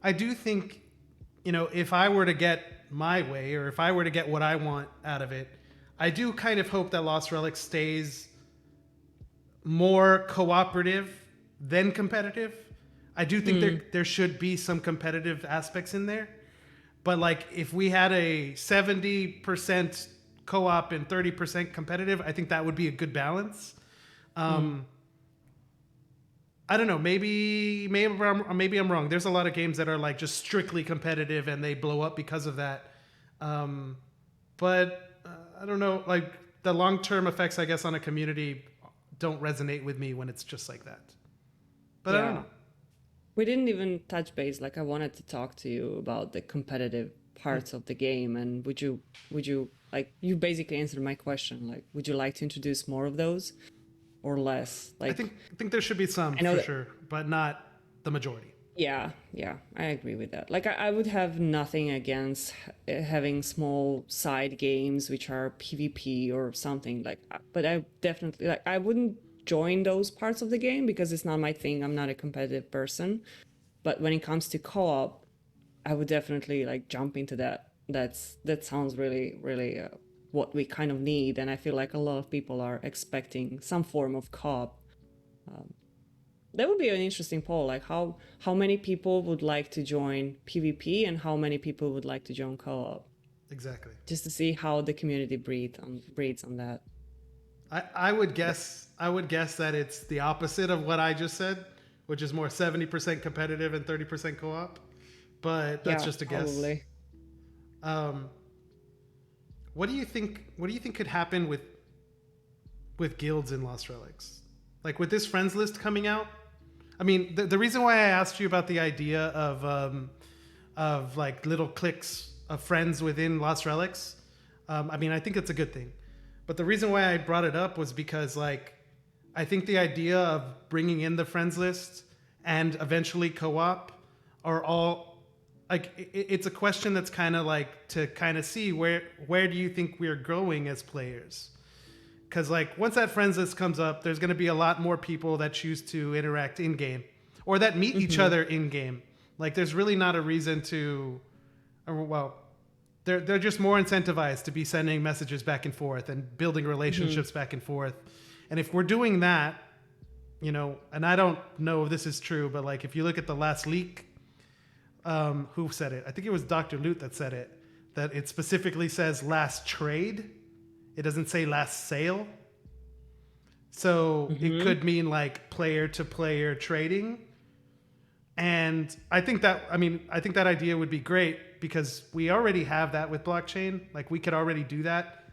if I were to get my way, or if I were to get what I want out of it, I do kind of hope that Lost Relics stays more cooperative than competitive. I do think there should be some competitive aspects in there, but like if we had a 70% co-op and 30% competitive, I think that would be a good balance. I don't know. Maybe I'm wrong. There's a lot of games that are like just strictly competitive and they blow up because of that. But I don't know. Like the long-term effects, I guess, on a community don't resonate with me when it's just like that. But I don't know. We didn't even touch base. Like I wanted to talk to you about the competitive parts of the game, and would you like, you basically answered my question. Like, would you like to introduce more of those or less? Like, I think there should be some for sure, but not the majority. Yeah, I agree with that. Like, I would have nothing against having small side games which are PvP or something like. But I definitely, like, I wouldn't join those parts of the game because it's not my thing. I'm not a competitive person. But when it comes to co-op, I would definitely like jump into that. that sounds really really what we kind of need, and I feel like a lot of people are expecting some form of co-op. That would be an interesting poll, like how many people would like to join PvP and how many people would like to join co-op, Exactly. just to see how the community breeds on that. I would guess that it's the opposite of what I just said, which is more 70% competitive and 30% co-op. But that's Yeah, just a guess. probably. Um, what do you think? What do you think could happen with guilds in Lost Relics? Like with this friends list coming out. I mean, the reason why I asked you about the idea of like little cliques of friends within Lost Relics, I mean, I think it's a good thing. But the reason why I brought it up was because like I think the idea of bringing in the friends list and eventually co-op are all like it's a question that's kind of like to kind of see where do you think we're going as players, because like once that friends list comes up, there's going to be a lot more people that choose to interact in game or that meet each Hmm. other in game. Like there's really not a reason to, or well, they're just more incentivized to be sending messages back and forth and building Hmm. relationships back and forth. And if we're doing that, you know, and I don't know if this is true, but like if you look at the last leak, who said it? I think it was Dr. Loot that said it. That it specifically says last trade. It doesn't say last sale. So it Hmm. could mean like player to player trading. And I think that, I mean, I think that idea would be great because we already have that with blockchain. Like we could already do that,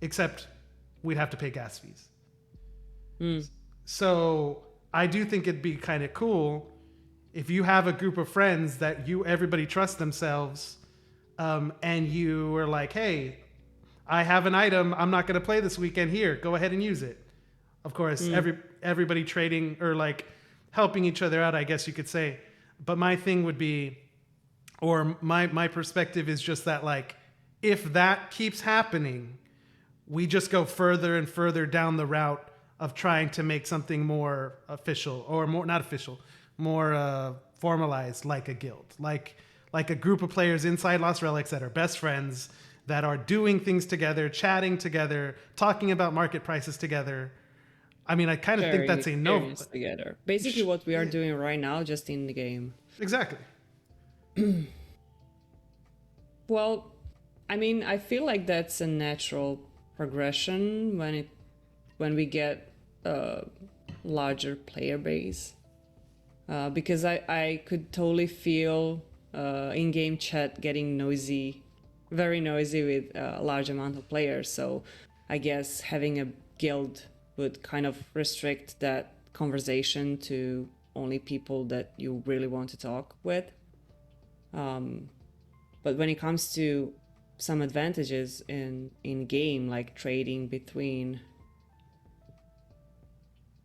except we'd have to pay gas fees. Mm. So I do think it'd be kind of cool if you have a group of friends that everybody trusts themselves, and you are like, hey, I have an item I'm not going to play this weekend. Here, go ahead and use it. Of course, Mm. everybody trading or like helping each other out, I guess you could say. But my thing would be, or my perspective is just that like, if that keeps happening, we just go further and further down the route of trying to make something more official or more not official, more formalized, like a guild, like a group of players inside Lost Relics that are best friends, that are doing things together, chatting together, talking about market prices together. I mean, I kind of think Sharing that's a no. experience together, basically what we are Yeah, doing right now, just in the game. exactly. Well, I mean, I feel like that's a natural progression when we get a larger player base. Because I could totally feel in-game chat getting noisy, very noisy with a large amount of players. So I guess having a guild would kind of restrict that conversation to only people that you really want to talk with. But when it comes to some advantages in game, like trading between,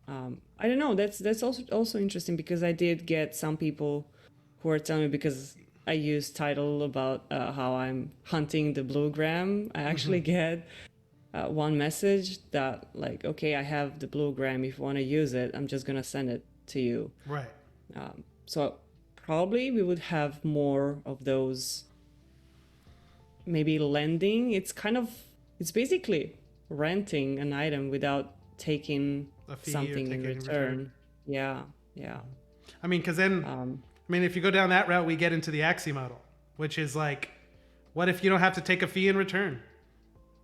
I don't know, that's also interesting, because I did get some people who are telling me, because I use title about how I'm hunting the blue gram. I actually get one message that like, okay, I have the blue gram. If you want to use it, I'm just gonna send it to you. Right. So probably we would have more of those, maybe lending. It's basically renting an item without taking A fee or something in ticket in return. return. Yeah, yeah. I mean, because then, Um, I mean, if you go down that route, we get into the Axie model, which is like, what if you don't have to take a fee in return?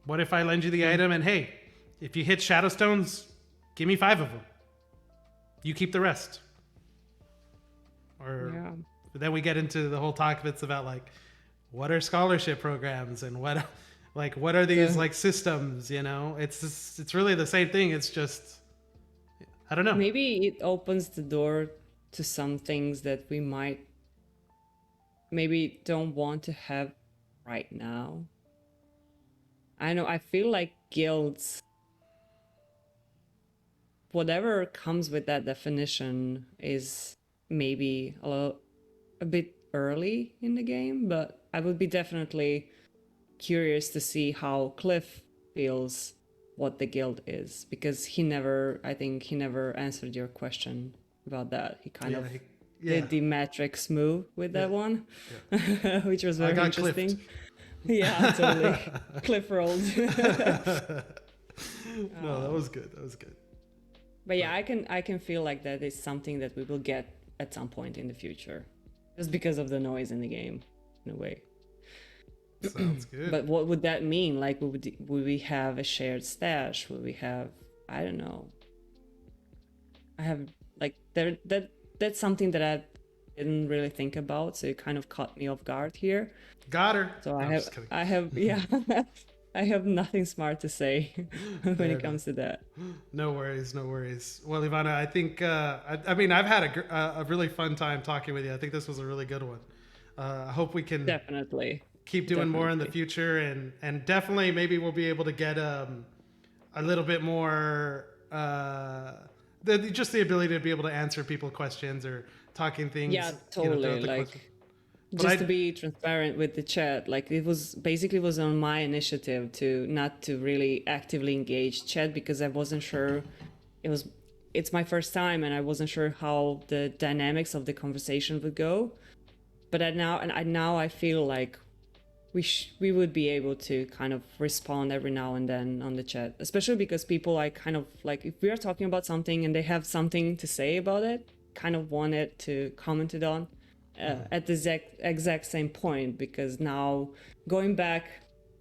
What if I lend you the mm, item and hey, if you hit Shadowstones, give me 5 of them. You keep the rest. Or yeah. then we get into the whole talk bits about like, what are scholarship programs and what, like, what are these The like systems? You know, it's really the same thing. It's just, I don't know. Maybe it opens the door to some things that we might maybe don't want to have right now. I know, I feel like guilds, whatever comes with that definition, is maybe a bit early in the game, but I would be definitely curious to see how Cliff feels what the guild is, because I think he never answered your question about that. He kind Yeah, of yeah, did the Matrix move with yeah, that one, yeah. which was I very got clipped. interesting. Yeah, totally. Cliff rolled. No, that was good. That was good. But yeah, I can feel like that is something that we will get at some point in the future, just because of the noise in the game, in a way. Sounds good. But what would that mean? Like, would we have a shared stash? Would we have, I don't know. I have like that's something that I didn't really think about, so it kind of caught me off guard here. Got her. So No, I I'm have just kidding. I have yeah. I have nothing smart to say when Fair it comes to that. No worries, no worries. Well, Ivana, I think I mean I've had a really fun time talking with you. I think this was a really good one. I hope we can Definitely. keep doing more in the Definitely. future, and definitely maybe we'll be able to get a little bit more just the ability to be able to answer people questions or talking things. Yeah, totally. Throughout the Like, question. But just to be transparent with the chat, like it was basically was on my initiative to not to really actively engage chat because I wasn't sure it's my first time and I wasn't sure how the dynamics of the conversation would go. But now I feel like we would be able to kind of respond every now and then on the chat, especially because people like kind of like if we are talking about something and they have something to say about it, kind of want it to comment it on at the exact same point, because now going back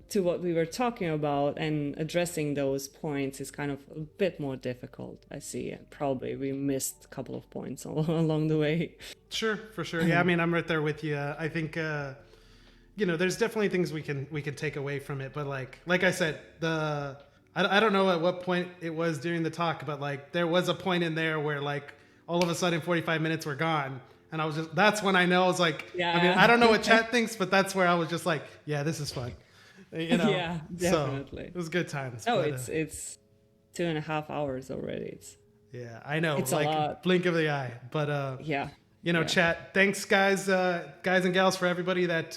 to what we were talking about and addressing those points is kind of a bit more difficult, I see, and probably we missed a couple of points along the way. sure, for sure. Yeah, I mean I'm right there with you. I think there's definitely things we can take away from it, but like I said, I don't know at what point it was during the talk, but like there was a point in there where like all of a sudden 45 minutes were gone. And that's when I know I was like, Yeah. I mean, I don't know what chat thinks, but that's where I was just like, yeah, this is fun. Yeah, definitely. So it was good times. No, but, it's 2.5 hours already. yeah, I know. It's like a lot. blink of the eye. But Yeah. chat. Thanks, guys and gals, for everybody that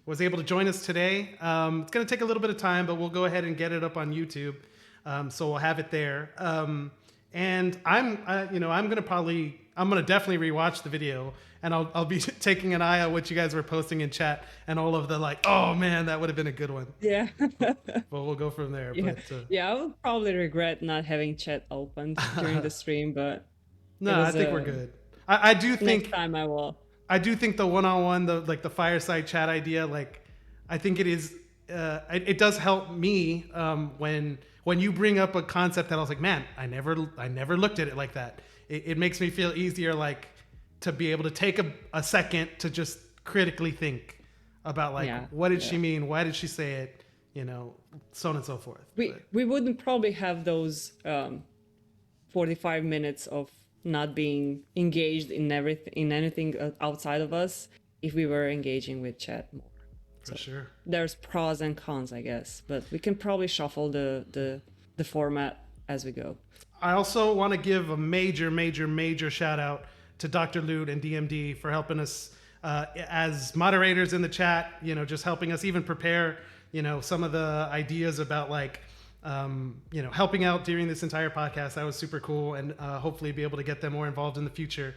was able to join us today. It's gonna take a little bit of time, but we'll go ahead and get it up on YouTube, so we'll have it there. And I'm gonna definitely rewatch the video, and I'll be taking an eye on what you guys were posting in chat and all of the like, oh man, that would have been a good one. Yeah. But we'll go from there. Yeah. But Yeah, I would probably regret not having chat opened during the stream, but no, it I was, think we're good. I do think next time I will. I do think the one-on-one, the fireside chat idea, like I think it is. It does help me when you bring up a concept that I was like, man, I never looked at it like that. It makes me feel easier, like to be able to take a second to just critically think about like, what did she mean? Why did she say it? So on and so forth. We wouldn't probably have those 45 minutes of not being engaged in anything outside of us if we were engaging with chat more. For sure. There's pros and cons, I guess, but we can probably shuffle the format as we go. I also want to give a major shout out to Dr. Loot and DMD for helping us as moderators in the chat, just helping us even prepare, some of the ideas about like, helping out during this entire podcast. That was super cool, and hopefully be able to get them more involved in the future.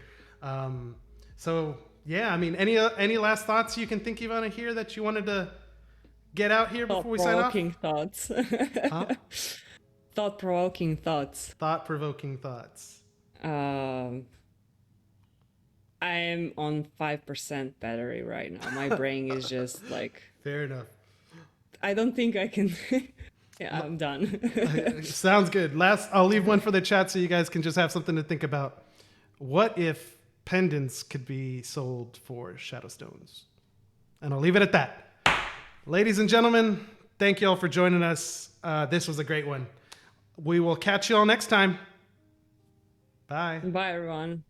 So yeah, I mean, any last thoughts you can think, Ivana, here that you wanted to get out here before we sign off? Thought-provoking thoughts. Huh? Thought-provoking thoughts. Thought-provoking thoughts. I'm on 5% battery right now. My brain is just like, Fair enough. I don't think I can. Yeah, I'm done. Sounds good. I'll leave one for the chat so you guys can just have something to think about. What if pendants could be sold for Shadowstones? And I'll leave it at that. Ladies and gentlemen, thank you all for joining us. This was a great one. We will catch you all next time. Bye. Bye, everyone.